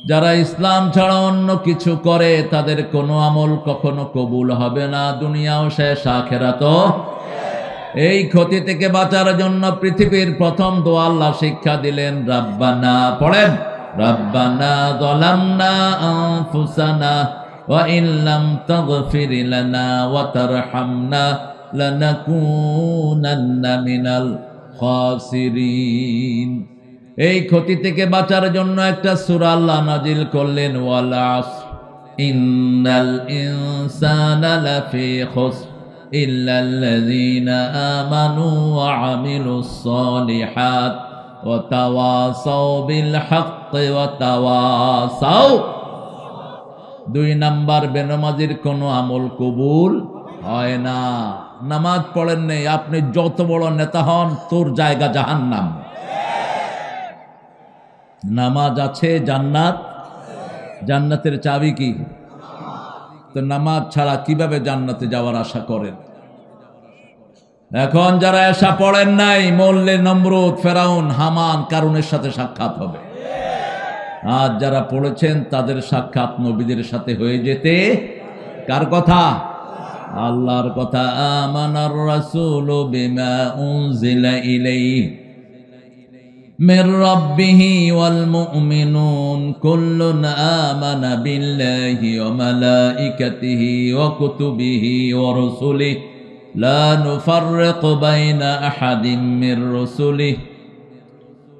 যারা ইসলাম ছাড়া অন্য কিছু করে তাদের কোনো আমল কখনো কবুল হবে না, দুনিয়াও শেষ আখিরাতও। এই ক্ষতি থেকে বাঁচার জন্য পৃথিবীর প্রথম দোয়া আল্লাহ শিক্ষা দিলেন, রাব্বানা, পড়েন, রাব্বানা যালামনা আনফুসানা ওয়া ইন লাম তাগফির লানা ওয়া তারহামনা লানাকুনান্না মিনাল খাসিরিন। এই ক্ষতি থেকে বাঁচার জন্য একটা সূরা আল্লাহ নাজিল করলেন, ওয়াল আসর ইন্নাল ইনসানা লাফি খুসর ইল্লাল্লাযীনা আমানু ওয়া আমিলুস সালিহাত ওয়া তাওয়াসাউ বিল হাক্কি ওয়া তাওয়াসাউ। 2 নাম্বার, বেনামাজির কোনো আমল কবুল হয় না। নামাজ পড়েন নেই, আপনি যত বড় নেতা হন, তোর জায়গা জাহান্নাম। নামাজ আছে, জান্নাত, জান্নাতের চাবি কি? তো নামাজ ছাড়া কিভাবে জান্নাতে যাওয়ার আশা করেন? এখন যারা আশা পড়েন নাই, মরলে নমরুদ, ফেরাউন, হামান, কারুনের সাথে সাক্ষাৎ হবে। আর যারা পড়েছেন তাদের সাক্ষাৎ নবীদের সাথে হয়ে যেতে, কার কথা? আল্লাহর কথা। আমানার রাসূলু বিমা উনজিলা ইলাইহি মির রাব্বিহি ওয়াল মুমিনুন কুল্লুন আমানা বিল্লাহি ওয়া মালাইকাতিহি ওয়া কুতুবিহি ওয়া রুসুলিহি লা নুফাররিকু বাইনা আহাদিম মির রুসুলিহি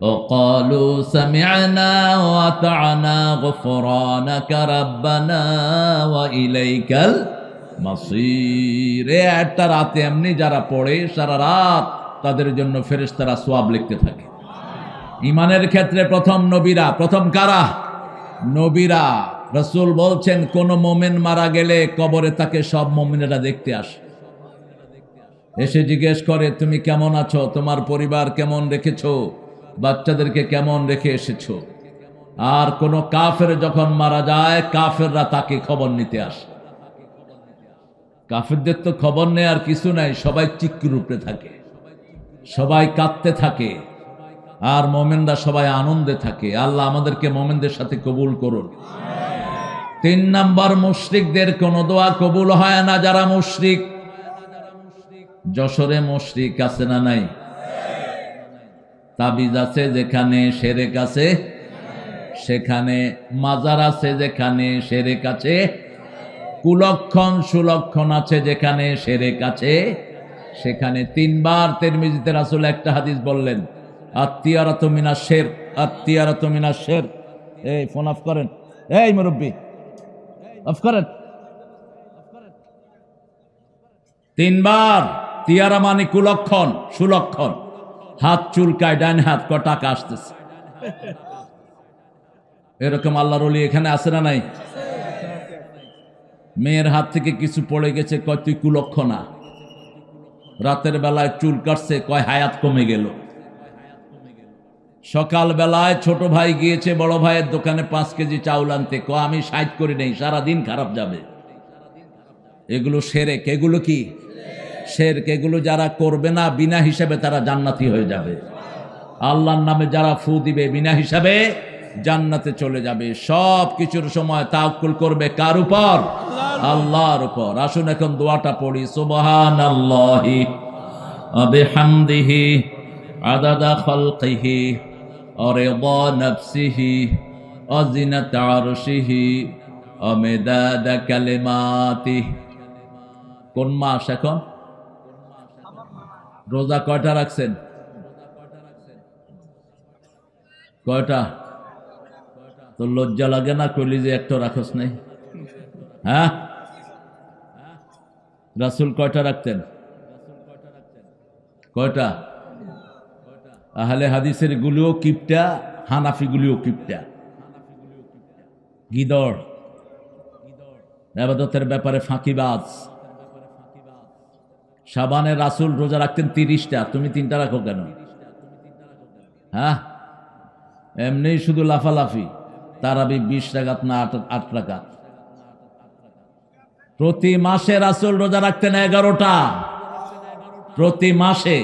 ওয়া ক্বালু সামি'না ওয়া আতা'না গুফরানাকা রাব্বানা ওয়া ইলাইকাল মাসির। একটা রাতে এমনি যারা পড়ে সারা রাত, তাদের জন্য ফেরেশতারা সওয়াব লিখতে থাকে। ইমানের ক্ষেত্রে প্রথম নবীরা, প্রথম কারা? নবীরা। রাসূল বলছেন, কোন মুমিন মারা গেলে কবরে তাকে সব মুমিনেরা দেখতে আসে, এসে জিজ্ঞেস করে, তুমি কেমন আছো, তোমার পরিবার কেমন রেখেছো, বাচ্চাদেরকে কেমন রেখে এসেছো। আর কোন কাফের যখন মারা যায়, কাফেররা তাকে খবর নিতে আসে। কাফেরদের তো খবর নেই আর কিছু নাই, সবাই চিক্কুর উপরে থাকে, সবাই কাঁদতে থাকে, আর মোমেনরা সবাই আনন্দে থাকে। আল্লাহ আমাদেরকে মোমেনদের সাথে কবুল করুন। 3 নাম্বার, মুশরিকদের কোন দোয়া কবুল হয় না। যারা মুশরিক, যশোরে মুশরিক আছে না নাই? তাবিজ আছে যেখানে শিরক আছে, সেখানে মাজার আছে যেখানে শিরক আছে, কুলক্ষণ সুলক্ষণ আছে যেখানে শিরক আছে, সেখানে 3 বার তিরমিজিতে রাসূল একটা হাদিস বললেন, আত্তিয়ারাতু মিনাশ শিরক, আত্তিয়ারাতু মিনাশ শিরক। এই ফোন অফ করেন, এই মুরব্বি অফ করেন। 3 বার। তিয়ারা মানে কুলক্ষণ, সুলক্ষণ, হাত চুলকায়, ডান হাত, ক টাকা আসতেছে, এরকম আল্লাহর ওলি এখানে আছে না নাই? মেয়ের হাত থেকে কিছু পড়ে গেছে, কয় তুই কুলক্ষণা। রাতের বেলায় চুল কাটছে, কয় হায়াত কমে গেল। সকাল বেলায় ছোট ভাই গিয়েছে বড় ভাইয়ের দোকানে 5 কেজি চাউল আনতে, কয় আমি 60 করি নেই, সারাদিন খারাপ যাবে। এগুলো শিরক। এগুলো কি? শিরক। এগুলো যারা করবে না বিনা হিসাবে, তারা জান্নাতি হয়ে যাবে। আল্লাহর নামে যারা ফু দিবে বিনা হিসাবে, জান্নাতে চলে যাবে। সব কিছুর সময় তাওয়াক্কুল করবে কার উপর? আল্লাহর উপর। আসুন এখন দোয়াটা পড়ি। সুবহানাল্লাহি ওয়া বিহামদিহি আদাদা খালকিহি ওয়া রিদা নাফসিহি ওয়া জিনাতা আরশিহি ওয়া মিদাদা কালিমাতিহি। কোন মাস এখন? রোজা কয়টা রাখছেন? কয়টা? তো লজ্জা লাগে না কইলি যে একটা রাখস নাই? হ্যাঁ, রাসূল কয়টা রাখতেন? কয়টা? আহলে হাদিসের গুলিও কিপটা, হানাফি গুলিও কিপটা, গিদড়, ইবাদতের ব্যাপারে ফাঁকিবাজ। শাবানে রাসূল রোজা রাখতেন 30টা, তুমি 3টা রাখো কেন? হ্যাঁ, এমনি শুধু লাফালাফি। তারাবি 20 রাকাত না 8 রাকাত। প্রতি মাসে রাসূল রোজা রাখতেন 11টা। প্রতি মাসে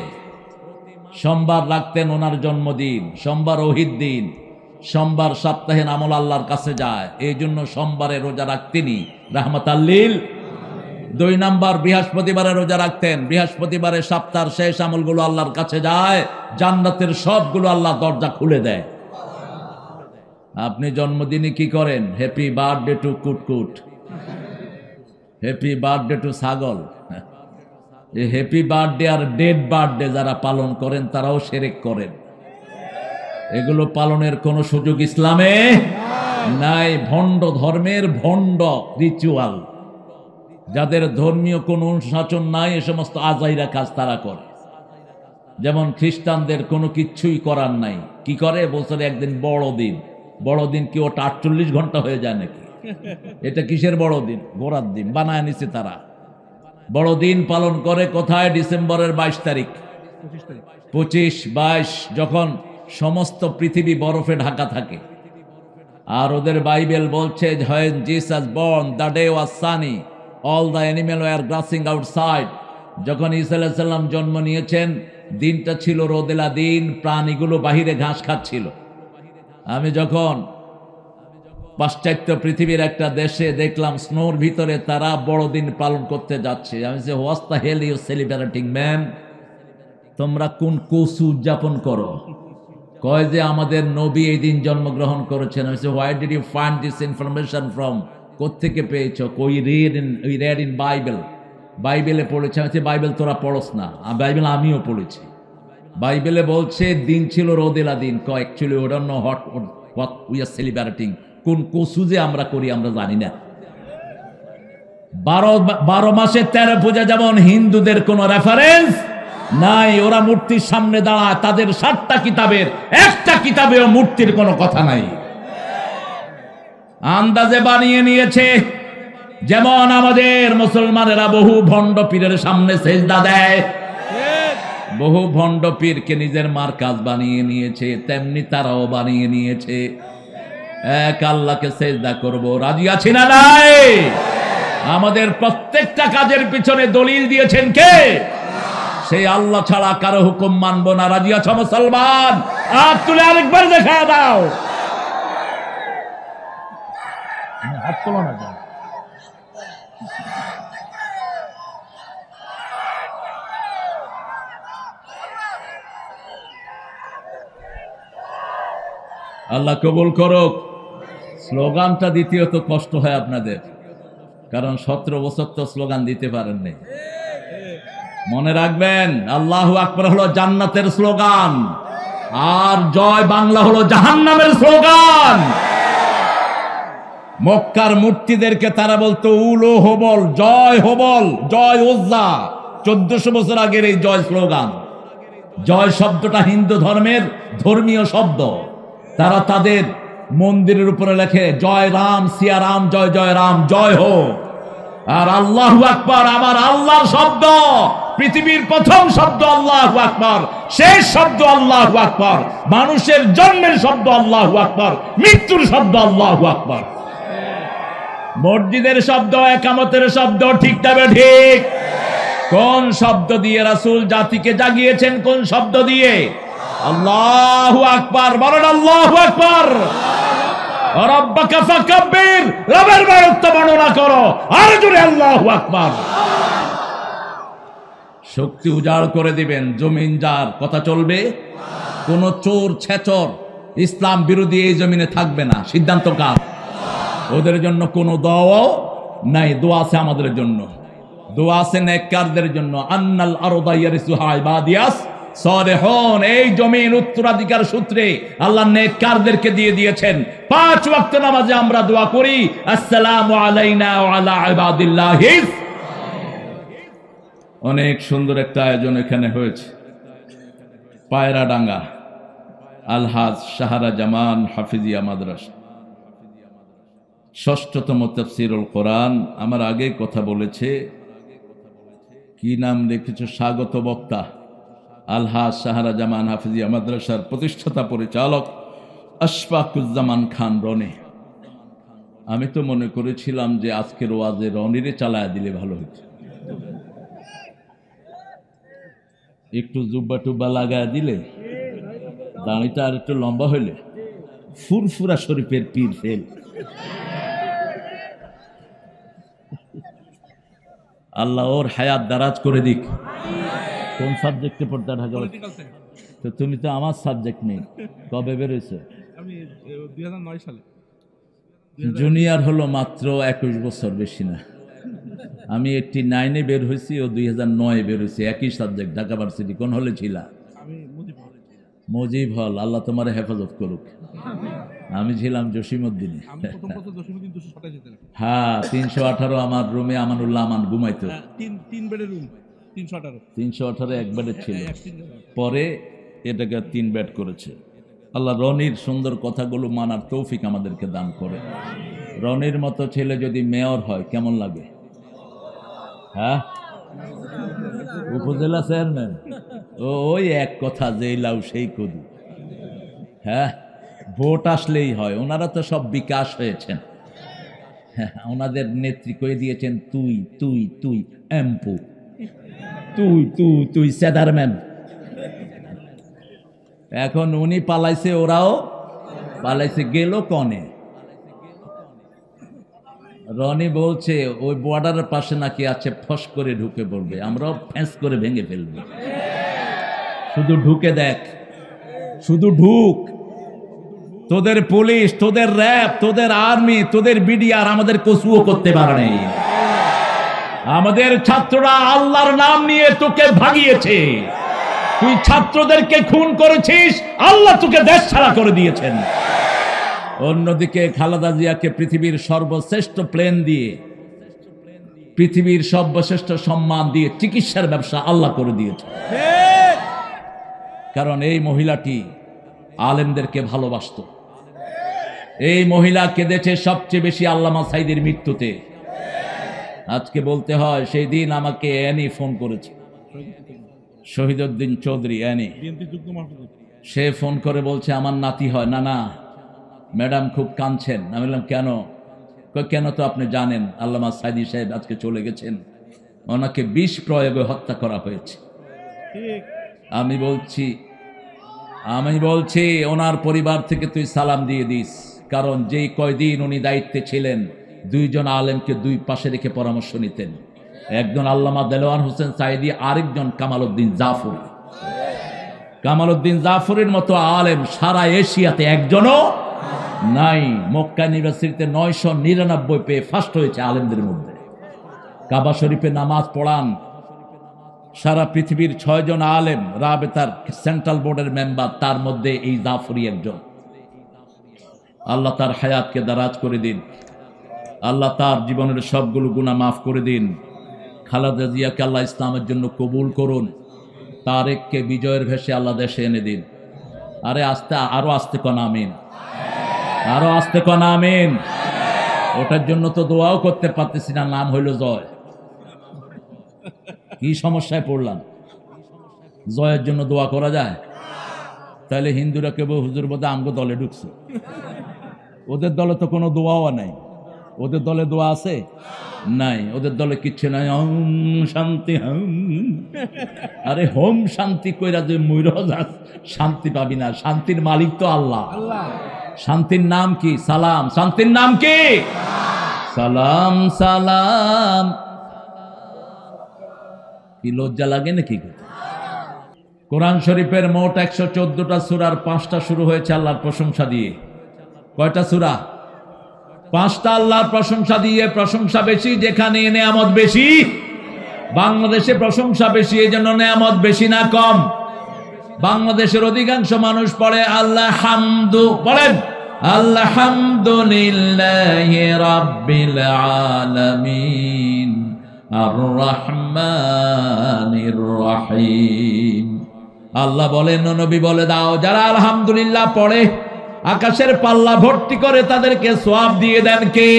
সোমবার রাখতেন ওনার জন্মদিন, সোমবার ওহিদ দিন, সোমবার সাপ্তাহিক আমল আল্লাহর কাছে যায়, এই জন্য সোমবারে রোজা রাখতেনি রাহমাতাল লিল। 2 নাম্বার, বৃহস্পতিবারে রোজা রাখতেন, বৃহস্পতিবারে সপ্তাহের শেষ আমলগুলো আল্লাহর কাছে যায়, জান্নাতের সবগুলো আল্লাহ দরজা খুলে দেয়। আপনি জন্মদিনে কি করেন? Happy birthday to Kutkut, happy birthday to ছাগল। এই হ্যাপি বার্থডে আর ডেড বার্থডে যারা পালন করেন তারাও শিরক করেন। এগুলো পালনের কোনো সুযোগ ইসলামে নাই। ভণ্ড ধর্মের ভণ্ড রিচুয়াল, যাদের ধর্মীয় কোনো অনুশাসন নাই, এ সমস্ত আজাইরা কাজ তারা করে। যেমন খ্রিস্টানদের কোনো কিচ্ছুই করার নাই, কি করে? বছরে একদিন বড়দিন। বড়দিন কি ওটা 48 ঘন্টা হয়ে যায় নাকি? এটা কিসের বড়দিন? ঘোড়ার দিন বানায় নিছে তারা। বড়দিন পালন করে কোথায়? ডিসেম্বরের 22 তারিখ, 25, 22, যখন সমস্ত পৃথিবী বরফে ঢাকা থাকে। আর ওদের বাইবেল বলছে, when Jesus born, the day was sunny, all the animals were grassing outside. যখন ঈসা আলাইহিস সালাম জন্ম নিয়েছেন, দিনটা ছিল রোদেলা দিন, প্রাণীগুলো বাহিরে ঘাস খাচ্ছিল। আমি যখন পাশ্চাত্য পৃথিবীর একটা দেশে দেখলাম স্নোর ভিতরে তারা বড়দিন পালন করতে যাচ্ছে, আমি বলছি, what's the hell you celebrating man? তোমরা কোন কসু উদযাপন করো? কয় যে আমাদের নবী এই দিন জন্মগ্রহণ করেছেন। আমি বলছি, why did you find this information from? কোত্থেকে পেয়েছ? উই রেড ইন বাইবেল, বাইবেলে পড়েছে। আমি বলছি, বাইবেল তোরা পড়স না? বাইবেল আমিও পড়েছি। বাইবেলে বলছে দিন ছিল রোদেলা দিন। Actually we don't know what we are celebrating. কোন কসু যে আমরা করি আমরা জানি না। 12 মাসে 13 পূজা, যেমন হিন্দুদের কোনো রেফারেন্স নাই। ওরা মূর্তির সামনে দাঁড়ায়, তাদের 7টা কিতাবের একটা কিতাবেও মূর্তির কোনো কথা নাই, আন্দাজে বানিয়ে নিয়েছে। যেমন আমাদের মুসলমানেরা বহু ভণ্ড পীরের সামনে সেজদা দেয়, বহু ভণ্ড পীরকে নিজের মার্কাজ বানিয়ে নিয়েছে, তেমনি তারাও বানিয়ে নিয়েছে এক আল্লাহকে সেজদা করব। রাজি আছি না নাই? আমাদের প্রত্যেকটা কাজের পিছনে দলিল দিয়েছেন কে? সেই আল্লাহ ছাড়া কারো হুকুম মানবো না। রাজি আছো মুসলমান? হাত তুলে আরেকবার দেখা দাও। হাত তোলো না। আল্লাহ কবুল করুক। স্লোগানটা দ্বিতীয়ত কষ্ট হয় আপনাদের, কারণ 17 বছর তো স্লোগান দিতে পারেন নাই। মনে রাখবেন, আল্লাহু আকবার হলো জান্নাতের স্লোগান, আর জয় বাংলা হলো জাহান্নামের স্লোগান। মক্কার মূর্তিদেরকে তারা বলতো উলো হবল, জয় হবল, জয় উজ্জা। 1400 বছর আগের এই জয় স্লোগান। জয় শব্দটা হিন্দু ধর্মের ধর্মীয় শব্দ। তারা তাদের মন্দিরের উপরে লেখে জয় রাম, সিয়া রাম, জয় জয় রাম, জয় হো। আর আল্লাহু আকবার আমার আল্লাহর শব্দ, পৃথিবীর প্রথম শব্দ আল্লাহু আকবার, শেষ শব্দ আল্লাহু আকবার, মানুষের জন্মের শব্দ আল্লাহু আকবার, মৃত্যুর শব্দ আল্লাহু আকবার। মসজিদের শব্দ, একামতের শব্দ, ঠিক তবে ঠিক। কোন শব্দ দিয়ে রাসূল জাতিকে জাগিয়েছেন? কোন শব্দ দিয়ে? আল্লাহু আকবার। বলেন আল্লাহু আকবার। রব্বাকা ফাকাব্বির, রবের বরত্ব বর্ণনা করো, আর জোরে আল্লাহু আকবার। শক্তি উজাড় করে দিবেন। জমিন যার, কথা চলবে। কোন চোর ছেচর ইসলাম বিরোধী এই জমিনে থাকবে না। সিদ্ধান্ত কার? ওদের জন্য কোনো দোয়াও নাই। দোয়া আছে আমাদের জন্য, দোয়া আছে নেককারদের জন্য। আন্নাল আরদা ইয়ারিসুহা ইবাদিয়াস সালেহুন। এই জমিন উত্তরাধিকার সূত্রে আল্লাহ নেককারদেরকে দিয়ে দিয়েছেন। 5 ওয়াক্ত নামাজে আমরা দোয়া করি, আসসালামু আলাইনা ওয়া আলা ইবাদিল্লাহিস। অনেক সুন্দর একটা আয়োজন এখানে হয়েছে। পায়রাডাঙ্গা আলহাজ শাহরা জামান হাফিজিয়া মাদ্রাসা, 6ষ্ঠতম তাফসীরুল কোরআন। আমার আগে কথা বলেছে, কি নাম রেখেছো? স্বাগত বক্তা আলহাজ শাহরা জামান হাফিজিয়া মাদ্রাসার প্রতিষ্ঠাতা পরিচালক আশফাকুজ্জামান খান রনি। আমি তো মনে করেছিলাম যে আজকের ওয়াজে রনিরে চালায় দিলে ভালো হতো, একটু জুব্বা টুব্বা লাগায় দিলে, দাঁড়িটা আর একটু লম্বা হইলে ফুরফুরা শরীফের পীর ফেল। আল্লাহ ওর হায়াত দারাজ করে দিক। কোন সাবজেক্টে পড়তে ঢাকা? তো তুমি তো আমার সাবজেক্ট নেই। কবে বেরোইছো? আমি 2009 সালে। জুনিয়র হলো মাত্র 21 বছর, বেশি না। আমি 89-এ বের হয়েছি, ও 2009-এ বের হয়েছি। একই সাবজেক্ট, ঢাকা ভার্সিটি। কোন হলে ছিলা? আমি মুজিব হল। আল্লাহ তোমার হেফাজত করুক। আমি ছিলাম জসিমউদ্দিনে। আমি প্রথম বছর জসিমউদ্দিন 227 তে। হ্যাঁ, 318 আমার রুমে আমানুল্লাহ আমান ঘুমাইতো। তিন বেডের রুম, 318 318 এক বেডের ছিল, পরে এটাকে 3 বেড করেছে। আল্লাহ রনির সুন্দর কথাগুলো মানার তৌফিক আমাদেরকে দান করে। রনির মতো ছেলে যদি মেয়র হয় কেমন লাগে? হ্যাঁ, উপজেলা চেয়ারম্যান, ওই এক কথা, যেই লাউ সেই কদু। হ্যাঁ, ভোট আসলেই হয়। ওনারা তো সব বিকাশ হয়েছেন। হ্যাঁ, ওনাদের নেত্রী করে দিয়েছেন তুই তুই তুই এমপু, তুই তুই তুই চেয়ারম্যান। এখন উনি পালাইছে, ওরাও পালাইছে। গেল কনে? রনি বলছে ওই বর্ডারের পাশে নাকি আছে, ফস করে ঢুকে পড়বে, আমরাও ফ্যাঁস করে ভেঙে ফেলবে। শুধু ঢুকে দেখ, শুধু ঢুক। তোদের পুলিশ, তোদের র্যাব, তোদের আর্মি, তোদের বিডিআর আমাদের কসুও করতে পারে নাই। আমাদের ছাত্ররা আল্লাহর নাম নিয়ে তোকে ভাগিয়েছে। তুই ছাত্রদেরকে খুন করেছিস, আল্লাহ তোকে দেশ ছাড়া করে দিয়েছেন। অন্যদিকে খালেদা জিয়াকে পৃথিবীর সর্বশ্রেষ্ঠ প্লেন দিয়ে, পৃথিবীর সর্বশ্রেষ্ঠ সম্মান দিয়ে চিকিৎসার ব্যবসা আল্লাহ করে দিয়েছে। কারণ এই মহিলাটি আলেমদেরকে ভালোবাসত। এই মহিলা কেঁদেছে সবচেয়ে বেশি আল্লামা সাঈদীর মৃত্যুতে। আজকে বলতে হয়, সেই দিন আমাকে অ্যানি ফোন করেছে, শহীদউদ্দিন চৌধুরী অ্যানি। সে ফোন করে বলছে আমার নাতি হয়। না না ম্যাডাম খুব কাঁদছেন। আমি বললাম কেন? কেন তো আপনি জানেন আল্লামা সাঈদী সাহেব আজকে চলে গেছেন, ওনাকে বিষ প্রয়োগে হত্যা করা হয়েছে। আমি বলছি ওনার পরিবার থেকে তুই সালাম দিয়ে দিস, কারণ যেই কয়দিন উনি দায়িত্বে ছিলেন 2 জন আলেমকে 2 পাশে রেখে পরামর্শ নিতেন। একজন আল্লামা দেলোয়ার হোসেন সাঈদী, আরেকজন কামালউদ্দিন জাফরি। কামালউদ্দিন জাফরির মতো আলেম সারা এশিয়াতে একজনও নাই। মক্কা ইউনিভার্সিটিতে 999 পেয়ে ফার্স্ট হয়েছে আলেমদের মধ্যে। কাবা শরীফে নামাজ পড়ান সারা পৃথিবীর 6 জন আলেম, রাবেতার সেন্ট্রাল বোর্ডের মেম্বার, তার মধ্যে এই জাফরি একজন। আল্লাহ তার হায়াতকে দারাজ করে দিন। আল্লাহ তার জীবনের সবগুলো গুনাহ মাফ করে দিন। খালেদা জিয়াকে আল্লাহ ইসলামের জন্য কবুল করুন। তারেককে বিজয়ের ভেসে আল্লাহ দেশে এনে দিন। আরে আস্তে, আরো আস্তে কন আমিন, আরো আস্তে কন আমিন। ওটার জন্য তো দোয়াও করতে পারতেছি না, নাম হইল জয়। কি সমস্যায় পড়লাম? জয়ের জন্য দোয়া করা যায়? তাহলে হিন্দুরা কেবল হুজুর বোধহয় আমগো দলে ঢুকছে। ওদের দলে তো কোনো দোয়াও নাই। ওদের দলে দোয়া আছে? নাই। ওদের দলে কিচ্ছু নাই। ওম শান্তি হোম। আরে হোম শান্তি কইরা যে মইরা যাস, শান্তি পাবি না। শান্তির মালিক তো আল্লাহ। শান্তির নাম কি? সালাম। শান্তির নাম কি? সালাম। সালাম। কি লজ্জা লাগে নাকি? কোরআন শরীফের মোট 114টা সূরার 5টা শুরু হয়েছে আল্লাহর প্রশংসা দিয়ে। কয়টা সূরা? 5টা আল্লাহর প্রশংসা দিয়ে। প্রশংসা বেশি যেখানে নেয়ামত বেশি। বাংলাদেশে প্রশংসা বেশি, এই জন্য নেয়ামত বেশি না কম? বাংলাদেশের অধিকাংশ মানুষ পড়ে আল্লাহ হামদু, বলেন আলহামদুলিল্লাহি রাব্বিল আলামিন আর রহমানির রহিম। আল্লাহ বলেন, নবী বলে দাও, যারা আলহামদুলিল্লাহ পড়ে আকাশের পাল্লা ভর্তি করে তাদেরকে সওয়াব দিয়ে দেন কে?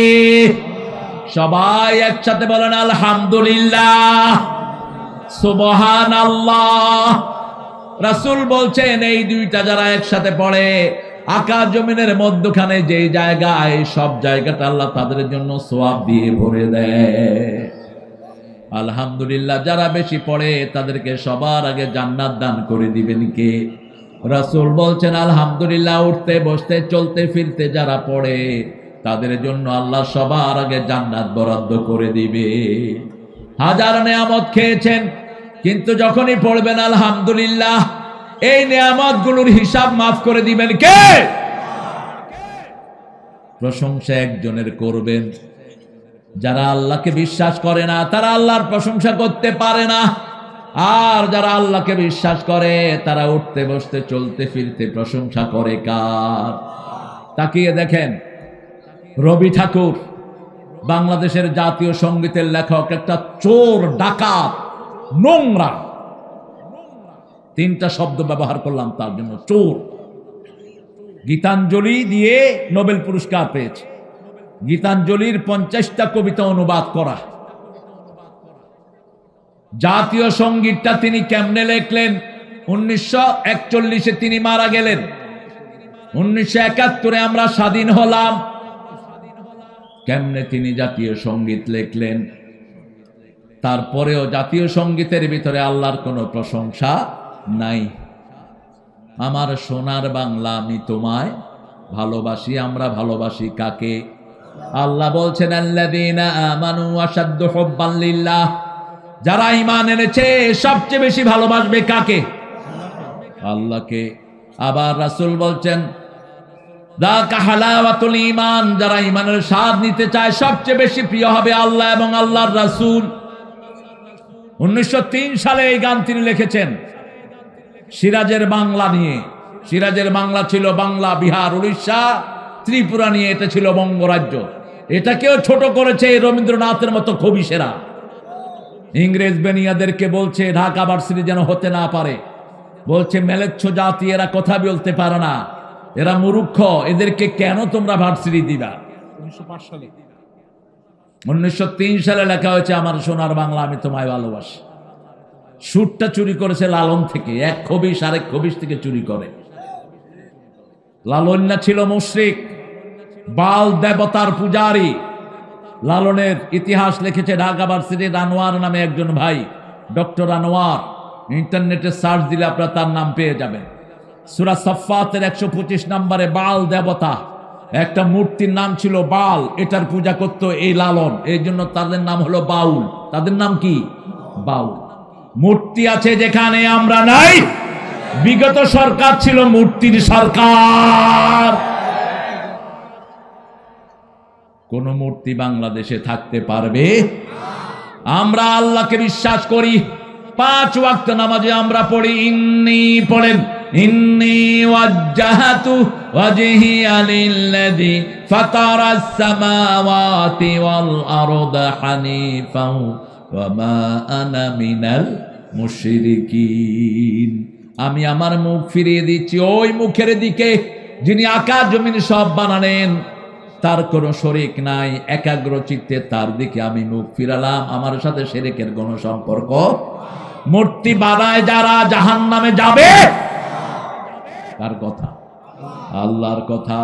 সবাই একসাথে বলেন আলহামদুলিল্লাহ, সুবহানাল্লাহ। রাসূল বলছেন এই দুইটা যারা একসাথে পড়ে, আকাশ জমিনের মধ্যখানে যে জায়গায়, সব জায়গাটা আল্লাহ তাদের জন্য সওয়াব দিয়ে ভরে দেয়। আলহামদুলিল্লাহ যারা বেশি পড়ে তাদেরকে সবার আগে জান্নাত দান করে দিবেন কে? রাসূল বলছেন আলহামদুলিল্লাহ, উঠতে বসতে চলতে ফিরতে যারা পড়ে তাদের জন্য আল্লাহ সবার আগে জান্নাত বরাদ্দ করে দিবে। হাজার নেয়ামত খেয়েছেন, কিন্তু যখনই পড়বেন আলহামদুলিল্লাহ, এই নেয়ামতগুলোর হিসাব মাফ করে দিবেন কে? প্রশংসা একজনের করবেন। যারা আল্লাহকে বিশ্বাস করে না তারা আল্লাহর প্রশংসা করতে পারে না, আর যারা আল্লাহকে বিশ্বাস করে তারা উঠতে বসতে চলতে ফিরতে প্রশংসা করে কার? তাকিয়ে দেখেন, রবি ঠাকুর বাংলাদেশের জাতীয় সঙ্গীতের লেখক, একটা চোর, ডাকাত, নোংরা, তিনটা শব্দ ব্যবহার করলাম তার জন্য, চোর। গীতাঞ্জলি দিয়ে নোবেল পুরস্কার পেয়েছে। গীতাঞ্জলির 50টা কবিতা অনুবাদ করা। জাতীয় সঙ্গীতটা তিনি কেমনে লেখলেন? 1941-এ তিনি মারা গেলেন, 1971-এ আমরা স্বাধীন হলাম। কেমনে তিনি জাতীয় সঙ্গীত লেখলেন? তারপরেও জাতীয় সঙ্গীতের ভিতরে আল্লাহর কোনো প্রশংসা নাই। আমার সোনার বাংলা আমি তোমায় ভালোবাসি। আমরা ভালোবাসি কাকে? আল্লাহ বলছেন আল্লাযীনা আমানু আশাদ্দু হুব্বান লিল্লাহ, যারা ঈমান এনেছে সবচেয়ে বেশি ভালোবাসবে কাকে? আল্লাহকে। আবার রাসূল বলছেন যাকা হালাওয়াতুল ঈমান, যারা ঈমানের স্বাদ নিতে চায় সবচেয়ে বেশি প্রিয় হবে আল্লাহ এবং আল্লাহর রাসূল। 1903 সালে এই গান তিনি লিখেছেন সিরাজের বাংলা নিয়ে। সিরাজের বাংলা ছিল বাংলা, বিহার, উড়িষ্যা, ত্রিপুরা নিয়ে। এটা ছিল বঙ্গরাজ্য। এটাকেও ছোট করেছে রবীন্দ্রনাথের মতো খবিশেরা। ইংরেজ বেনিয়াদেরকে বলছে ঢাকা ভার্সিটি যেন হতে না পারে, বলছে মেলেচ্ছ জাতি, এরা কথা বলতে পারে না, এরা মূর্খ, এদেরকে কেন তোমরা ভার্সিটি দিবা? 1905 সালে 1903 সালে লেখা হয়েছে আমার সোনার বাংলা আমি তোমায় ভালোবাসি। সুরটা চুরি করেছে লালন থেকে, এক খবিশ আরেক খবিশ থেকে চুরি করে। লালন না ছিল মুশরিক, বাল দেবতার পূজারী। লালনের ইতিহাস লিখেছে ঢাকা ভার্সিটির আনোয়ার নামে একজন ভাই, ডক্টর আনোয়ার। ইন্টারনেটে সার্চ দিলে আপনারা তার নাম পেয়ে যাবেন। সূরা সাফফাতের 125 নম্বরে বাল দেবতা, একটা মূর্তির নাম ছিল বাল, এটার পূজা করত এই লালন, এই জন্য তাদের নাম হলো বাউল। তাদের নাম কি? বাউল। মূর্তি আছে যেখানে আমরা নাই। বিগত সরকার ছিল মূর্তির সরকার। কোন মূর্তি বাংলাদেশে থাকতে পারবে? আমরা আল্লাহকে বিশ্বাস করি। 5 ওয়াক্ত নামাজে আমরা পড়ি ইন্নী, পড়েন ইন্নী ওয়াজ্জাহাতু ওয়াজহিয়া লিল্লাযী ফাতারাস সামাওয়াতি ওয়াল আরদা হানিফাও ওয়া মা আনা মিনাল মুশরিকিন। আমি আমার মুখ ফিরিয়ে দিচ্ছি ওই মুখের দিকে যিনি আকাশ জমিন সব বানালেন, তার কোনো শরীক নাই, একাগ্র চিত্তে তার দিকে আমি মুখ ফিরালাম। আমার সাথে শিরকের কোনো সম্পর্ক। মূর্তি বানায় যারা জাহান্নামে যাবে। কার কথা? আল্লাহর কথা।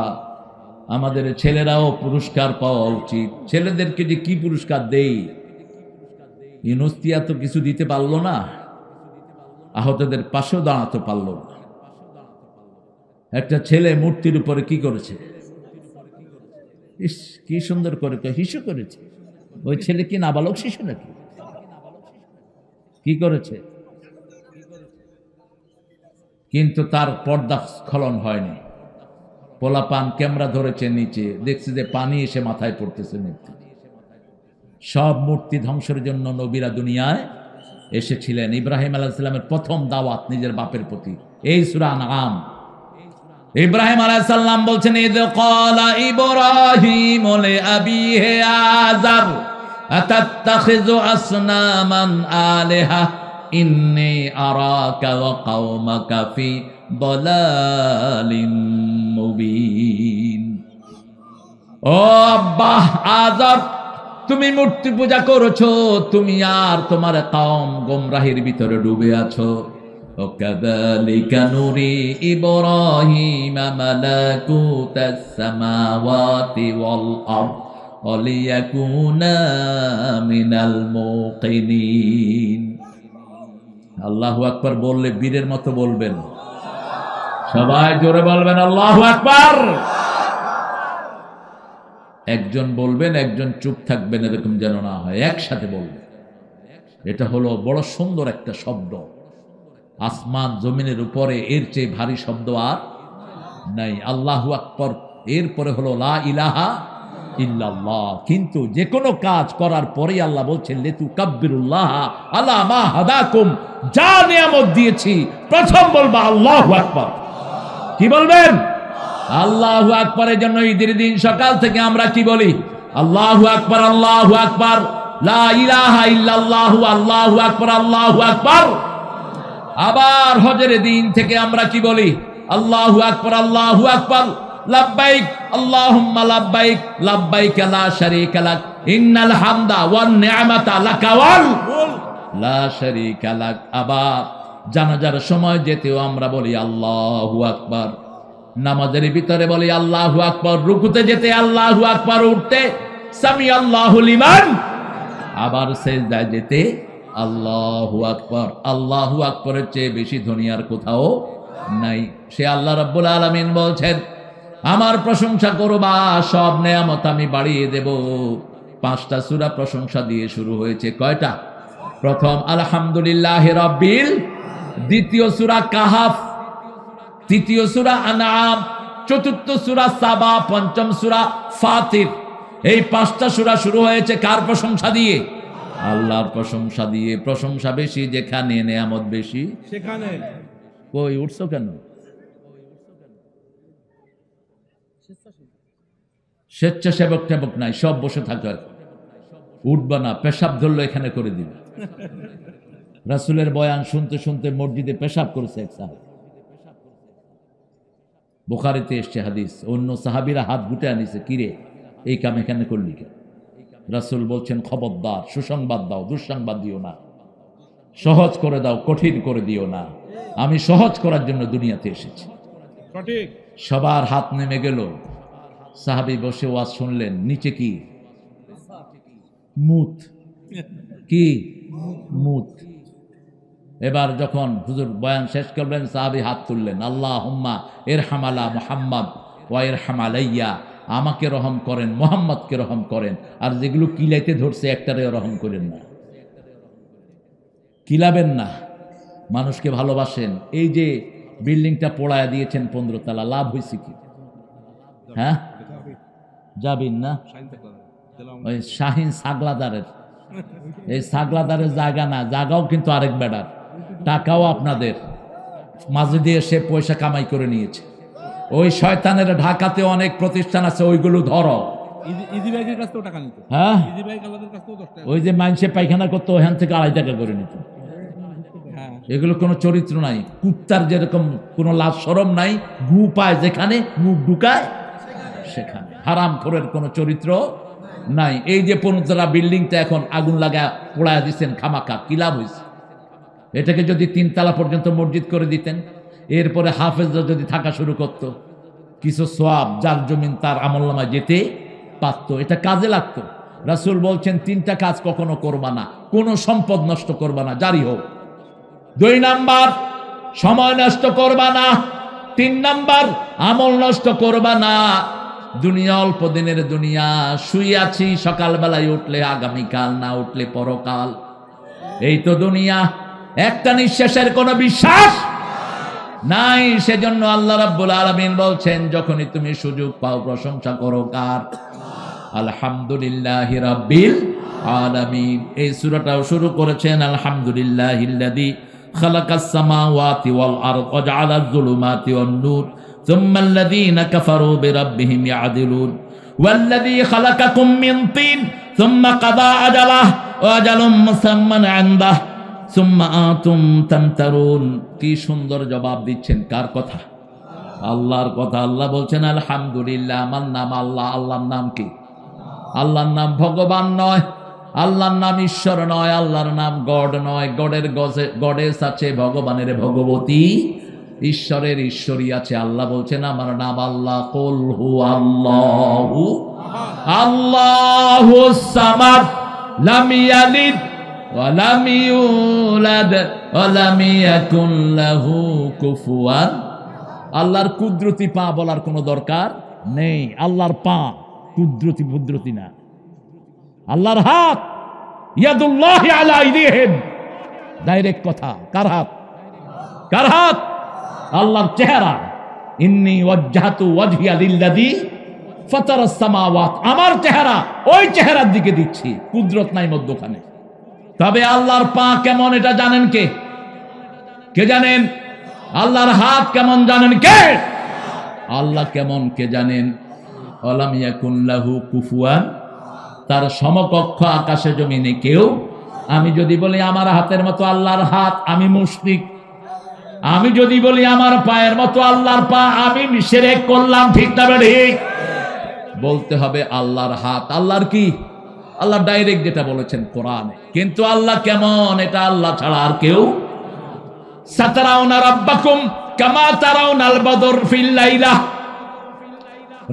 আমাদের ছেলেরাও পুরস্কার পাওয়া উচিত। ছেলেদেরকে যে কি পুরস্কার দেই, ইউনুসিয়া তো কিছু দিতে পারলো না, আহতদের পাশেও দাঁড়াতে পারলো না। একটা ছেলে মূর্তির উপরে কি করেছে? ইস, কি সুন্দর করে হিসু করেছে। ওই ছেলে কি নাবালক শিশু নাকি? কি করেছে? কিন্তু তার পর্দা স্খলন হয়নি। পোলাপান ক্যামেরা ধরেছে, নিচে দেখছে যে পানি এসে মাথায় পড়তেছে মূর্তি। সব মূর্তি ধ্বংসের জন্য নবীরা দুনিয়ায় এসেছিলেন। ইব্রাহিম আলাইহিস সালামের প্রথম দাওয়াত নিজের বাপের প্রতি, এই সূরা আনআম। ইব্রাহিম আলাইহিস সালাম বলছেন ইদ ক্বালা ইব্রাহিম লিআবিহি আযার আতাত্তাখিযু আসনামান আলিহা ইন্নী আরাকা ওয়া কওমাকা ফি দালালিম মুবিন। ও আব্বা আযার, তুমি মূর্তি পূজা করেছো, তুমি আর তোমার কওম গোমরাহির ভিতরে ডুবে আছো। وكذلك نري إبراهيم ملكوت السماوات والأرض وليكون من الموقنين। আল্লাহু আকবার বললে বীরের মতো বলবেন। সবাই জোরে বলবেন আল্লাহু আকবার। একজন বলবেন, একজন চুপ থাকবেন, এরকম যেন না হয়, একসাথে বলবেন। এটা হলো বড় সুন্দর একটা শব্দ। আসমান জমিনের উপরে এর চেয়ে ভারী শব্দ আর নাই। আল্লাহু আকবার, এরপরে হলো লা ইলাহা ইল্লাল্লাহ। কিন্তু যে কোনো কাজ করার পরেই আল্লাহ বলছেন লিতু কাব্বিরুল্লাহ আলা মা হাদাকুম, যা নিয়ামত দিয়েছি প্রথম বলবা আল্লাহু আকবার। কি বলবেন? আল্লাহু আকবারের জন্য ঈদের দিন সকাল থেকে আমরা কি বলি? আল্লাহু আকবার, আল্লাহু আকবার, লা ইলাহা ইল্লাল্লাহু, আল্লাহু আকবার, আল্লাহু আকবার। আবার হজের দিন থেকে আমরা কি বলি? আল্লাহু আকবার, আল্লাহু আকবার, লাব্বাইক আল্লাহুম্মা লাব্বাইক, লাব্বাইক লা শারীকা লাক, ইন্নাল হামদা ওয়ান নি'মাতা লাকা ওয়াল লা শারীকা লাক। আবার জানাজার সময় যেতেও আমরা বলি আল্লাহু আকবার। নামাজের ভিতরে বলি আল্লাহু আকবার, রুকুতে যেতে আল্লাহু আকবার, উঠতে সামি আল্লাহু লিমান, আবার সিজদায় যেতে আল্লাহু আকবার। আল্লাহু আকবারের চেয়ে বেশি ধ্বনি আর কোথাও নাই। সে আল্লাহ রাব্বুল আলামিন বলছেন, আমার প্রশংসা করবা, সব নেয়ামত আমি বাড়িয়ে দেব। 5টা সূরা প্রশংসা দিয়ে শুরু হয়েছে। কয়টা? প্রথম আলহামদুলিল্লাহি রাব্বিল, দ্বিতীয় সূরা কাহাফ, তৃতীয় সূরা আনআম, চতুর্থ সূরা সাবা, পঞ্চম সূরা ফাতির। এই 5টা সূরা শুরু হয়েছে কার প্রশংসা দিয়ে? আল্লাহর প্রশংসা দিয়ে। প্রশংসা বেশি যেখানে, নেয়ামত বেশি সেখানে। কই উঠছো কেন? স্বেচ্ছাসেবক টেবক নাই, সব বসে থাকো। উঠবা না, পেশাব ধরলো এখানে করে দিবে। রাসূলের বয়ান শুনতে শুনতে মসজিদে পেশাব করেছে এক সাহাবী। বুখারীতে এসছে হাদিস। অন্য সাহাবীরা হাত গুটে আনিছে, কিরে এই কাম এখানে করলি কেন? রাসূল বলছেন, খবরদার, সুসংবাদ দাও, দুঃসংবাদ দিও না। সহজ করে দাও, কঠিন করে দিও না। আমি সহজ করার জন্য দুনিয়াতে এসেছি। সঠিক। সবার হাত নেমে গেল। সাহাবী বসে ওয়াজ শুনলেন। নিচে কি? মুত। কি? মুত। এবার যখন হুজুর বয়ান শেষ করলেন, সাহাবী হাত তুললেন, আল্লাহুম্মা ইরহাম আলা মুহাম্মদ ওয়া ইরহাম আলাইয়া, আমাকে রহম করেন, মুহাম্মদকে রহম করেন। আর যেগুলো কিলাইতে ধরছে একটারে রহম করেন না, কিলাবেন না। মানুষকে ভালোবাসেন। এই যে বিল্ডিংটা পোড়ায় দিয়েছেন 15 তলা, লাভ হয়েছে কি? হ্যাঁ, যাবেন না? ওই শাহিন সাগলাদারের, এই সাগলাদারের জায়গা না, জায়গাও কিন্তু আরেক বেড়ার, টাকাও আপনাদের। মাঝে দিয়ে সে পয়সা কামাই করে নিয়েছে। ওই শয়তানের ঢাকাতে অনেক প্রতিষ্ঠান আছে, ওইগুলো ধরো। ইজি ব্যাগের কাছ থেকেও টাকা নিত। হ্যাঁ, ইজি ব্যাগ আলাদের কাছ থেকেও 10 টাকা। ওই যে মাইনসে পায়খানা করতো, ওখান থেকে 2.5 টাকা করে নিত। হ্যাঁ, এগুলো কোনো চরিত্র নাই। কুত্তার যেরকম কোনো লাজ শরম নাই, গু পায় যেখানে, মুখ ঢুকায় সেখানে। হারামখোরের কোনো চরিত্র নাই। এই যে 15 তলা বিল্ডিংটা এখন আগুন লাগা পোড়ায় দিচ্ছেন খামাকা, কি লাভ হয়েছে? এটাকে যদি 3 তলা পর্যন্ত মসজিদ করে দিতেন, এরপরে হাফেজরা যদি থাকা শুরু করত, কিছু সোয়াব যার জমিন তার আমলনামায় যেতে পারত, এটা কাজে লাগতো। রাসূল বলছেন 3টা কাজ কখনো করবা না, কোনো সম্পদ নষ্ট করবা না, জারি হোক। 2 নাম্বার, সময় নষ্ট করবা না। 3 নাম্বার, আমল নষ্ট করবা না। দুনিয়া অল্প দিনের দুনিয়া, শুয়ে আছি, সকালবেলায় উঠলে আগামীকাল, না উঠলে পরকাল। এই তো দুনিয়া, একটা নিঃশ্বাসের কোনো বিশ্বাস নাই। সেজন্য আল্লাহ রাব্বুল আলামিন বলছেন, যখনই তুমি সুযোগ পাও প্রশংসা করো কার? আলহামদুলিল্লাহি রাব্বিল আলামিন। এই সূরাটাও শুরু করেছেন আলহামদুলিল্লাহিল্লাযী খালাকাস সামাওয়াতি ওয়াল আরদ ওয়া জাআলাজ যুলুমাতি ওয়ান নূর সুম্মাল্লাযীনা কাফারু বিরাব্বিহিম ইয়াদিলুন ওয়াল্লাযী খালাকাকুম মিন তিন সুম্মা কাদা আজালাহ ওয়া আজালুম মুসাম্মান ইনদাহ সুম্মা আনতুম তামতারুন। কি সুন্দর জবাব দিচ্ছেন, কার কথা? আল্লাহর কথা। আল্লাহ বলছেন আলহামদুলিল্লাহ, আমার নাম আল্লাহ। আল্লাহর নাম কি? আল্লাহর নাম ভগবান নয়, আল্লাহর নাম ঈশ্বর নয়, আল্লাহর নাম গড নয়। গডের গডেস আছে, ভগবানের ভগবতী, ঈশ্বরের ঈশ্বরী আছে। আল্লাহ বলছেন আমার নাম আল্লাহ। কুল হু আল্লাহু আল্লাহুস সামাদ লাম ইয়ালিদ ওয়া লাম ইউলাদ ওয়া লাম ইয়াকুন লাহু কুফুয়ান আল্লাহর কুদরতি পা বলার কোনো দরকার নেই। আল্লাহর পা কুদরতি বুদ্রতি না। আল্লাহর হাত ইয়াদুল্লাহি আলা আইদিহিম, ডাইরেক্ট কথা। কার হাত? কার হাত? আল্লাহর চেহারা। ইন্নী ওয়াজ্জাহতু ওয়াজহিয়া লিল্লাযী ফাতারাস সামাওয়াত, আমার চেহারা ওই চেহারার দিকে দিচ্ছি, কুদরত নাই মধ্যখানে। তবে আল্লাহর পা কেমন এটা জানেন কে? কে জানেন? আল্লাহর হাত কেমন জানেন কে? আল্লাহ কেমন কে জানেন? আলাম ইয়াকুন লাহু কুফুয়ান, তার সমকক্ষ আকাশে জমিনে কেউ। আমি যদি বলি আমার হাতের মতো আল্লাহর হাত, আমি মুশরিক। আমি যদি বলি আমার পায়ের মতো আল্লাহর পা, আমি শিরক করলাম। ঠিক না ঠিক? বলতে হবে আল্লাহর হাত। আল্লাহর কি? আল্লাহ ডাইরেক্ট যেটা বলেছেন কোরআনে। কিন্তু আল্লাহ কেমন এটা আল্লাহ ছাড়া আর কেউ। সাতারাউনা রাব্বাকুম কামা তারাউনাল বদর ফিল লাইলা,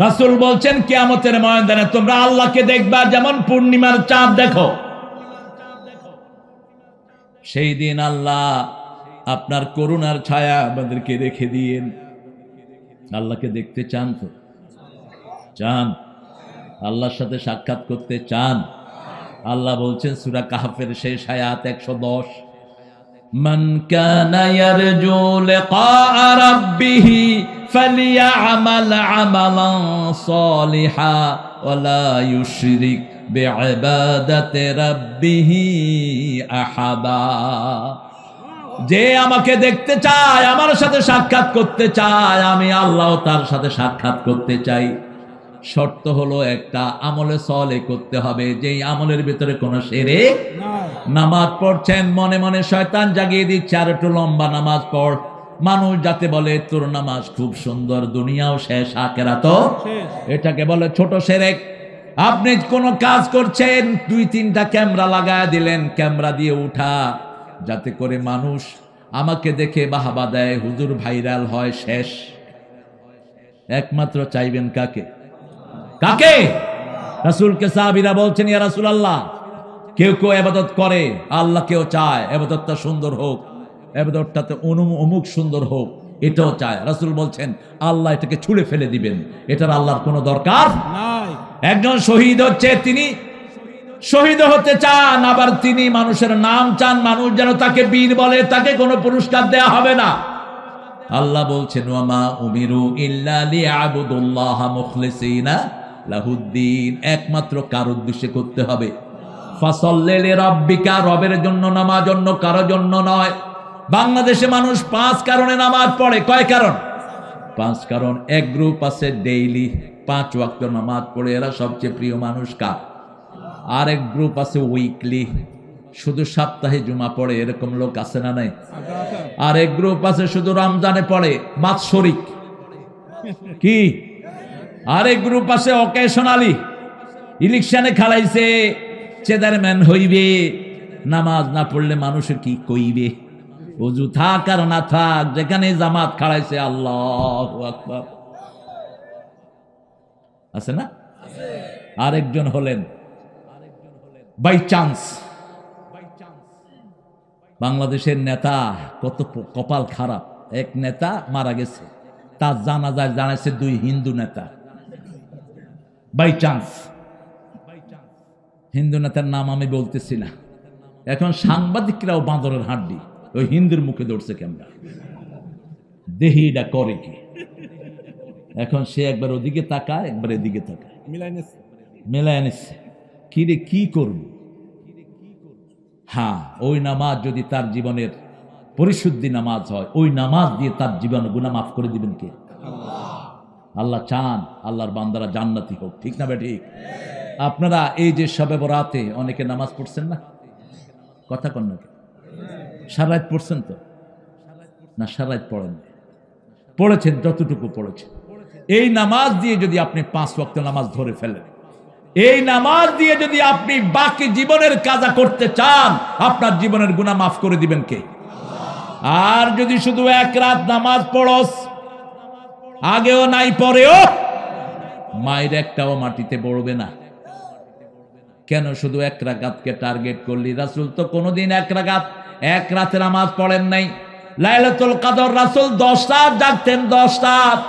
রাসূল বলছেন কিয়ামতের ময়দানে তোমরা আল্লাহকে দেখবা যেমন পূর্ণিমার চাঁদ দেখো। সেই দিন আল্লাহ আপনার করুণার ছায়া আমাদেরকে রেখে দিয়েন। আল্লাহকে দেখতে চান তো? চান? আল্লাহর সাথে সাক্ষাৎ করতে চান? আল্লাহ বলছেন সূরা কাহফের শেষ আয়াত 110, মান কানা ইয়ারজু লিকা রাব্বিহি ফালিয়া'মাল আমালান সালিহা ওয়া লা ইউশরিক বিইবাদাতি রাব্বিহি আহাদা। যে আমাকে দেখতে চায়, আমার সাথে সাক্ষাৎ করতে চায়, আমি আল্লাহ তার সাথে সাক্ষাৎ করতে চাই। শর্ত হলো একটা, আমলে সলে করতে হবে, যেই আমলের ভিতরে কোনো শিরক। নামাজ পড়ছেন, মনে মনে শয়তান জাগিয়ে দিচ্ছে আর একটু লম্বা নামাজ পড়। মানুষ যাতে বলে তোর নামাজ খুব সুন্দর, দুনিয়াও শেষ আখিরাতও শেষ, এটাকে বলে ছোট শিরক। আপনি কোন কাজ করছেন, 2-3টা ক্যামেরা লাগায় দিলেন, ক্যামেরা দিয়ে উঠা যাতে করে মানুষ আমাকে দেখে বাহাবা দেয়, হুজুর ভাইরাল হয়, শেষ। একমাত্র চাইবেন কাকে? কাকে? রাসূলকে সাহাবীরা বলছেন ইয়া রাসূলুল্লাহ, কেউ কেউ ইবাদত করে, আল্লাহ কেউ চায় ইবাদতটা সুন্দর হোক, ইবাদতটাতে অমুক সুন্দর হোক, এটাও চায়। রাসূল বলছেন আল্লাহ এটাকে ছুঁড়ে ফেলে দিবেন, এটার আল্লাহর কোনো দরকার নাই। একজন শহীদ হচ্ছে, তিনি শহীদ হতে চান, আবার তিনি মানুষের নাম চান, মানুষ যেন তাকে বীর বলে, তাকে কোনো পুরস্কার দেয়া হবে না। আল্লাহ বলছেন ওয়ামা উমিরু ইল্লা লিয়াবুদুল্লাহ মুখলিসিনা লাহুদ্দিন, একমাত্র কার উদ্দেশ্যে করতে হবে। ফাসাল্লি লিরাব্বিকা, রবের জন্য নামাজ, অন্য কারো জন্য নয়। বাংলাদেশে মানুষ 5 কারণে নামাজ পড়ে। কয় কারণ? 5 কারণ। এক গ্রুপ আছে ডেইলি 5 ওয়াক্ত নামাজ পড়ে, এরা সবচেয়ে প্রিয় মানুষ কার? আরেক গ্রুপ আছে উইকলি, শুধু সপ্তাহে জুমা পড়ে, এরকম লোক আছে না নাই? আরেক গ্রুপ আছে শুধু রমজানে পড়ে, বাৎসরিক। কি? আরেক গ্রুপ আছে অকেশনালি, ইলেকশনে খেলাইছে, চেয়ারম্যান হইবে, নামাজ না পড়লে মানুষের কি কইবে। ওযু থাক আর না থাক, যেখানে জামাত খাড়াইছে আল্লাহু আকবার। আছে না? আরেকজন হলেন বাই চান্স। বাংলাদেশের নেতা কত কপাল খারাপ, এক নেতা মারা গেছে, তার জানাজায় জানাইছে 2 হিন্দু নেতা, বাই চান্স। হিন্দু নেতার নাম আমি বলতেছি না। এখন সাংবাদিকরাও বাঁদরের হাড্ডি, ওই হিন্দুর মুখে ধরছে ক্যামেরা, দেহি এটা করে কি। এখন সে একবার ওদিকে তাকায়, একবার এদিকে তাকায়, মেলায় নিচ্ছে। কি রে, কি করব? হ্যাঁ, ওই নামাজ যদি তার জীবনের পরিশুদ্ধি নামাজ হয়, ওই নামাজ দিয়ে তার জীবন গুনাহ মাফ করে দিবেন কে? আল্লাহ চান আল্লাহর বান্দারা জান্নাতি হোক। ঠিক না ঠিক? আপনারা এই যে শবে বরাতে অনেকে নামাজ পড়ছেন না? কথা কন না? সারা রাত পড়ছেন তো? না, সারা রাত পড়েন? পড়েছেন যতটুকু পড়েছেন। এই নামাজ দিয়ে যদি আপনি 5 ওয়াক্ত নামাজ ধরে ফেলেন, এই নামাজ দিয়ে যদি আপনি বাকি জীবনের কাজা করতে চান, আপনার জীবনের গুনাহ মাফ করে দিবেন কে? আর যদি শুধু 1 রাত নামাজ পড়স, আগেও নাই পরেও, মায়ের একটাও মাটিতে পড়বে না। কেন শুধু 1 রাকাতকে টার্গেট করলি? রাসূল তো কোনোদিন 1 রাকাত 1 রাতে নামাজ পড়েন নাই। লাইলাতুল কদর রাসূল 10 রাত জাগতেন, 10 রাত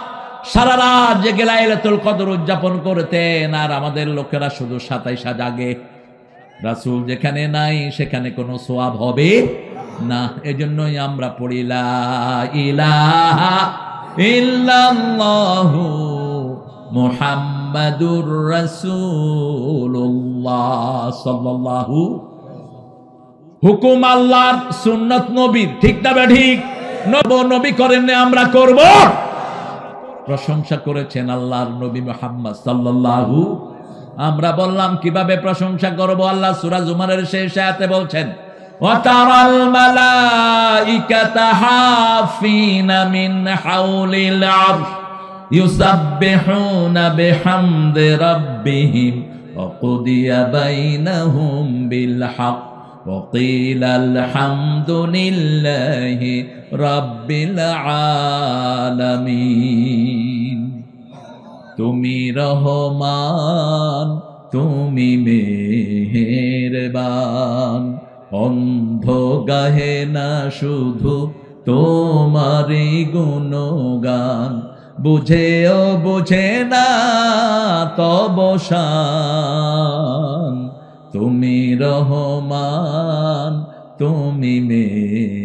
সারা রাত জেগে লাইলাতুল কদর উদযাপন করতেন। আর আমাদের লোকেরা শুধু 27 জাগে। রাসূল যেখানে নাই সেখানে কোনো সওয়াব হবে না। এজন্যই আমরা পড়ি লা ইলাহা ইল্লাল্লাহু মুহাম্মাদুর রাসূলুল্লাহ সাল্লাল্লাহু। হুকুম আল্লাহর, সুন্নাত নবীর, ঠিক না ঠিক? নবী করেন আমরা করব। প্রশংসা করেছেন আল্লাহর নবী মুহাম্মদ সাল্লাল্লাহু। আমরা বললাম কিভাবে প্রশংসা করব? আল্লাহ সূরা জুমারের শেষ আয়াতে বলছেন ওয়া তারাল মালাইকাতা হাফিনা মিন হাউলিল আরশ ইউসাব্বিহুনা বিহামদি রাব্বিহিম ওয়া কুদিয়া বাইনাহুম বিল হক ওয়া ক্বিলা আলহামদুলিল্লাহি রাব্বিল আলামিন। তুমি রহমান, তুমি মেহেরবান, অন্ধ গাহে না শুধু তোমারই গুণগান, বুঝেও বুঝে না তব শান। তুমি রহমান, তুমি মেহেরবান,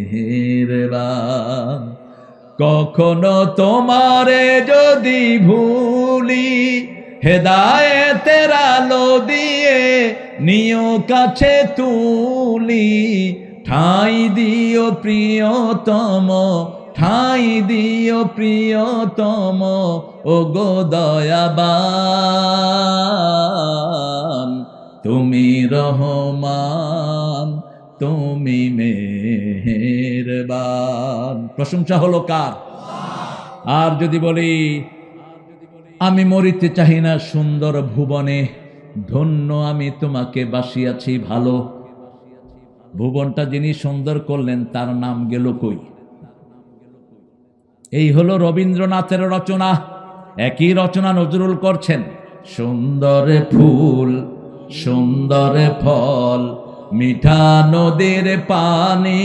কখনো তোমারে যদি ভুলি হেদায়েতের আলো দিয়ে নিও কাছে তুলি। ঠাঁই দিও প্রিয়তম, ঠাঁই দিও প্রিয়তম, ও গো দয়াবান। তুমি রহমান, তুমি মেহেরবান। প্রশংসা হলো কার? আর যদি বলি আমি মরিতে চাহি না সুন্দর ভুবনে, ধন্য আমি তোমাকে বাসিয়াছি ভালো। ভুবনটা যিনি সুন্দর করলেন তার নাম গেল কই? এই হলো রবীন্দ্রনাথের রচনা। একই রচনা নজরুল করছেন। সুন্দর ফুল, সুন্দর ফল, মিঠা নদীর পানি,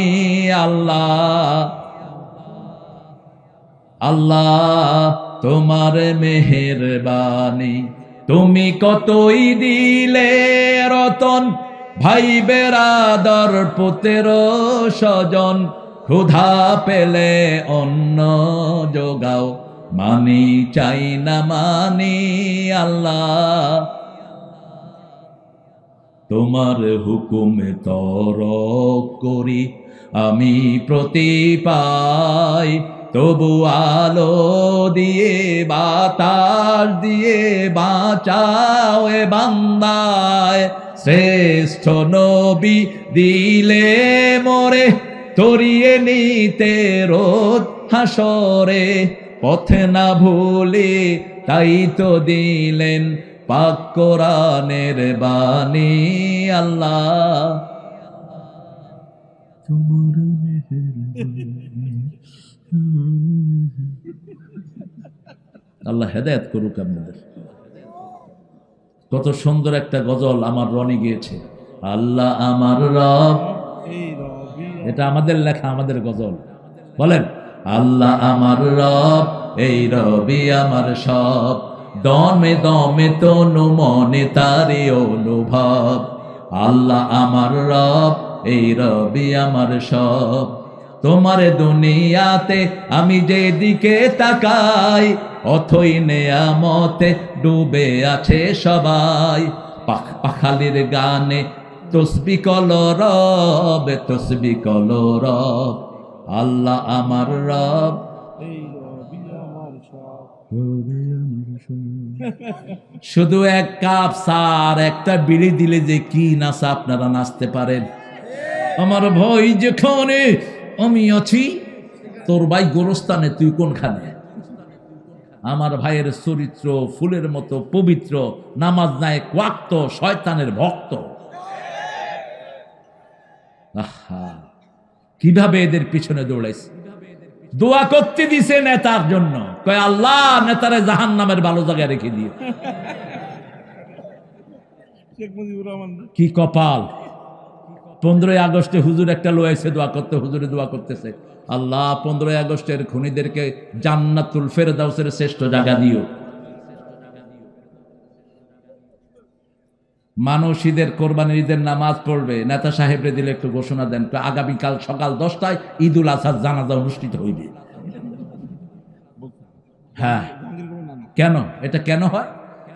আল্লাহ আল্লাহ তোমার মেহেরবানি। তুমি কতই দিলে রতন, ভাই বেরাদর পুত্র স্বজন, ক্ষুধা পেলে অন্ন যোগাও, মানি চাই না মানি, আল্লাহ তোমার হুকুমে তরক করি আমি প্রতি পাই। তবু আলো দিয়ে বাতাস দিয়ে বাঁচাও এ বান্দায়। শ্রেষ্ঠ নবী দিলে মোরে তরিয়ে নিতে রোদ হাসরে। পথে না ভুলি তাই তো দিলেন পাক কোরআনের বাণী, আল্লাহ তোমার আল্লাহ হেদায়েত করুক আপনাদের। কত সুন্দর একটা গজল আমার রনি গিয়েছে, আল্লাহ আমার রব। এটা আমাদের লেখা, আমাদের গজল। বলেন আল্লাহ আমার রব, এই রবি আমার সব, দমে দমে তনু মনে তারি অনুভব। আল্লাহ আমার রব, এই রবি আমার সব। তোমার দুনিয়াতে আমি যেদিকে তাকাই, অথই নেয়ামতে ডুবে আছে সবাই। পাখালির গানে তসবি কলরব, তসবি কলরব। আল্লাহ আমার রব, শুধু এক কাপ সার একটা বিড়ি দিলে যে কি নাচা আপনারা নাচতে পারেন। আমার ভাই যেখানে আমি আছি, তোর ভাই গোরস্থানে, তুই কোনখানে? আমার ভাইয়ের চরিত্র ফুলের মতো পবিত্র, নামাজ নাই ওয়াক্ত, শয়তানের ভক্ত। আহা, কিভাবে এদের পিছনে দৌড়াইছে। দোয়া করতে দিছে নেতার জন্য, কয় আল্লাহ নেতারে জাহান্নামের ভালো জায়গায় রেখে দিও। কি কপাল! 15ই আগস্টে হুজুর একটা লোয়াইছে দোয়া করতে, হুজুরে দোয়া করতেছে, আল্লাহ 15ই আগস্টের খুনিদেরকে জান্নাতুল ফেরদাউসের শ্রেষ্ঠ জায়গা দিও। মানুষ ঈদের কোরবানির ঈদের নামাজ পড়বে, নেতা সাহেবরে দিলে একটু ঘোষণা দেন, আগামীকাল সকাল 10টায় ঈদুল আজহার জানাজা অনুষ্ঠিত হইবে। হ্যাঁ, কেন এটা কেন হয়?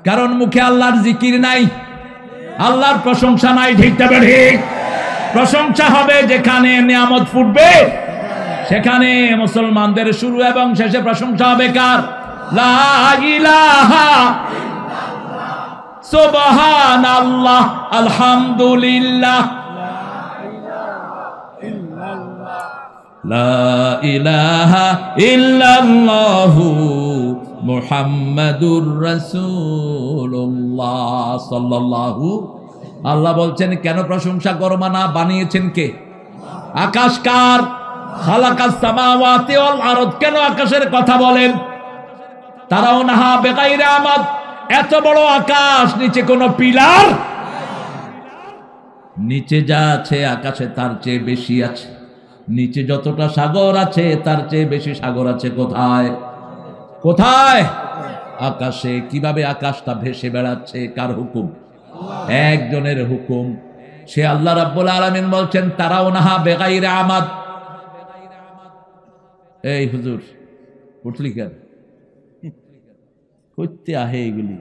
কারণ মুখে আল্লাহর জিকির নাই, আল্লাহর প্রশংসা নাই। ঠিক তবে ঠিক, প্রশংসা হবে যেখানে নিয়ামত ফুটবে, সেখানে মুসলমানদের শুরু এবং শেষে প্রশংসা হবে কার? লা ইলাহা সুবহানাল্লাহ আলহামদুলিল্লাহ লা ইলাহা ইল্লাল্লাহু মুহাম্মাদুর রাসূলুল্লাহ সাল্লাল্লাহু। আল্লাহ বলছেন কেন প্রশংসা করবা না? বানিয়েছেন কে? আকাশ কার? খালাকাস সামাওয়াতি ওয়াল আরদ। কেন আকাশের কথা বলেন? তারাউনাহা বিগাইরি আমাদ। এত বড় আকাশ, নিচে কোনো পিলার? নিচে যা আছে আকাশে তার চেয়ে বেশি আছে। নিচে যতটা সাগর আছে তার চেয়ে বেশি সাগর আছে কোথায়? কোথায়? আকাশে। কিভাবে আকাশটা ভেসে বেড়াচ্ছে? কার হুকুম? একজনের হুকুম। সে আল্লাহ রাব্বুল আলামিন বলছেন তারাউনাহা বিগাইরি আমাদ। এই হুজুর উঠলি কেন? করতে আহে এগুলি,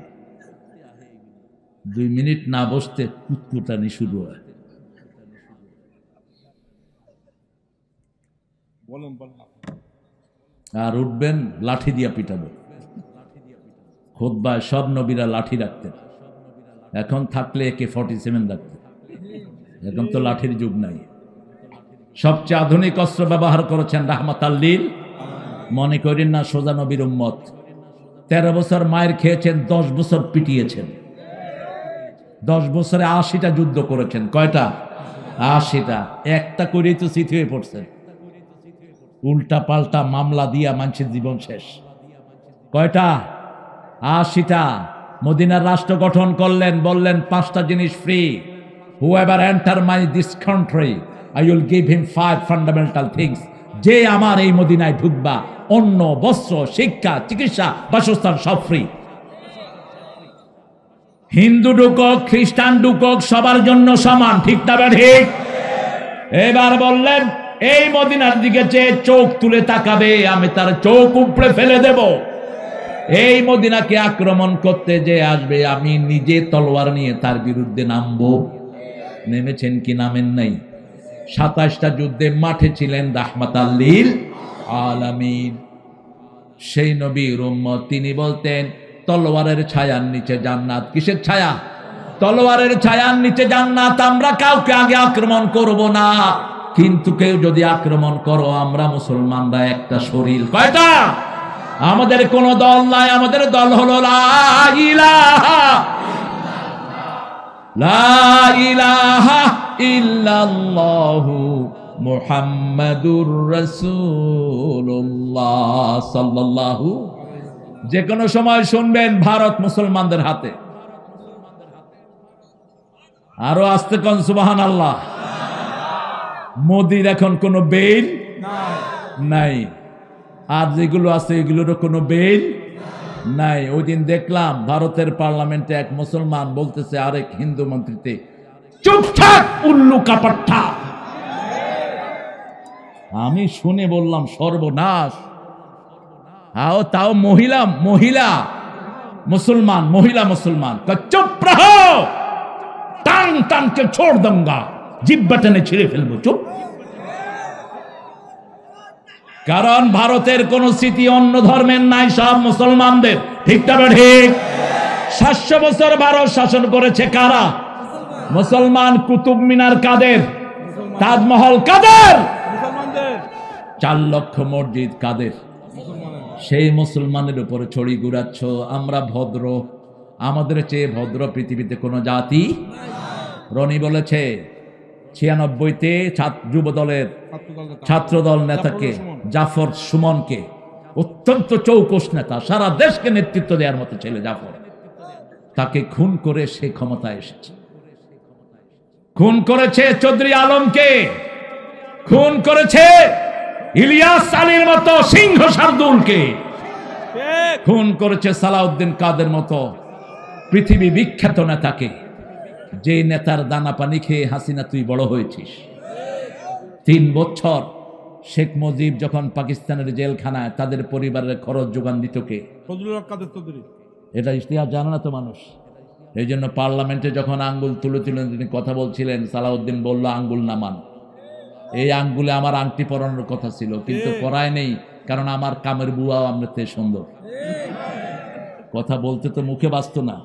2 মিনিট না বসতে কুতকুটানি শুরু হয়। আর উঠবেন লাঠি দিয়া পিটাবে। খুতবায় সব নবীরা লাঠি রাখতেন, এখন থাকলে AK-47 রাখতেন। এখন তো লাঠির যুগ নাই, সবচেয়ে আধুনিক অস্ত্র ব্যবহার করেছেন রাহমাতাল লিল। মনে করেন না সোজা নবীর উম্মত। 13 বছর মায়ের খেয়েছেন, 10 বছর পিটিয়েছেন, 10 বছরে 80টা যুদ্ধ করেছেন। কয়টা? 80টা। একটা করেই তো চিত হয়ে পড়ছেন। উল্টা পাল্টা মামলা দিয়া মানুষের জীবন শেষ। কয়টা? 80টা। মদিনার রাষ্ট্র গঠন করলেন, বললেন 5টা জিনিস free. whoever enter my this country I will give him 5 fundamental things. যে আমার এই মদিনায় ঢুকবা, অন্ন, বস্ত্র, শিক্ষা, চিকিৎসা, বাসস্থান সব ফ্রি। হিন্দু ঢুকক, খ্রিস্টান ঢুকক, সবার জন্য সমান। ঠিক না ঠিক? এবার বললেন এই মদিনার দিকে চেয়ে চোখ তুলে তাকাবে, আমি তার চোখ উপড়ে ফেলে দেব। এই মদিনাকে আক্রমণ করতে যে আসবে, আমি নিজে তলোয়ার নিয়ে তার বিরুদ্ধে নামবো। নেমেছেন কি নামেন নাই? 27টা যুদ্ধে মাঠে ছিলেন রাহমাতাল লিল আলামিন। সেই নবীর উম্মত, তিনি বলতেন তলোয়ারের ছায়ার নিচে জান্নাত। কিসের ছায়া? তলোয়ারের ছায়ার নিচে জান্নাত। আমরা কাউকে আগে আক্রমণ করব না, কিন্তু কেউ যদি আক্রমণ করো, আমরা মুসলমানরা একটা শরীর। কয়টা? আমাদের কোন দল নাই, আমাদের দল হলো লা ইলাহা ইল্লাল্লাহু মুহাম্মাদুর রাসূলুল্লাহ সাল্লাল্লাহু। যে কোনো সময় শুনবেন ভারত মুসলমানদের হাতে। আরো আস্তে কোন সুবহানাল্লাহ। মোদির এখন কোনো বেইল নাই, আর যেগুলো আছে এগুলোরও কোনো বেইল নাই। ওই দিন দেখলাম ভারতের পার্লামেন্টে এক মুসলমান বলতেছে আরেক হিন্দু মন্ত্রীতে, চুপ থাক উল্লু কাপাট্টা। আমি শুনে বললাম সর্বনাশ। তাও মহিলা মুসলমান, মহিলা মুসলমান। চুপ রহো, টান টান কে ছোড় दूंगा, জিহ্বা টেনে ছিঁড়ে ফেলবো। চুপ। কারণ ভারতের কোন স্মৃতি অন্য ধর্মের নাই, সব মুসলমানদের। ঠিক না ঠিক? 700 বছর ভারত শাসন করেছে কারা? মুসলমান। কুতুব মিনার কাদের? তাজমহল কাদের? 4 লক্ষ মসজিদ কাদের? সেই মুসলমানের উপরে ছড়ি ঘুরাচ্ছ। আমরা ভদ্র, আমাদের চেয়ে ভদ্র পৃথিবীতে কোনো জাতি। রনি বলেছে 96-তে যুবদলের ছাত্রদল নেতাকে জাফর সুমনকে, অত্যন্ত চৌকস নেতা, সারা দেশকে নেতৃত্ব দেওয়ার মতো ছেলে জাফর, তাকে খুন করে সে ক্ষমতায় এসেছে। খুন করেছে চৌধুরী আলমকে, খুন করেছে ইলিয়াস আলীর মতো সিংহ শার্দুলকে, খুন করেছে সালাউদ্দিন কাদের মতো পৃথিবী বিখ্যাত নেতাকে, যে নেতার দানা পানি খেয়ে হাসিনা তুই বড় হয়েছিস। 3 বছর শেখ মুজিব যখন পাকিস্তানের জেলখানায়, তাদের পরিবারের খরচ যোগান দিত কে? এটা ইতিহাস জানে না তো মানুষ। এই জন্য পার্লামেন্টে যখন আঙ্গুল তুলে তিনি কথা বলছিলেন, সালাউদ্দিন বলল আঙ্গুল নামান। এই আঙ্গুলে আমার আংটি পরানোর কথা ছিল, কিন্তু পরায় নেই, কারণ আমার কামের বুয়াও আমরাতে সুন্দর। কথা বলতে তো মুখে বাঁচত না।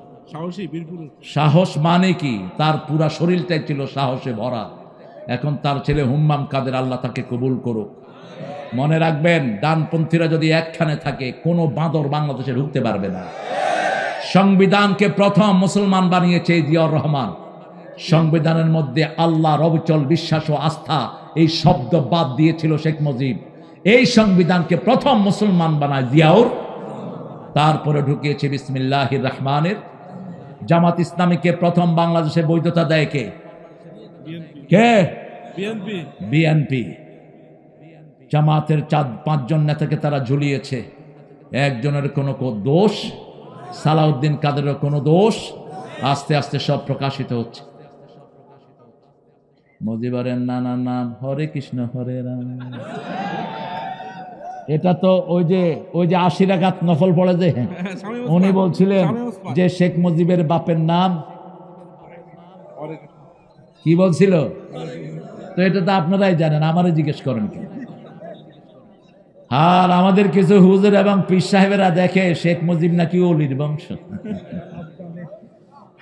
সাহস মানে কি? তার পুরা শরীরটাই ছিল সাহসে ভরা। এখন তার ছেলে হুম্মাম কাদের, আল্লাহ তাকে কবুল করুক। মনে রাখবেন, ডানপন্থীরা যদি একখানে থাকে, কোনো বাঁদর বাংলাদেশে ঢুকতে পারবে না। সংবিধানকে প্রথম মুসলমান বানিয়েছে জিয়াউর রহমান। সংবিধানের মধ্যে আল্লাহর অবিচল বিশ্বাস ও আস্থা এই শব্দ বাদ দিয়েছিল শেখ মুজিব। এই সংবিধানকে প্রথম মুসলমান বানায় জিয়াউর, তারপরে ঢুকিয়েছে বিসমিল্লাহির রহমানের। জামাত ইসলামীকে প্রথম বাংলাদেশে বৈধতা দেয় কে? কে? বিএনপি। জামাতের 4-5 জন নেতাকে তারা ঝুলিয়েছে। একজনের কোনো দোষ, সালাউদ্দিন কাদেরের কোনো দোষ। আস্তে আস্তে সব প্রকাশিত হচ্ছে। মুজিবরের নানার নাম হরে কৃষ্ণ হরে রাম। এটা তো ওই যে 80 রাকাত নফল পড়ে যে উনি বলছিলেন যে শেখ মুজিবের বাপের নাম কি বলছিল, তো এটা তো আপনারাই জানেন, আমারে জিজ্ঞেস করেন কি? আর আমাদের কিছু হুজুর এবং পীর সাহেবেরা দেখে শেখ মুজিব নাকি ওলির বংশ।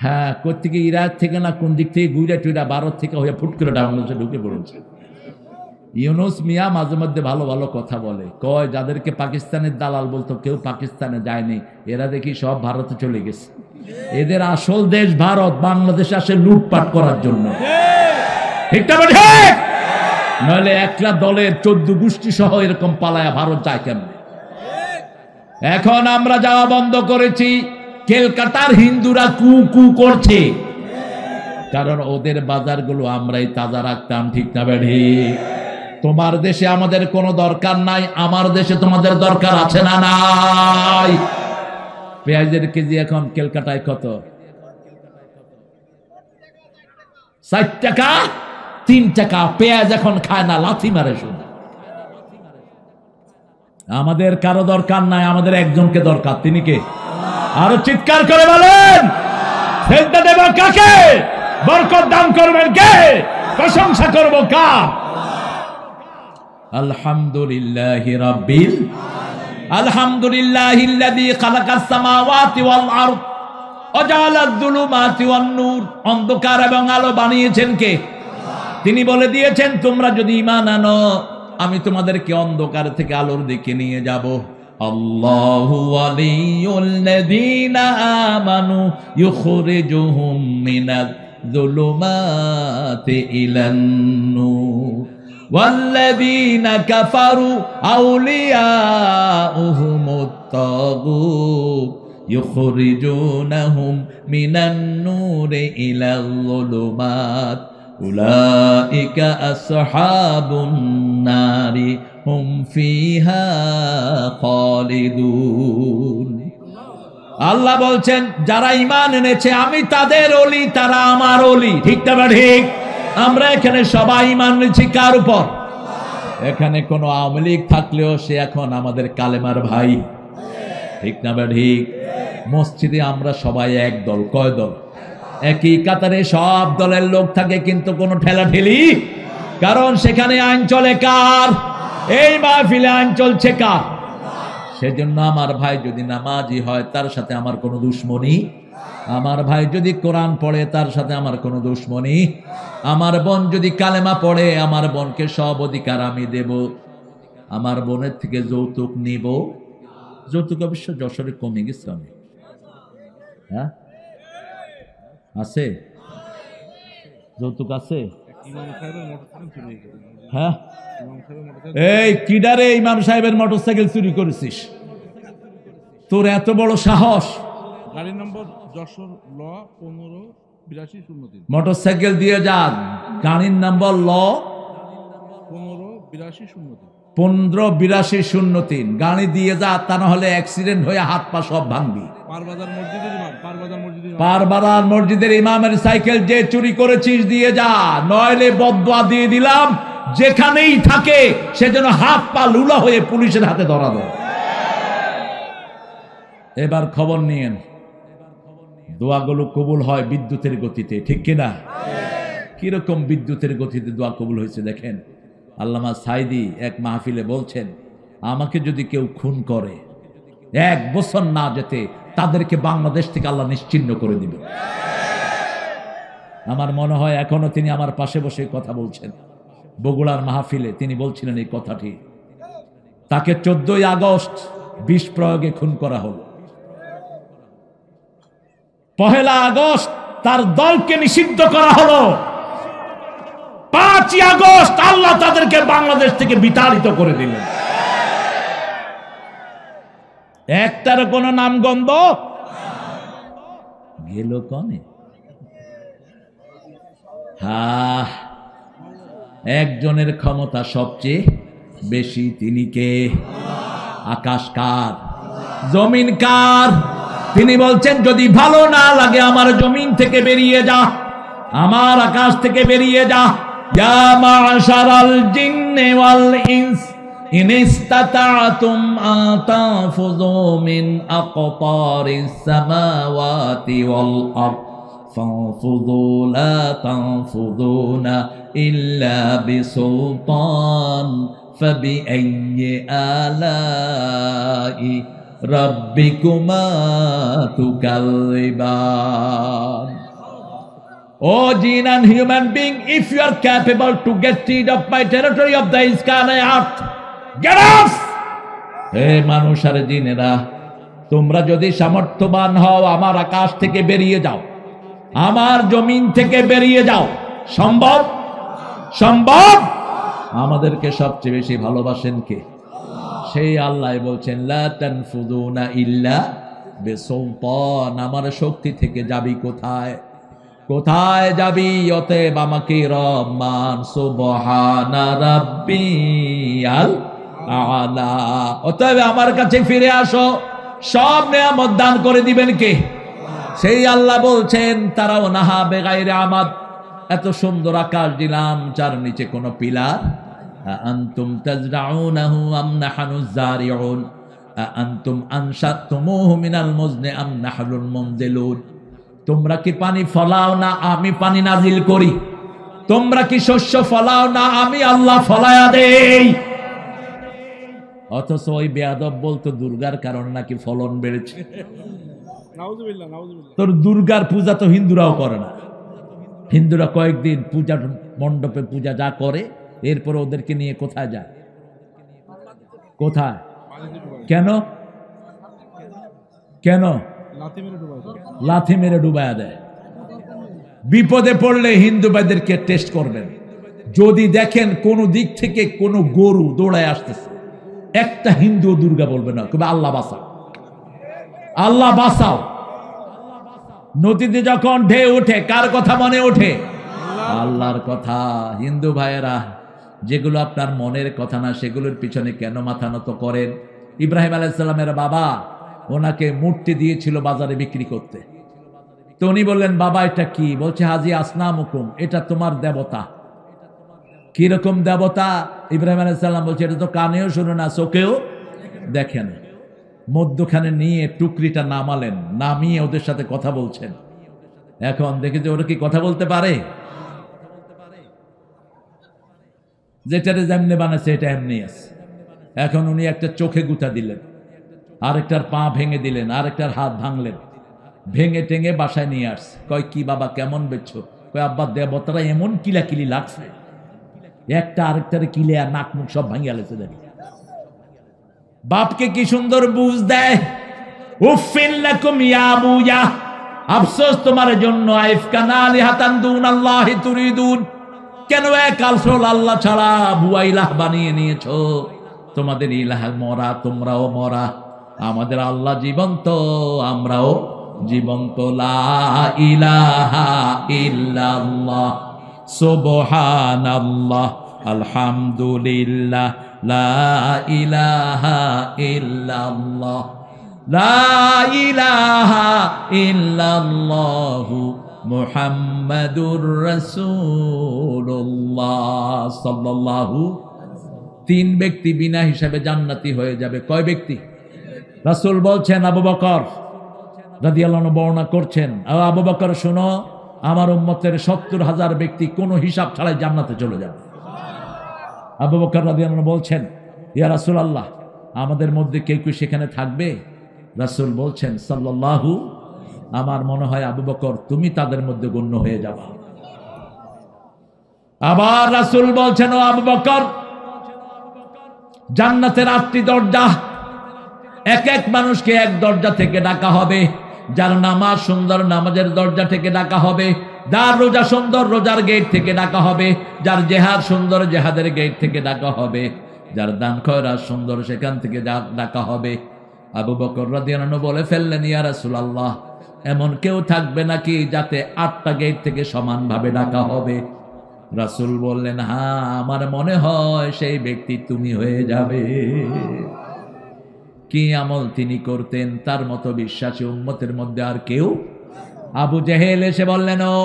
হ্যাঁ, কোথেকে ইরাক থেকে না কোন দিক থেকে গুইরা টুইরা ভারত থেকে হয়ে ফুট করে বাংলাদেশে ঢুকে পড়েছে। ইউনুস মিয়া মাঝে মধ্যে ভালো ভালো কথা বলে, কয় যাদেরকে পাকিস্তানের দালাল বলতো কেউ পাকিস্তানে যায়নি, এরা দেখি সব ভারতে চলে গেছে। এদের আসল দেশ ভারত, বাংলাদেশে আসে লুটপাট করার জন্য। ঠিক না? নইলে একলা দলের 14 গোষ্ঠী সহ এরকম পালায়া ভারত যায় কেমন? এখন আমরা যাওয়া বন্ধ করেছি। কলকাতার হিন্দুরা কু কু করছে, কারণ ওদের বাজারগুলো আমরাই তাজা রাখতাম। ঠিক না বেড়ি? তোমার দেশে আমাদের কোনো দরকার নাই, আমার দেশে তোমাদের দরকার আছে না নাই? পেঁয়াজের কেজি এখন কলকাতায় কত? 4 টাকা, 3 টাকা। পেঁয়াজ এখন খায় না, লাথি মারে শুধু। আমাদের কারো দরকার নাই, আমাদের একজনকে দরকার। তিনি কে? আরো চিৎকার করে বলেন, সেজদা দেব কাকে? বরকত দান করবেন কে? প্রশংসা করব কার? আলহামদুলিল্লাহি রাব্বিল আলহামদুলিল্লাহিল্লাযী খালাকাস সামাওয়াতি ওয়াল আরদ ওয়া জাআলায যুলুমাতি ওয়ান নূর। অন্ধকার এবং আলো বানিয়েছেন কে? তিনি বলে দিয়েছেন, তোমরা যদি ঈমান আনো আমি তোমাদেরকে অন্ধকার থেকে আলোর দিকে নিয়ে যাব। আল্লাহু ওয়ালিয়ুল লাযীনা আমানু ইউখরিজুহুম মিনাজ যুলুমাতি ইলান নূর ওয়াল্লাযীনা কাফারু আউলিয়াউহুমুত তাগুত ইউখরিজুনাহুম মিনান নূরি ইলাল যুলুমাত উলাইকা আসহাবুন নারি হুম ফিহা খালিদুন। আল্লাহ বলছেন, যারা ঈমান এনেছে আমি তাদের ওলি, তারা আমার ওলি। ঠিক না? ঠিক। আমরা এখানে সবাই ঈমান এনেছি কার উপর? এখানে কোনো আওয়ামী লীগ থাকলেও সে এখন আমাদের কালেমার ভাই। ঠিক না? ঠিক। মসজিদে আমরা সবাই এক দল। কয় দল? একই কাতারে সব দলের লোক থাকে, কিন্তু কোনো ঠেলাঠেলি, কারণ সেখানে আইন চলে কার? এই মাহফিলে আইন চলছে কার? সেজন্য আমার ভাই যদি নামাজি হয় তার সাথে আমার কোনো দুশ্মনী, আমার ভাই যদি কোরআন পড়ে তার সাথে আমার কোনো দুশ্মনী, আমার বোন যদি কালেমা পড়ে আমার বোনকে সব অধিকার আমি দেব, আমার বোনের থেকে যৌতুক নিব। যৌতুক অবশ্য যশোরে কমে গেছে অনেক। হ্যাঁ, আছে যৌতুক আছে। হ্যাঁ, এই কিডারে ইমাম সাহেবের মোটরসাইকেল চুরি করেছিস? তোর এত বড় সাহস! গাড়ি নম্বর যশোর ল 15 8203 মোটরসাইকেল দিয়ে যা, গাড়ির নাম্বার ল 158203 158203, গাড়ি দিয়ে যা, তা না হলে অ্যাক্সিডেন্ট হয়ে হাত পা সব ভাঙবি। পারবাজার মসজিদের ইমামের সাইকেল যে চুরি করেছিস দিয়ে যা, নইলে বদদুয়া দিয়ে দিলাম, যেখানেই থাকে সে যেন হাত পা লুলা হয়ে পুলিশের হাতে ধরা দেয়। এবার খবর নিয়েন, দোয়াগুলো কবুল হয় বিদ্যুতের গতিতে, ঠিক কিনা? কিরকম বিদ্যুতের গতিতে দোয়া কবুল হয়েছে দেখেন। আল্লামা সাইদি এক মাহফিলে বলছেন, আমাকে যদি কেউ খুন করে 1 বছর না যেতে তাদেরকে বাংলাদেশ থেকে আল্লাহ নিশ্চিহ্ন করে দিবে। আমার মনে হয় এখনো তিনি আমার পাশে বসে কথা বলছেন। বগুড়ার মাহফিলে তিনি বলছিলেন এই কথাটি। তাকে 14ই আগস্ট বিষ প্রয়োগে খুন করা হলো। 1 আগস্ট তার দলকে নিষিদ্ধ করা হলো। 5 আগস্ট আল্লাহ তাদেরকে বাংলাদেশ থেকে বিতাড়িত করে দিলেন। একটার কোন নামগন্ধ গেল কনে? একজনের ক্ষমতা সবচেয়ে বেশি, তিনি কে? আকাশ কার, জমিন কার? তিনি বলছেন, যদি ভালো না লাগে আমার জমিন থেকে বেরিয়ে যা, আমার আকাশ থেকে বেরিয়ে যা। ইয়া মা'শারাল জিন্নি ওয়াল ইনস ইন ইসতাতা'তুম আন তানফুযু মিন আকতারিস সামাওয়াতি ওয়াল আরদ ফানফুযু লা তানফুযুনা ইল্লা বিসুলতান ফাবিআইয়ি আলাই রাব্বিকুমা তুকাযিবান। Oh jinn and human being, if you are capable to get rid of my territory of the sky and earth, get off! হে মানুষ আর জিনেরা, তোমরা যদি সামর্থ্যবান হও আমার আকাশ থেকে বেরিয়ে যাও, আমার জমিন থেকে বেরিয়ে যাও। সম্ভব? সম্ভব? আমাদেরকে সবচেয়ে বেশি ভালোবাসেন কে? সেই আল্লাহ বলছেন, লা তানফুযুনা ইল্লা বিসুলতান। আমার শক্তি থেকে যাবি কোথায়? কোথায় যাবি? অতএব আমাকে রব মান, সুবহানা রাব্বিয়াল আলা। অতএব আমার কাছে ফিরে আসো, সব নেয়ামত দান করে দিবেন কে? সেই আল্লাহ বলছেন, তারাও নাহা বেগাইরে আমাদ, এত সুন্দর আকাশ দিলাম, যার নিচে কোনো পিলার। আনতুম তাজরাউনাহু আম নাহনুজ জারিউন আনতুম আনশাতুমুহু মিনাল মুজনি আম নাহনুল মুনজিলুন। তোমরা কি পানি ফলাও না আমি পানি নাজিল করি? তোমরা কি শস্য ফলাও না আমি আল্লাহ ফলায়া দেই? অথচ ওই বেয়াদব বলতো দুর্গার কারণে নাকি ফলন বেড়েছে। নাউজুবিল্লাহ নাউজুবিল্লাহ। তোর দুর্গার পূজা তো হিন্দুরাও করে না। হিন্দুরা কয়েকদিন পূজা মণ্ডপে পূজা যা করে, এরপরে ওদেরকে নিয়ে কোথায় যায়? কোথায়? কেন? কেন? লাথি মেরে ডুবায়া দেয়। বিপদে পড়লে হিন্দু ভাইদেরকে টেস্ট করবেন। যদি দেখেন কোন দিক থেকে কোন গরু দৌড়ায় আসতেছে, একটা হিন্দু দুর্গা বলবে না, তবে আল্লাহ বাঁচাও, আল্লাহ বাঁচাও। নদীতে যখন ঢেউ ওঠে কার কথা মনে ওঠে? আল্লাহর কথা। হিন্দু ভাইয়েরা, যেগুলো আপনার মনের কথা না সেগুলোর পিছনে কেন মাথা নত করেন? ইব্রাহিম আলাইহিস সালামের বাবা ওনাকে মূর্তি দিয়েছিল বাজারে বিক্রি করতে। তো উনি বললেন, বাবা এটা কি? বলছে, হাজি আসনামুকুম, এটা তোমার দেবতা। কিরকম দেবতা? ইব্রাহিম আলাইহিস সালাম বলছে, এটা তো কানেও শুনে না, চোখেও দেখে না। মধ্যখানে নিয়ে টুকরিটা নামালেন, নামিয়ে ওদের সাথে কথা বলছেন। এখন দেখে যে ওরা কি কথা বলতে পারে? যেটারে যেমনি বানাচ্ছে এটা এমনি আছে। এখন উনি একটা চোখে গুঁতা দিলেন, আরেকটার পা ভেঙে দিলেন, আরেকটার হাত ভাঙলেন, ভেঙে টেঙে বাসায় নিয়ে আসছে। কয়, কি বাবা কেমন বেচছো? কয়, আব্বা দেবতারা এমন কিলাকিলি লাগছে, একটা আরেকটারে কিলে আর নাক মুখ সব ভাঙিয়ে আলেছে। দেখি বাপকে কি সুন্দর বুঝ দেয়। উফিন লাকুম ইয়া আবুয়া, আফসোস তোমার জন্য। আইফকানা আলিহাতান দুনাল্লাহি তুরিদুন, কেন এক আসল আল্লাহ ছাড়া ভুয়া ইলাহ বানিয়ে নিয়েছো? তোমাদের ইলাহ মরা, তোমরাও মরা। আমাদের আল্লাহ জীবন্ত, আমরাও জীবন্ত লা ইলাহা ইল্লাল্লাহ সুবহানাল্লাহ আলহামদুলিল্লাহ লা ইলাহা ইল্লাল্লাহ লা ইলাহা ইল্লাল্লাহু মুহাম্মাদুর রাসূলুল্লাহ সাল্লাল্লাহু। তিন ব্যক্তি বিনা হিসাবে জান্নাতি হয়ে যাবে। কয় ব্যক্তি? রাসূল বলছেন আবু বকর রাদিয়াল্লাহু আনহু বর্ণনা করছেন, আবু বকর শোনো, আমার উম্মতের 70,000 ব্যক্তি কোনো হিসাব ছাড়াই জান্নাতে চলে যাবে। আবু বকর রাদিয়াল্লাহু আনহু বলছেন, ইয়া রাসূলুল্লাহ, আমাদের মধ্যে কেউ কি সেখানে থাকবে? রাসূল বলছেন সাল্লাল্লাহু, আমার মনে হয় আবু বকর তুমি তাদের মধ্যে গণ্য হয়ে যাবে। আবার রাসূল বলছেন, ও আবু বকর, জান্নাতের 8টি দরজা, এক এক মানুষকে এক দরজা থেকে ডাকা হবে। যার নামাজ সুন্দর, নামাজের দরজা থেকে ডাকা হবে। যার রোজা সুন্দর, রোজার গেট থেকে ডাকা হবে। যার জেহাদ সুন্দর, জেহাদের গেট থেকে ডাকা হবে। যার দান খয়রাত সুন্দর, সেখান থেকে ডাকা হবে। আবু বকর রাদিয়াল্লাহু আনহু বলে ফেললেন, ইয়া রাসূলুল্লাহ, এমন কেউ থাকবে নাকি যাতে 8টা গেট থেকে সমানভাবে ডাকা হবে? রাসূল বললেন, হ্যাঁ, আমার মনে হয় সেই ব্যক্তি তুমি হয়ে যাবে। কি আমল তিনি করতেন, তার মতো বিশ্বাসী উম্মতের মধ্যে আর কেউ? আবু জেহেল এসে বললেন, ও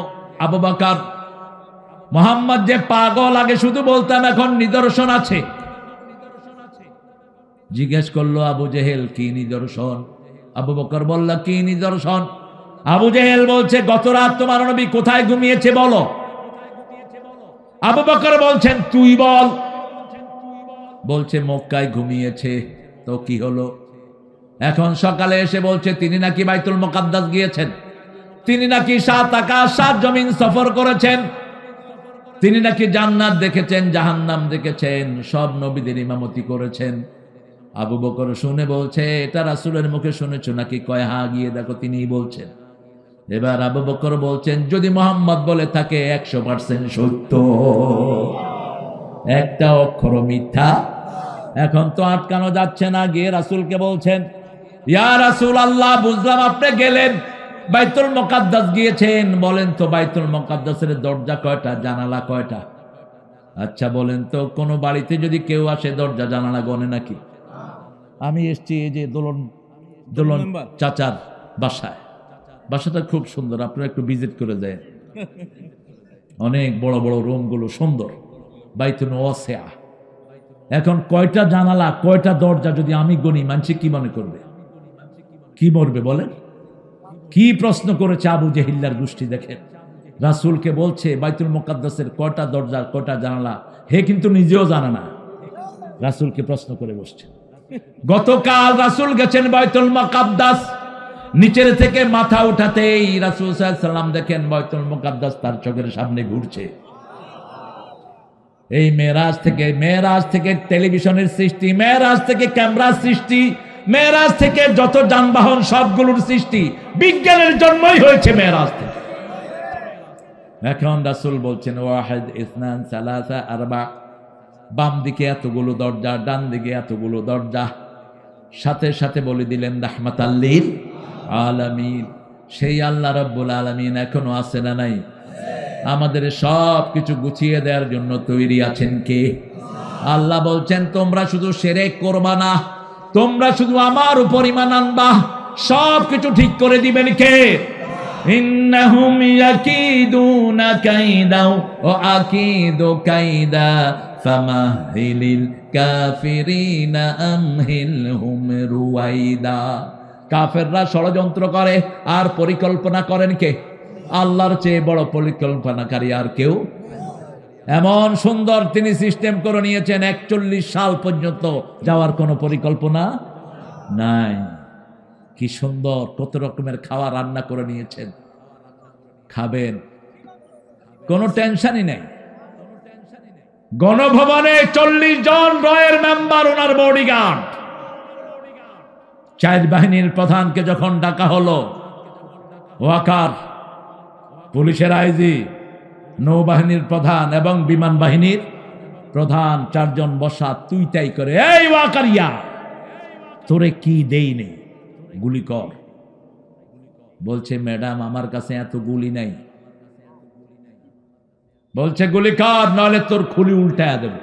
আবু বকর, মুহাম্মদ যে পাগল, আগে শুধু বলতাম, এখন নিদর্শন আছে। জিজ্ঞেস করলো আবু জেহেল, কি নিদর্শন? আবু বকর বলল, কি নিদর্শন? আবু জেহেল বলছে, গত রাত তোমার নবী কোথায় ঘুমিয়েছে বলো। আবু বকর বলছেন, তুই বল। বলছে, মক্কায় ঘুমিয়েছে। তো কি হলো? এখন সকালে এসে বলছে তিনি নাকি বাইতুল মুকাদ্দাস গিয়েছেন, তিনি নাকি 7 আকাশ 7 জমিন সফর করেছেন, তিনি নাকি জান্নাত দেখেছেন, জাহান্নাম দেখেছেন, সব নবীদের ইমামতি করেছেন। আবু বকর শুনে বলছে, এটা রাসূলের মুখে শুনেছো নাকি? কয়, হ্যাঁ, গিয়ে দেখো তিনিই বলছেন। এবার আবু বকর বলছেন, যদি মুহাম্মদ বলে থাকে 100% সত্য, একটা অক্ষর মিথ্যা। এখন তো আটকানো যাচ্ছে না, গিয়ে রাসূলকে বলছেন, ইয়া রাসূলুল্লাহ, বুঝলাম আপনি গেলেন, বাইতুল মুকাদ্দাস গিয়েছেন, বলেন তো বাইতুল মুকাদ্দাসের দরজা কয়টা, জানালা কয়টা? আচ্ছা বলেন তো, কোন বাড়িতে যদি কেউ আসে দরজা জানালা গনে নাকি? আমি এসছি এই যে দোলন চাচার বাসায়, বাসাটা খুব সুন্দর, আপনারা একটু ভিজিট করে যায়। অনেক বড় বড় রুমগুলো সুন্দর, বাইতুন ওয়াসিআ। এখন কয়টা জানালা কয়টা দরজা যদি আমি গণি, মানুষ কি মনে করবে, কি মরবে বলেন? কি প্রশ্ন করেছে আবু জেহিল্লার গোষ্ঠী দেখেন। রাসূলকে বলছে বাইতুল মুকাদ্দাসের কয়টা দরজা কয়টা জানালা, হে কিন্তু নিজেও জানে না, রাসূলকে প্রশ্ন করে বসছে। গতকাল রাসূল গেছেন বাইতুল মুকাদ্দাস, নিচের থেকে মাথা উঠাতেই রাসূল সাল্লাল্লাহু আলাইহি ওয়াসাল্লাম দেখেন বাইতুল মুকাদ্দাস তার চোখের সামনে ঘুরছে। এই মেরাজ থেকে টেলিভিশনের সৃষ্টি, মেরাজ থেকে ক্যামেরার সৃষ্টি, মেরাজ থেকে যত যানবাহন সবগুলোর সৃষ্টি বিজ্ঞানের জন্যই হয়েছে মেরাজ থেকে। এখন রাসূল বলছেন, ওয়াহিদ ইসনান সালাসা আরবা, বাম দিকে এতগুলো দরজা, ডান দিকে এতগুলো দরজা। সাথে সাথে বলে দিলেন রাহমাতাল লিল আলামিন। সেই আল্লাহ রাব্বুল আলামিন এখনো আছে না নাই? আমাদের সব কিছু গুছিয়ে দেওয়ার জন্য তৈরি আছেন কে? আল্লাহ বলছেন, তোমরা শুধু শিরক করবা না, তোমরা শুধু আমার উপর ঈমান আনবা, সব কিছু ঠিক করে দিবেন কে? ইন্নাহুম ইয়াকিদুনা কাইদা ওয়া আকিদু কাইদা ফামাহিলিল কাফিরিনা আমহিলহুম রুয়াইদা। কাফেররা ষড়যন্ত্র করে আর পরিকল্পনা করেন কে? আল্লাহর চেয়ে বড় পরিকল্পনাকারী আর কেউ? এমন সুন্দর তিনি সিস্টেম করে নিয়েছেন, 41 সাল পর্যন্ত যাওয়ার কোনো পরিকল্পনা নাই। কি সুন্দর, কত রকমের খাওয়া রান্না করে নিয়েছেন, খাবেন, কোনো টেনশনই নেই। গণভবনে 40 জন রয়ের মেম্বার, ওনার বডিগার্ড। 4 বাহিনীর প্রধানকে যখন ডাকা হলো, ওয়াকার, পুলিশের আইজি, নৌবাহিনীর প্রধান এবং বিমান বাহিনীর প্রধান, 4 জন বসা, তুই তাই করে, এই ওয়াকারিয়া, তোরে কি দেই নেই, গুলি কর। বলছে ম্যাডাম আমার কাছে এত গুলি নাই। বলছে গুলি কর নাহলে তোর খুলি উল্টায় দেব।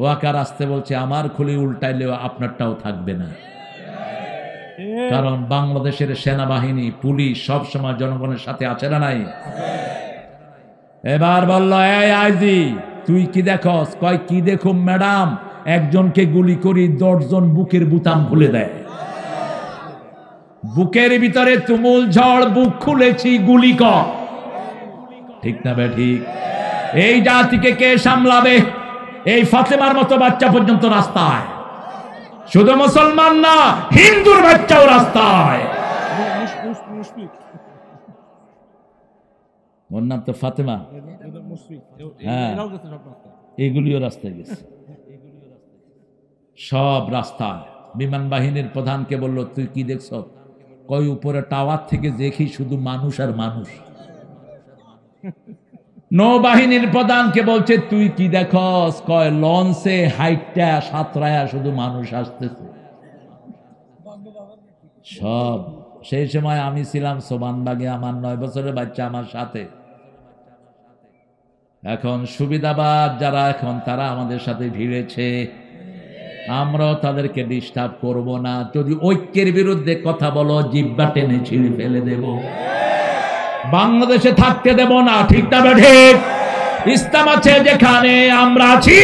ওয়াকার আসতে বলছে আমার খুলি উল্টাইলেও আপনারটাও থাকবে না, কারণ বাংলাদেশের সেনাবাহিনী পুলিশ সব সময় জনগণের সাথে আছে না নাই। এবার বলল এই আইজি তুই কি দেখস? কয় কি দেখুম ম্যাডাম, একজনকে গুলি করি 10 জন বুকের বুতাম খুলে দেয়। বুকের ভিতরে তুমুল ঝড়, বুক খুলেছি গুলি কর। ঠিক না বে ঠিক? এই জাতিকে কে সামলাবে? এই ফাতেমার মতো বাচ্চা পর্যন্ত রাস্তায়, শুধু মুসলমান না হিন্দুর বাচ্চাও রাস্তায়। ওর নাম তো ফাতেমা, হ্যাঁ এগুলিও রাস্তায় গেছে, সব রাস্তায়। বিমান বাহিনীর প্রধানকে বলল তুই কি দেখছ? কয় উপরে টাওয়ার থেকে দেখি শুধু মানুষ আর মানুষ। নৌবাহিনীর প্রধানকে বলছে তুই কি দেখস? কয় লঞ্চে হাইটটা সাঁতরায়া শুধু মানুষ আসতেছে সব। সেই সময় আমি ছিলাম সোবানবাগে, আমার 9 বছরের বাচ্চা আমার সাথে। এখন সুবিধাবাদ যারা এখন তারা আমাদের সাথে ভিড়েছে, আমরাও তাদেরকে ডিস্টার্ব করব না। যদি ঐক্যের বিরুদ্ধে কথা বলো জিব্বা টেনে ছিঁড়ে ফেলে দেব, বাংলাদেশে থাকতে দেব না। ঠিক না ঠিক? ইসলাম আছে যেখানে আমরা আছি,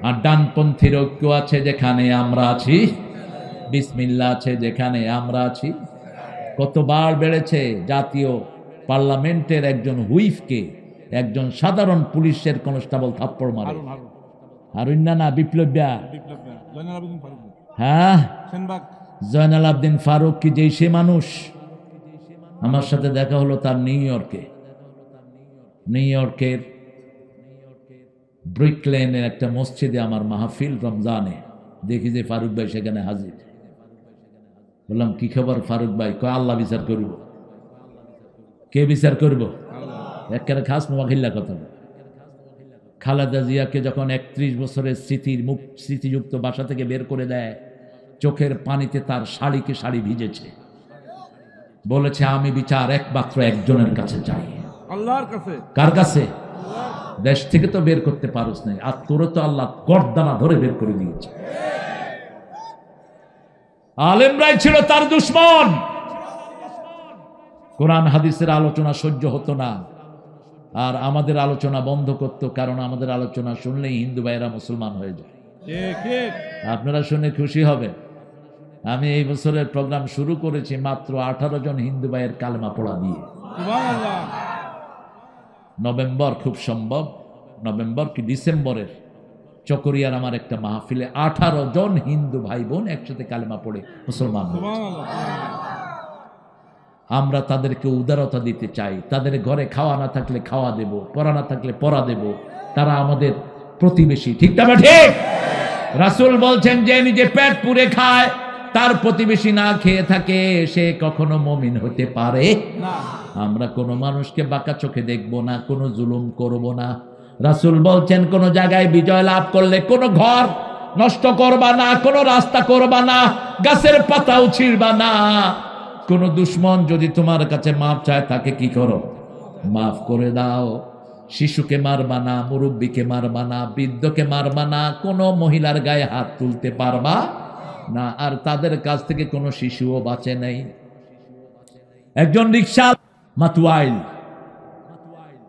আর ডানপন্থীর ঐক্য আছে যেখানে আমরা আছি, বিসমিল্লাহ আছে যেখানে আমরা আছি। কতবার বেড়েছে জাতীয় পার্লামেন্টের একজন হুইফকে একজন সাধারণ পুলিশের কনস্টেবল থাপ্পড় মারে। হারুন না বিপ্লব্যা, হ্যাঁ জয়নাল আবদিন ফারুক কি যেই সে মানুষ। আমার সাথে দেখা হলো তার নিউ ইয়র্কের ব্রিকলেনের একটা মসজিদে আমার মাহফিল রমজানে। দেখি যে ফারুক ভাই সেখানে হাজির। বললাম কি খবর ফারুক ভাই? কয় আল্লাহ বিচার করব। কে বিচার করব? একেবারে খাস নোয়াখিল্লা কথা। খালেদা জিয়াকে যখন 31 বছরের স্মৃতিযুক্ত বাসা থেকে বের করে দেয়, চোখের পানিতে তার শাড়ি ভিজেছে। বলেছে আমি বিচার একমাত্র একজনের কাছে চাই, আল্লাহর কাছে। কার কাছে? দেশ থেকে তো বের করতে পারোস নাই, আর তোরে তো আল্লাহ গর্দানা ধরে বের করে দিয়েছে। আলেমরাই ছিল তার দুশ্মন। কোরআন হাদিসের আলোচনা সহ্য হতো না, আর আমাদের আলোচনা বন্ধ করত, কারণ আমাদের আলোচনা শুনলেই হিন্দু ভাইয়েরা মুসলমান হয়ে যায়। আপনারা শুনে খুশি হবেন, আমি এই বছরের প্রোগ্রাম শুরু করেছি মাত্র 18 জন হিন্দু ভাইয়ের কালেমা পড়া দিয়ে। নভেম্বর, খুব সম্ভব নভেম্বর কি ডিসেম্বরের চকরিয়ার আমার একটা মাহফিলে 18 জন হিন্দু ভাই বোন একসাথে কালেমা পড়ে মুসলমান। আমরা তাদেরকে উদারতা দিতে চাই। তাদের ঘরে খাওয়া না থাকলে খাওয়া দেব, পড়া না থাকলে পড়া দেব। তারা আমাদের প্রতিবেশী। ঠিক না ঠিক? রাসূল বলছেন যে নিজে পেট পুরে খায়, তার প্রতিবেশী না খেয়ে থাকে, সে কখনো মুমিন হতে পারে না। আমরা কোনো মানুষকে বাঁকা চোখে দেখব না, কোনো জুলুম করব না। রাসূল বলছেন কোন জায়গায় বিজয় লাভ করলে কোনো ঘর নষ্ট করবা না, কোনো রাস্তা করবা না, গাছের পাতাও ছিঁড়বা না। কোন দুশ্মন যদি তোমার কাছে মাফ চায় তাকে কি করো? মাফ করে দাও। শিশুকে মারবা না, মুরব্বীকে মারবা না, বৃদ্ধকে মারবা না, কোনো মহিলার গায়ে হাত তুলতে পারবা না। আর তাদের কাছ থেকে কোনো শিশুও বাঁচে নাই। একজন রিকশা মাতুয়াইল,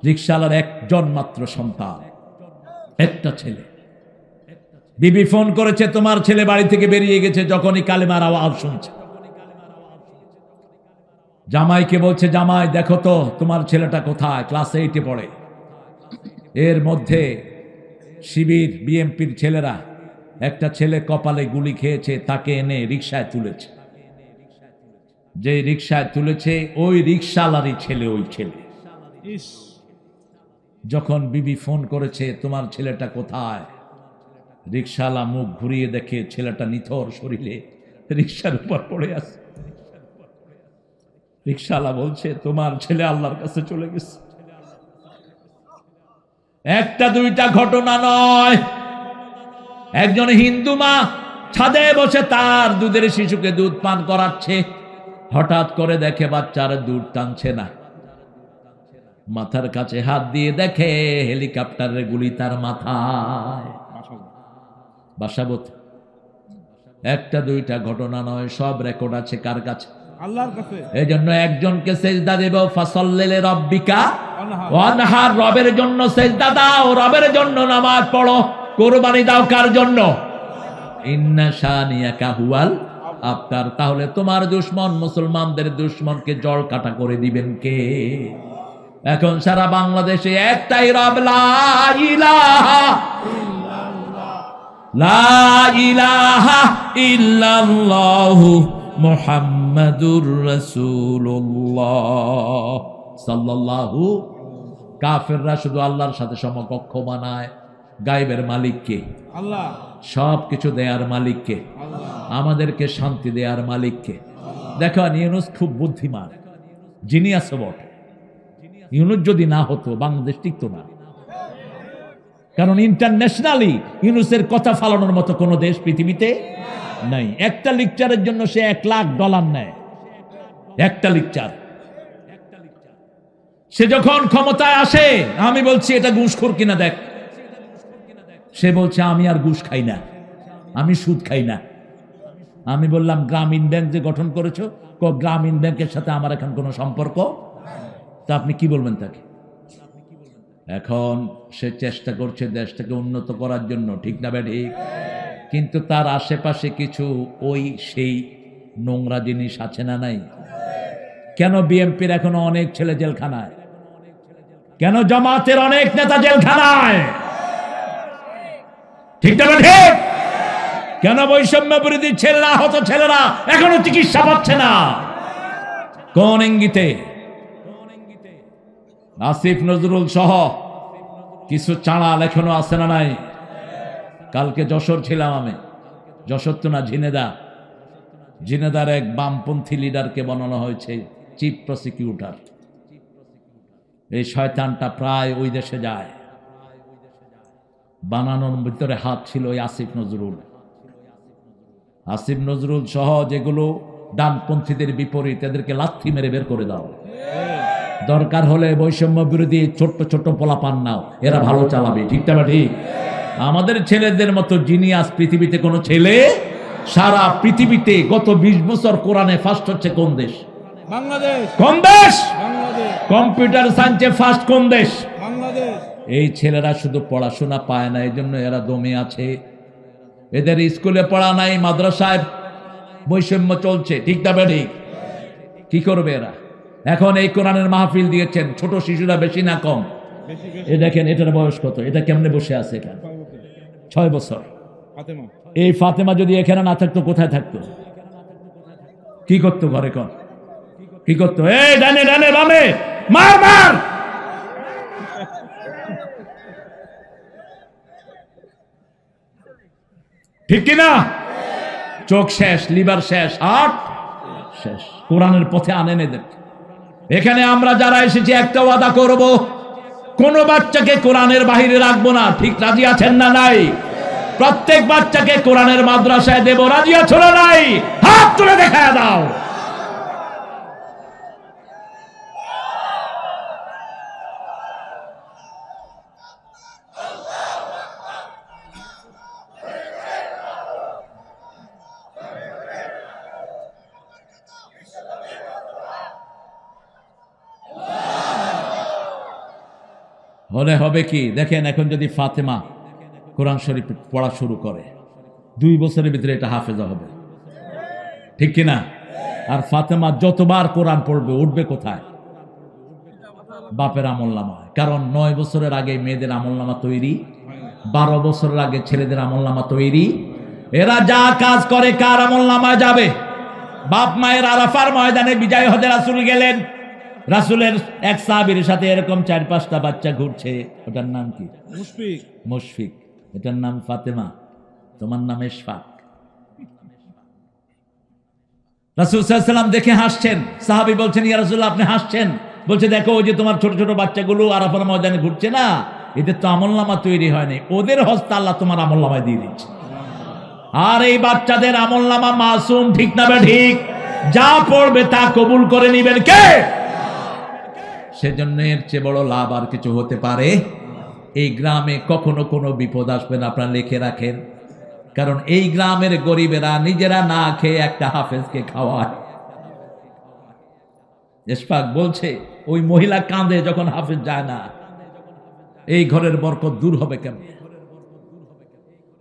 রিকশালার একজন মাত্র সন্তান, একটা ছেলে। বিবি ফোন করেছে তোমার ছেলে বাড়ি থেকে বেরিয়ে গেছে। যখনই কালেমার আওয়াজ শুনছে, জামাইকে বলছে জামাই দেখো তো তোমার ছেলেটা কোথায়, ক্লাস 8-এ পড়ে। এর মধ্যে শিবির বিএমপির ছেলেরা একটা ছেলে কপালে গুলি খেয়েছে, তাকে এনে রিকশায় তুলেছে। যে রিকশায় তুলেছে ওই রিকশালারই ছেলে। ওই ছেলে যখন বিবি ফোন করেছে তোমার ছেলেটা কোথায়, রিকশালা মুখ ঘুরিয়ে দেখে ছেলেটা নিথর শরীরে রিকশার উপর পড়ে আছে। রিকশালা বলছে তোমার ছেলে আল্লাহর কাছে চলে গেছে। একটা দুইটা ঘটনা নয়। একজন হিন্দু মা ছাদে বসে তার দুধের শিশুকে দুধ পান করাচ্ছে। হঠাৎ করে দেখে বাচ্চার দূর টানছে না, মাথার কাছে হাত দিয়ে দেখে হেলিকপ্টারের গুলি তার মাথায়। বাসাবত একটা দুইটা ঘটনা নয়, সব রেকর্ড আছে কার কাছে? আল্লাহর কাছে। এই জন্য একজনকে সেজদা দেব, ফাসাল্লি রাব্বিকা ওয়ানহার, রবের জন্য সেজদা দাও, রবের জন্য নামাজ পড়ো, কুরবানি দাও কার জন্য? ইন্না শানিয়াকা হুয়াল আবতার। তাহলে তোমার দুশমন মুসলমানদের দুশমনকে জল কাটা করে দিবেন কে? এখন সারা বাংলাদেশে একটাই রব, লা ইলাহা লা ইলাহা ইল্লাল্লাহু মুহাম্মাদুর রাসূলুল্লাহ সাল্লাল্লাহু। কাফেররা শুধু আল্লাহর সাথে সমকক্ষ বানায়। গায়েবের মালিক কে? আল্লাহ। সব কিছু দেয়ার মালিক কে? আমাদেরকে শান্তি দেয়ার মালিক কে? দেখো ইউনূস খুব বুদ্ধিমান, জিনিয়াস বট। ইউনূস যদি না হতো বাংলাদেশ টিকতো না, কারণ ইন্টারন্যাশনালি ইউনূসের কথা ফালানোর মতো কোন দেশ পৃথিবীতে নাই। একটা লেকচারের জন্য সে $1,00,000 নেয়, একটা লেকচার। সে যখন ক্ষমতায় আসে, আমি বলছি এটা ঘুষখোর কিনা দেখ, সে বলছে আমি আর ঘুষ খাই না, আমি সুদ খাই না। আমি বললাম গ্রামীণ ব্যাংক যে গঠন করেছো, গ্রামীণ ব্যাংকের সাথে আমার এখন কোনো সম্পর্ক, তা আপনি কি বলবেন তাকে? এখন সে চেষ্টা করছে দেশটাকে উন্নত করার জন্য, ঠিক না ঠিক? কিন্তু তার আশেপাশে কিছু ওই সেই নোংরা জিনিস আছে না নাই? কেন বিএনপির এখনো অনেক ছেলে জেলখানায়? কেন জামাতের অনেক নেতা জেলখানায়? ঠিক না ঠিক? কেন বৈষম্য বিরোধী ছেলেরা, আহত ছেলেরা এখনো চিকিৎসা পাচ্ছে না? কোন ইঙ্গিতে? আসিফ নজরুল সহ কিছু চাঁড়াল এখনো আছে না নাই? কালকে যশোর ছিলাম আমি, যশোর তো না, ঝিনেদার এক বামপন্থী লিডারকে বানানো হয়েছে চিফ প্রসিকিউটর। এই শয়তানটা প্রায় ওই দেশে যায়। বানানোর ভিতরে হাত ছিল ওই আসিফ নজরুল সহ যেগুলো ডানপন্থীদের বিপরীত, এদেরকে লাথি মেরে বের করে দাও। দরকার হলে বৈষম্য বিরোধী ছোট্ট ছোট্ট পোলাপান নাও, এরা ভালো চালাবে, ঠিক না ঠিক? আমাদের ছেলেদের মতো জিনিয়াস পৃথিবীতে কোনো ছেলে, সারা পৃথিবীতে গত 20 বছর কোরআনে ফার্স্ট হচ্ছে কোন দেশ? বাংলাদেশ। কোন দেশ? বাংলাদেশ। কম্পিউটার সায়েন্সে ফার্স্ট কোন দেশ? বাংলাদেশ। এই ছেলেরা শুধু পড়াশোনা পায় না, এই জন্য এরা দমে আছে। এদের স্কুলে পড়া নাই, মাদ্রাসায় বৈষম্য চলছে, ঠিক না ঠিক? কি করবে এরা? এখন এই কোরআনের মাহফিল দিয়েছেন, ছোট শিশুরা বেশি না কম? এ দেখেন এটার বয়স কত, এটা কেমনে বসে আছে এখানে? 6 বছর। এই ফাতেমা যদি এখানে না থাকতো কোথায় থাকতো? কি করতো ঘরে? কন কি করতো? এই ডানে ডানে বামে মার মার। ঠিক কিনা? চোখ শেষ, লিভার শেষ, হার্ট শেষ। কোরআনের পথে আনেন এদের। এখানে আমরা যারা এসেছি একটা ওয়াদা করব, কোন বাচ্চাকে কোরআনের বাহিরে রাখবো না। ঠিক রাজি আছেন না নাই? প্রত্যেক বাচ্চাকে কোরআনের মাদ্রাসায় দেব, রাজি আছো না নাই? হাত তুলে দেখায় দাও। হলে হবে কি দেখেন, এখন যদি ফাতেমা কোরআন শরীফ পড়া শুরু করে, 2 বছরের ভিতরে এটা হাফেজা হবে, ঠিক কিনা? আর ফাতেমা যতবার কোরআন পড়বে উঠবে কোথায়? বাপের আমলনামায়। কারণ 9 বছরের আগে মেয়েদের আমলনামা তৈরি, 12 বছরের আগে ছেলেদের আমলনামা তৈরি। এরা যা কাজ করে কার আমলনামায় যাবে? বাপ মায়ের আরাফার ময়দানে বিজয় হজে রাসূল গেলেন, রাসূলের এক সাহাবীর সাথে এরকম 4-5টা বাচ্চা ঘুরছে, ওটার নাম কি? মুশফিক। এটার নাম ফাতেমা, তোমার নাম ইশফাক। রাসূল সাল্লাল্লাহু আলাইহি ওয়াসাল্লাম দেখে হাসছেন। সাহাবী বলছেন, ইয়া রাসূলুল্লাহ আপনি হাসছেন? বলছে, দেখো ওই যে তোমার ছোট ছোট বাচ্চাগুলো আরাফার ময়দানে ঘুরছে না, এদের তো আমলনামা তৈরি হয়নি, ওদের হস্তে আল্লাহ তোমার আমলনামায় দিয়ে দিচ্ছে। আর এই বাচ্চাদের আমলনামা মাসুম, ঠিক না ঠিক? যা পড়বে তা কবুল করে নিবেন কে? সেজন্য এর চেয়ে বড় লাভ আর কিছু হতে পারে? এই গ্রামে কখনো কোনো বিপদ আসবে না, আপনারা লিখে রাখেন। কারণ এই গ্রামের গরিবেরা নিজেরা না খেয়ে একটা হাফেজকে খাওয়ায়। ইশফাক বলছে ওই মহিলা কাঁদে যখন হাফেজ যায় না। এই ঘরের বরকত দূর হবে কেন?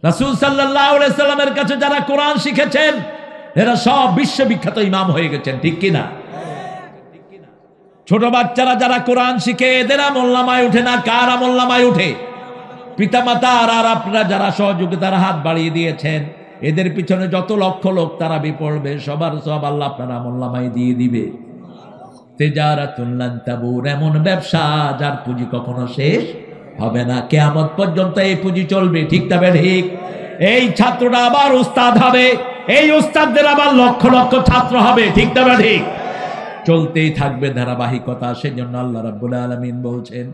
রাসূল সাল্লাল্লাহু আলাইহি সাল্লামের কাছে যারা কোরআন শিখেছেন এরা সব বিশ্ববিখ্যাত ইমাম হয়ে গেছেন, ঠিক কিনা? ছোট বাচ্চারা যারা কোরআন শিখে এদের আমলনামায় উঠে না, কার আমলনামায় উঠে? পিতামাতা আর আপনারা যারা সহযোগিতার হাত বাড়িয়ে দিয়েছেন, এদের পিছনে যত লক্ষ লোক তারাবি পড়বে সবার সব আল্লাহ আপনার আমলনামায় দিয়ে দিবে। তেজারাতুন লান তাবুর, এমন ব্যবসা যার পুঁজি কখনো শেষ হবে না, কিয়ামত পর্যন্ত এই পুঁজি চলবে, ঠিক তবে ঠিক? এই ছাত্রটা আবার উস্তাদ হবে, এই উস্তাদদের আবার লক্ষ লক্ষ ছাত্র হবে, ঠিক তবে ঠিক? চলতেই থাকবে ধারাবাহিকতা। সেজন্য আল্লাহ রাব্বুল আলামিন বলছেন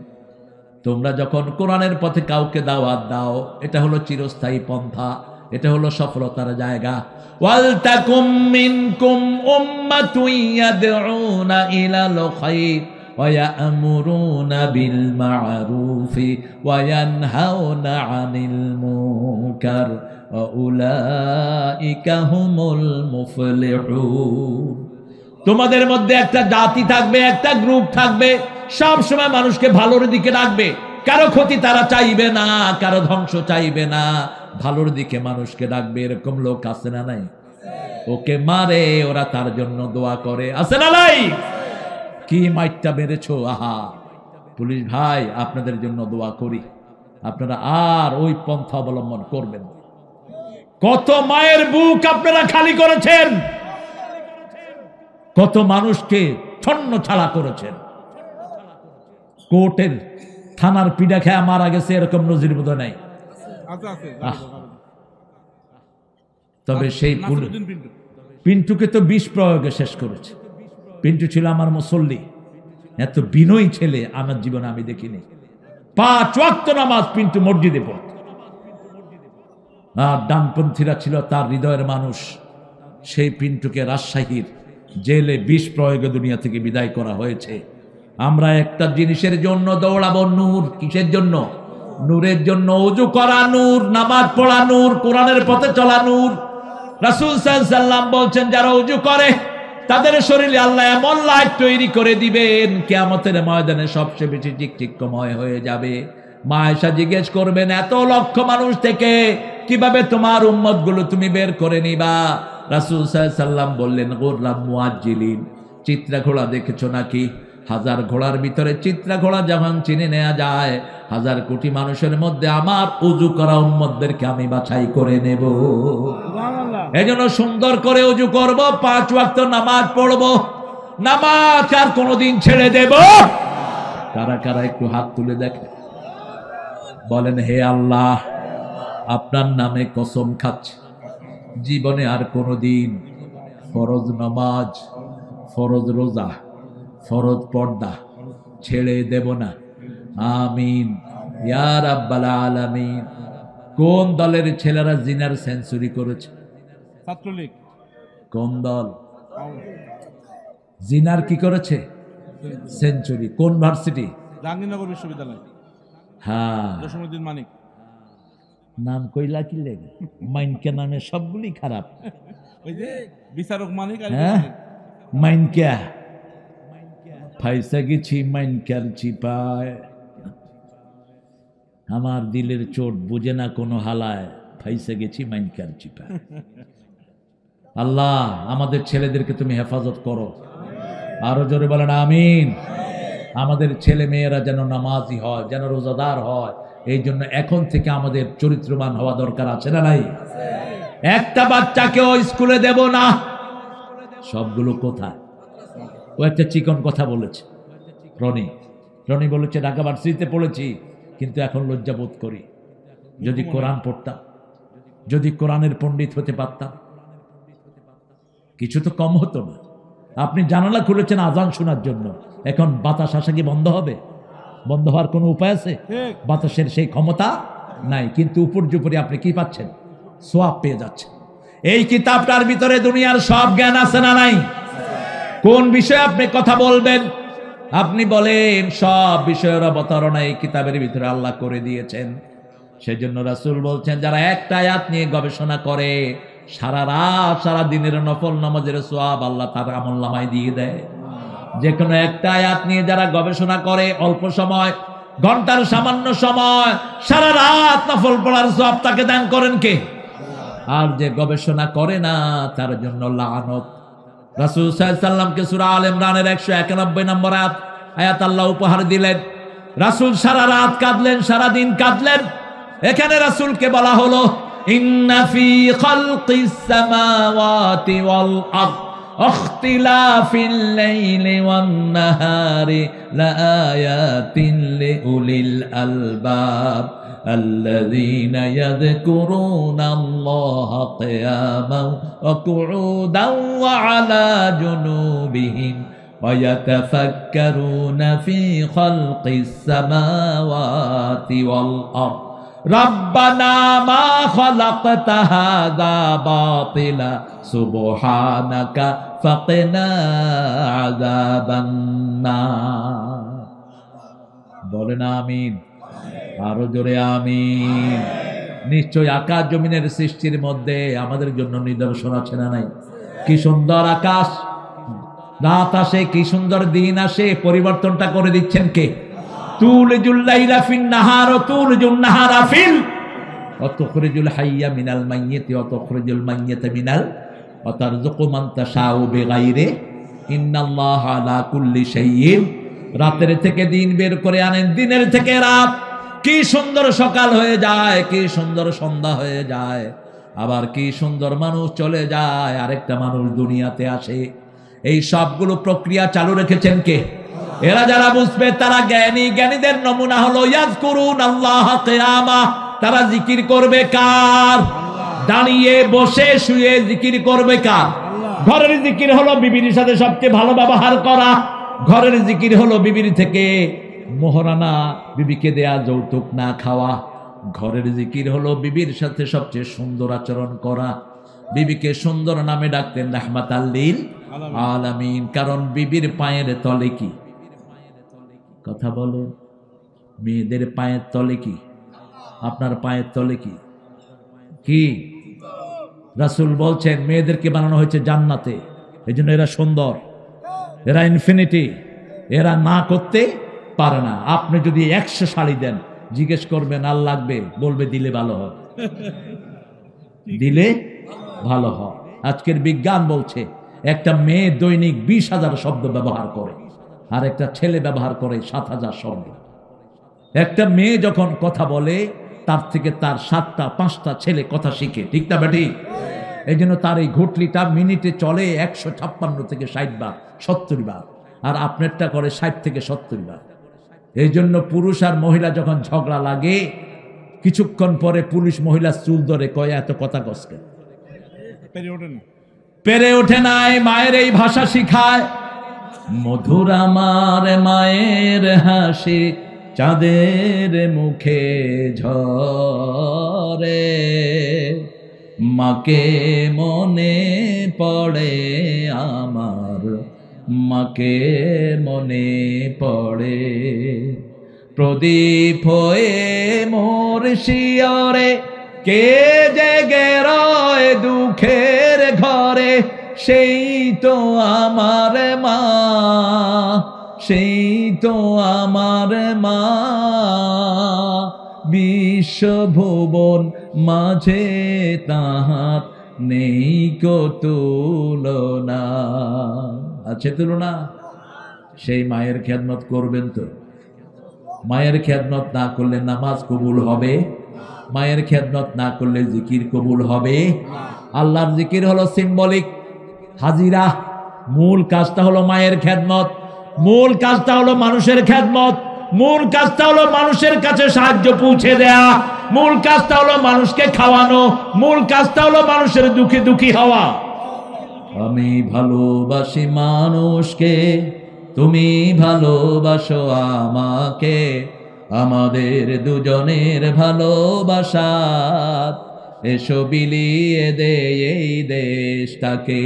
তোমরা যখন কোরআনের পথে কাউকে দাওয়াত দাও, এটা হলো চিরস্থায়ী পন্থা, এটা হলো সফলতার জায়গা। ওয়াল তাকুম মিনকুম উম্মাতুন ইয়াদউনা ইলাল খায়র ওয়া ইয়া'মুরুনা বিল মা'রুফি ওয়া ইয়ানহাউনা আনিল মুনকার ওয়া উলাইকা হুমুল মুফলিহুন। তোমাদের মধ্যে একটা জাতি থাকবে, একটা গ্রুপ থাকবে, সব সময় মানুষকে ভালোর দিকে ডাকবে, কারো ক্ষতি তারা চাইবে না, কারো ধ্বংস চাইবে না, ভালোর দিকে মানুষকে ডাকবে। এরকম লোক আছে না নাই? ওকে মারে ওরা তার জন্য দোয়া করে, আছে না নাই? কি মাইটটা মেরেছো, আহা পুলিশ ভাই আপনাদের জন্য দোয়া করি, আপনারা আর ওই পন্থা অবলম্বন করবেন। কত মায়ের বুক আপনারা খালি করেছেন, কত মানুষকে ছন্ন ছাড়া করেছেন, কোর্টের থানার পিডা খেয়া মারা গেছে, এরকম নজির বোধ নাই। তবে সেই পিন্টুকে তো বিষ প্রয়োগে শেষ করেছে। পিন্টু ছিল আমার মুসল্লি, এত বিনয়ী ছেলে আমার জীবনে আমি দেখিনি। 5 ওয়াক্ত নামাজ পিন্টু মসজিদে পড়ত। আর ডানপন্থীরা ছিল তার হৃদয়ের মানুষ। সেই পিন্টুকে রাজশাহীর জেলে বিষ প্রয়োগে দুনিয়া থেকে বিদায় করা হয়েছে। আমরা একটা জিনিসের জন্য দৌড়াবো, নূর। কিসের জন্য? নূরের জন্য। ওযু করা নূর, নামাজ পড়া নূর, কোরআনের পথে চলা নূর। রাসূল সাল্লাল্লাহু আলাইহি ওয়াসাল্লাম বলছেন যারা ওযু করে তাদের শরীরে আল্লাহ এমন লাইট তৈরি করে দিবেন কিয়ামতের ময়দানে সবচেয়ে বেশি চিকচিকময় হয়ে যাবে। মা আয়েশা জিজ্ঞেস করবেন এত লক্ষ মানুষ থেকে কিভাবে তোমার উম্মতগুলো তুমি বের করে নিবা? রাসূল সাল্লাল্লাহু আলাইহি ওয়াসাল্লাম বললেন গুররাম মুআজ্জিলিন। চিত্রা ঘোড়া দেখেছো নাকি? 1000 ঘোড়ার ভিতরে চিত্রা ঘোড়া যেমন চিনে নেওয়া যায়, 1000 কোটি মানুষের মধ্যে আমার ওযু করা উম্মতদেরকে আমি বাছাই করে নেব। এজন্য সুন্দর করে ওযু করব, 5 ওয়াক্ত নামাজ পড়ব, নামাজ আর কোনোদিন ছেড়ে দেব? কারা কারা একটু হাত তুলে দেখে বলেন, হে আল্লাহ আপনার নামে কসম খাচ্ছি জীবনে আর কোনোদিন ফরজ নামাজ, ফরজ রোজা, ফরজ পর্দা ছেড়ে দেব না। আমিন ইয়া রাব্বাল আলামিন। কোন দলের ছেলেরা জিনার সেঞ্চুরি করেছে? ছাত্রলীগ। কোন দল জিনার কি করেছে? সেঞ্চুরি। কোন ভার্সিটি? জাহাঙ্গীরনগর বিশ্ববিদ্যালয়। হ্যাঁ, জসীমউদ্দিন মানিক। নাম কইলা কি লেগে? মাইনকে নামে সবগুলি খারাপ। ওই যে বিচারক মানিক আর হ্যাঁ, মাইনকা ফাইসা গেছি মাইনকার চিপায়। আমার দিলের চোট বুঝে না কোনো হালায়, ফাইসা গেছি মাইনকার চিপায়। আল্লাহ আমাদের ছেলেদেরকে তুমি হেফাজত করো। আরো জোরে বলেন আমিন। আমাদের ছেলে মেয়েরা যেন নামাজি হয়, যেন রোজাদার হয়, এই জন্য এখন থেকে আমাদের চরিত্রবান হওয়া দরকার, আছে না নাই? একটা বাচ্চাকেও স্কুলে দেব না। সবগুলো কোথায়? ও একটা চিকন কথা বলেছে, রনি বলেছে ঢাকা ভার্সিটিতে পড়েছি কিন্তু এখন লজ্জা বোধ করি। যদি কোরআন পড়তাম, যদি কোরআনের পণ্ডিত হতে পারতাম, কিছু তো কম হতো না। আপনি জানালা খুলেছেন আজান শোনার জন্য, এখন বাতাস আসা কি বন্ধ হবে? বন্ধ হওয়ার কোনো উপায় আছে? বাতাসের সেই ক্ষমতা নাই, কিন্তু উপর্যুপরি আপনি কি পাচ্ছেন? সোয়াব পেয়ে যাচ্ছেন। এই কিতাবটার ভিতরে দুনিয়ার সব জ্ঞান আছে না নাই? কোন বিষয়ে আপনি কথা বলবেন? আপনি বলেন সব বিষয়ের অবতারণা এই কিতাবের ভিতরে আল্লাহ করে দিয়েছেন। সেজন্য রাসূল বলছেন, যারা একটা আয়াত নিয়ে গবেষণা করে সারা রাত সারা দিনের নফল নামাজের সওয়াব আল্লাহ তার আমলনামায় দিয়ে দেয়। যে কোনো একটা আয়াত নিয়ে যারা গবেষণা করে অল্প সময়, ঘন্টার সামান্য সময়, সারা রাত নফল পড়ার সওয়াব তাকে দান করেন কে? আর যে গবেষণা করে না তার জন্য লানত। রাসূল সাল্লাল্লাহু আলাইহি ওয়াসাল্লামকে সূরা আলে ইমরানের 191 নম্বর আয়াত আল্লাহ উপহার দিলেন। রাসূল সারা রাত কাঁদলেন, সারা দিন কাঁদলেন। এখানে রাসূলকে বলা হলো, ইন্না ফি খালকিস সামাওয়াতি ওয়াল আরদ ইখতিলাফিল লাইলি ওয়ান নাহারি লাআয়াতিন লিউলিল আলবাব الذين يذكرون الله قياما وقعودا وعلى جنوبهم ويتفكرون في خلق السماوات والأرض ربنا ما خلقت هذا باطلا سبحانك فقنا عذاب النار বলেন আমিন। আরো জোরে আমিন। নিশ্চয় আকাশ জমিনের সৃষ্টির মধ্যে আমাদের জন্য নিদর্শন আছে না নাই? কি সুন্দর আকাশ, রাত আসে, কি সুন্দর দিন আসে, পরিবর্তনটা করে দিচ্ছেন কে? তুলজুল লাইলা ফিন নাহার ওয়া তুলজুন নাহারা ফিল ওয়া তুখরিজুল হাইয়া মিনাল মাইয়িতি ওয়া তুখরিজুল মাইয়িতা মিনাল ওয়া তারযুকু মান তাশাউ বিগাইরি ইন্নাল্লাহা আলা কুল্লি শাইইন। রাতের থেকে দিন বের করে আনেন, দিনের থেকে রাত। কি সুন্দর সকাল হয়ে যায়, কি সুন্দর সন্ধ্যা হয়ে যায়, আবার কি সুন্দর মানুষ চলে যায়, আরেকটা মানুষ দুনিয়াতে আসে। এই সবগুলো প্রক্রিয়া চালু রেখেছেন কে? এরা যারা বুঝবে তারা জ্ঞানী। জ্ঞানীদের নমুনা হলো ইয়াজকুরুন আল্লাহ কিয়ামা। তারা জিকির করবে কার? দাঁড়িয়ে, বসে, শুয়ে জিকির করবে কার? ঘরের জিকির হলো বিবির সাথে সবচেয়ে ভালো ব্যবহার করা। ঘরের জিকির হলো বিবির থেকে মোহরানা, বিবিকে দেয়া যৌতুক না খাওয়া। ঘরের জিকির হলো বিবির সাথে সবচেয়ে সুন্দর আচরণ করা। বিবিকে সুন্দর নামে ডাকতেন রাহমাতাল লিল আলামিন। কারণ বিবির পায়ের তলে কি? কথা বলেন। মেয়েদের পায়ের তলে কি? আপনার পায়ের তলে কি? কি? রাসূল বলছেন মেয়েদেরকে বানানো হয়েছে জান্নাতে, এই জন্য এরা সুন্দর, এরা ইনফিনিটি, এরা না করতে পারে না। আপনি যদি 100 শাড়ি দেন, জিজ্ঞেস করবেন আর লাগবে, বলবে দিলে ভালো হয়, দিলে ভালো হয়। আজকের বিজ্ঞান বলছে একটা মেয়ে দৈনিক 20,000 শব্দ ব্যবহার করে, আর একটা ছেলে ব্যবহার করে 7,000 শব্দ। একটা মেয়ে যখন কথা বলে তার থেকে তার 7টা 5টা ছেলে কথা শিখে, ঠিক না বেটি? এই জন্য তার এই ঘুটলিটা মিনিটে চলে 156 থেকে 60 বার, 70 বার, আর আপনারটা করে 60 থেকে 70 বার। এই জন্য পুরুষ আর মহিলা যখন ঝগড়া লাগে, কিছুক্ষণ পরে পুলিশ মহিলা চুল ধরে কয় এত কথা কসকে পেরে ওঠে নাই। মায়ের এই ভাষা শিখায়। মধুর আমার মায়ের হাসি চাঁদের মুখে ঝরে, মাকে মনে পড়ে আমার, মাকে মনে পড়ে। প্রদীপ হয়ে মোর শিয়রে কে জেগে রয় দুঃখের ঘরে, সেই তো আমার মা, সেই তো আমার মা। বিশ্বভুবন মাঝে তাহার নেই কো তুলনা। আছে তুলনা? সেই মায়ের খেদমত করবেন তো? মায়ের খেদমত না করলে নামাজ কবুল হবে? মায়ের খেদমত না করলে জিকির কবুল হবে? আল্লাহর জিকির হলো সিম্বলিক হাজিরা, মূল কাজটা হলো মায়ের খেদমত, মূল কাজটা হলো মানুষের খেদমত, মূল কাজটা হলো মানুষের কাছে সাহায্য পৌঁছে দেয়া, মূল কাজটা হলো মানুষকে খাওয়ানো, মূল কাজটা হলো মানুষের দুঃখে দুঃখী হওয়া। আমি ভালোবাসি মানুষকে, তুমি ভালোবাসো আমাকে, আমাদের দুজনের ভালোবাসা এসো বিলিয়ে দে এই দেশটাকে।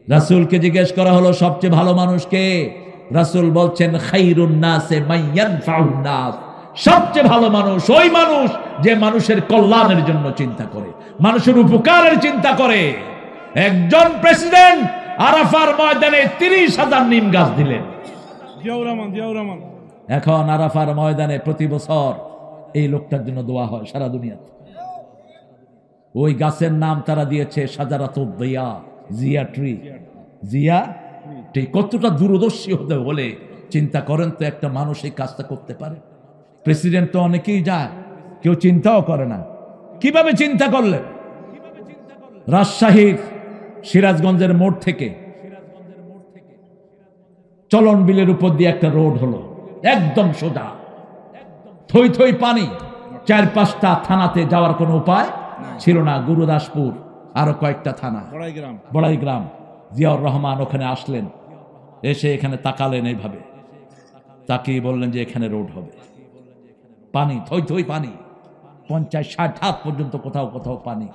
রাসূলকে জিজ্ঞেস করা হলো সবচেয়ে ভালো মানুষ কে? রাসূল বলছেন খাইরুন নাসে মাইয়ানফাউন নাস, সবচেয়ে ভালো মানুষ ওই মানুষ যে মানুষের কল্যাণের জন্য চিন্তা করে, মানুষের উপকারের চিন্তা করে। একজন প্রেসিডেন্ট আরাফার ময়দানে 30,000 নিম গাছ দিলেন। জিয়াউর রহমান এখন আরাফার ময়দানে প্রতি বছর এই লোকটার জন্য দোয়া হয় সারা দুনিয়াতে। ওই গাছের নাম তারা দিয়েছে শাজারাতুদ দিয়া, জিয়া ট্রি। জিয়া ট্রি। কতটা দূরদর্শী হতে হলে চিন্তা করেন তো একটা মানুষ এই কাজটা করতে পারে। প্রেসিডেন্ট তো অনেকেই যায়, কেউ চিন্তাও করে না। কিভাবে চিন্তা করলেন? রাজশাহীর সিরাজগঞ্জের মোড় থেকে চলন বিলের উপর দিয়ে একটা রোড হলো, একদম সোজা, থই থই পানি। 4-5টা থানাতে যাওয়ার কোনো উপায় ছিল না, গুরুদাসপুর আরো কয়েকটা থানা, বড়াইগ্রাম। জিয়াউর রহমান ওখানে আসলেন, এসে এখানে তাকালেন, এইভাবে তাকিয়ে বললেন যে এখানে রোড হবে। পানি, থই থই পানি, 50-60 হাত পর্যন্ত কোথাও কোথাও পানি।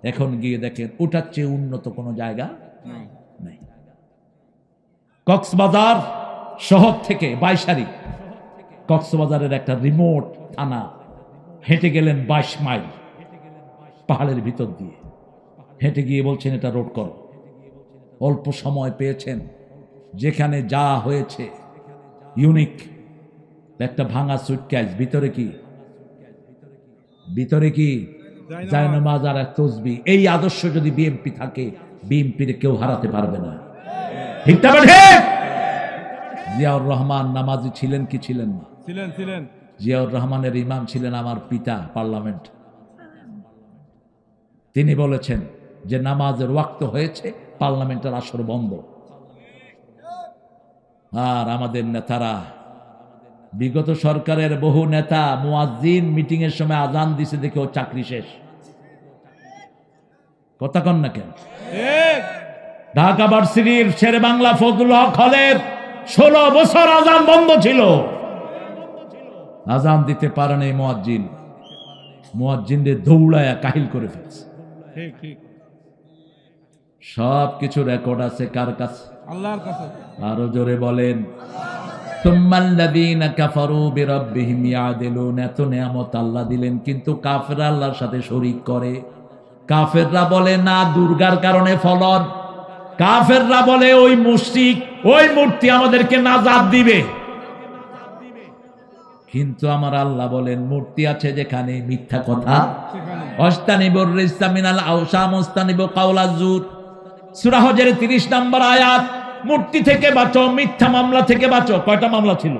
এখন গিয়ে দেখেন ওটার চেয়ে উন্নত কোনো জায়গা নেই। কক্সবাজার শহর থেকে বাইশারি, কক্সবাজারের একটা রিমোট থানা, হেঁটে গেলেন 22 মাইল পাহাড়ের ভিতর দিয়ে। হেঁটে গিয়ে বলছেন এটা রোড করো। অল্প সময় পেয়েছেন, যেখানে যা হয়েছে ইউনিক। একটা ভাঙা সুটকেস, ভিতরে কি? ভিতরে কি? জায়নামাজ আর এক তসবিহ। এই আদর্শ যদি বিএনপি থাকে, বিএনপির কেউ হারাতে পারবে না। ঠিক না? জিয়াউর রহমান নামাজি ছিলেন কি ছিলেন না? ছিলেন। জিয়াউর রহমানের ইমাম ছিলেন আমার পিতা, পার্লামেন্ট। তিনি বলেছেন যে নামাজের ওয়াক্ত হয়েছে, পার্লামেন্টের আসর বন্ধ। আর আমাদের নেতারা, বিগত সরকারের বহু নেতা মুয়াজ্জিন মিটিং এর সময় আজান দিছে দেখে ও চাকরি শেষ। কথা কন না কেন? ঢাকা ভার্সিটির শেরে বাংলা ফজলুল হক হলের 16 বছর আজান বন্ধ ছিল। আজান দিতে পারে নাই মুয়াজ্জিন, মুয়াজ্জিনদের দৌড়ায়া কাহিল করে ফেলছে। সব কিছু রেকর্ড আছে কার কাছে? আল্লাহর কাছে। আরো জোরে বলেন সুম্মাল্লাযীনা কাফারু বিরাব্বিহিম ইয়াদিলুন। এত নিয়ামত আল্লাহ দিলেন, কিন্তু কাফেররা আল্লাহর সাথে শরীক করে। কাফেররা বলে না দুর্গার কারণে ফলন, কাফেররা বলে ওই মুশরিক, ওই মূর্তি আমাদেরকে নাজাত দিবে। কিন্তু আমার আল্লাহ বলেন মূর্তি আছে যেখানে মিথ্যা কথা। অস্তানিবুর রিজসা মিনাল আওসাম ওয়াস্তানিবু কাওলাজ জুর। সূরা হজের 30 নম্বর আয়াত। মূর্তি থেকে বাঁচো, মিথ্যা মামলা থেকে বাঁচো। কয়টা মামলা ছিল?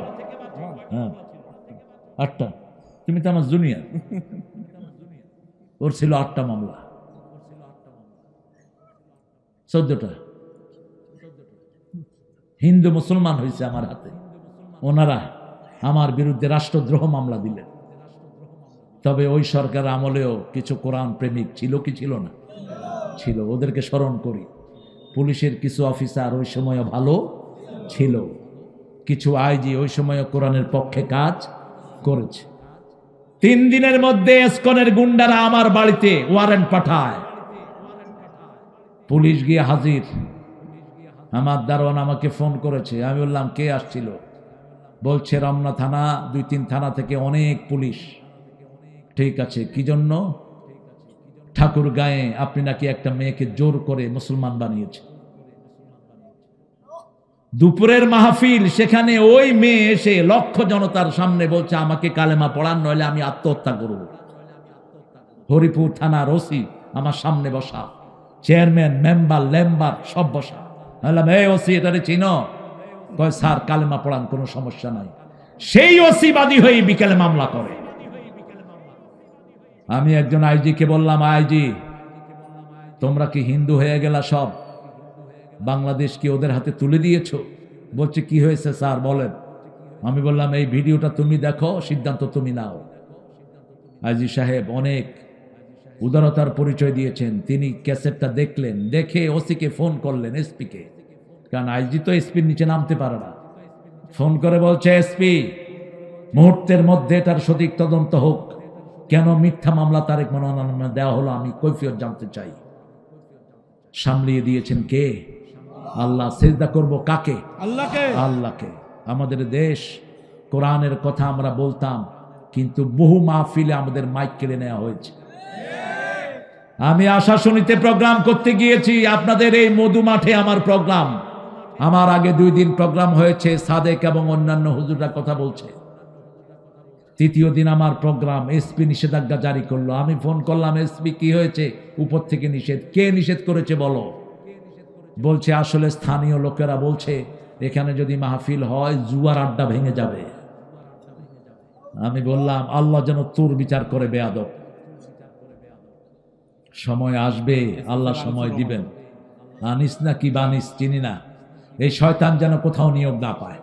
8টা। তুমি তো আমার জুনিয়র। ওর ছিল 8টা মামলা, 14টা। হিন্দু মুসলমান হয়েছে আমার হাতে। ওনারা আমার বিরুদ্ধে রাষ্ট্রদ্রোহ মামলা দিলেন। তবে ওই সরকার আমলেও কিছু কোরআন প্রেমিক ছিল কি ছিল না? ছিল। ওদেরকে স্মরণ করি। পুলিশের কিছু অফিসার ওই সময় ভালো ছিল, কিছু আইজি ওই সময় কোরআনের পক্ষে কাজ করেছে। 3 দিনের মধ্যে এসকনের গুন্ডারা আমার বাড়িতে ওয়ারেন্ট পাঠায়। পুলিশ গিয়ে হাজির। আমার দারোয়ান আমাকে ফোন করেছে। আমি বললাম কে আসছিল? বলছে রমনা থানা, 2-3 থানা থেকে অনেক পুলিশ। ঠিক আছে, কি জন্য? ঠাকুর গায়ে আপনি নাকি একটা মেয়েকে জোর করে মুসলমান বানিয়েছে। দুপুরের মাহফিল, সেখানে ওই মেয়ে এসে লক্ষ জনতার সামনে বলছে আমাকে কালেমা পড়ান, নইলে আমি আত্মহত্যা করব। হরিপুর থানার ওসি আমার সামনে বসা, চেয়ারম্যান, মেম্বার, লেম্বার সব বসা। বললাম এই ওসি, এটারে চিনো? কয় স্যার কালেমা পড়ান, কোনো সমস্যা নাই। সেই ওসি বাদী হয়ে বিকেলে মামলা করে। আমি একজন আইজিকে বললাম, আইজি তোমরা কি হিন্দু হয়ে গেলা সব? বাংলাদেশ কি ওদের হাতে তুলে দিয়েছ? বলছে কি হয়েছে স্যার বলেন। আমি বললাম এই ভিডিওটা তুমি দেখো, সিদ্ধান্ত তুমি নাও। আইজি সাহেব অনেক উদারতার পরিচয় দিয়েছেন। তিনি ক্যাসেটটা দেখলেন, দেখে ওসিকে ফোন করলেন, এসপিকে। কারণ আইজি তো এসপির নিচে নামতে পারে না। ফোন করে বলছে এসপি মুহূর্তের মধ্যে তার সঠিক তদন্ত হোক। কেন মিথ্যা মামলা তারেক মনোনয়ন দেওয়া হলো, আমি কৈফিয়ত জানতে চাই। সামলিয়ে দিয়েছেন কে? আল্লাহ সিজদা করব কাকে? আল্লাহকে। আল্লাহকে। আমাদের দেশ কোরআনের কথা আমরা বলতাম, কিন্তু বহু মাহফিলে আমাদের মাইক কেড়ে নেওয়া হয়েছে। আমি আশা শুনিতে প্রোগ্রাম করতে গিয়েছি, আপনাদের এই মধু মাঠে আমার প্রোগ্রাম। আমার আগে 2 দিন প্রোগ্রাম হয়েছে, সাদেক এবং অন্যান্য হুজুররা কথা বলছে। তৃতীয় দিন আমার প্রোগ্রাম, এসপি নিষেধাজ্ঞা জারি করলো। আমি ফোন করলাম, এসপি কি হয়েছে? উপর থেকে নিষেধ। কে নিষেধ করেছে বলো? বলছে আসলে স্থানীয় লোকেরা বলছে এখানে যদি মাহফিল হয় জুয়ার আড্ডা ভেঙে যাবে। আমি বললাম আল্লাহ যেন তোর বিচার করে বেয়াদব। সময় আসবে, আল্লাহ সময় দিবেন। আনিস না কি বানিস চিনি না, এই শয়তান যেন কোথাও নিয়োগ না পায়।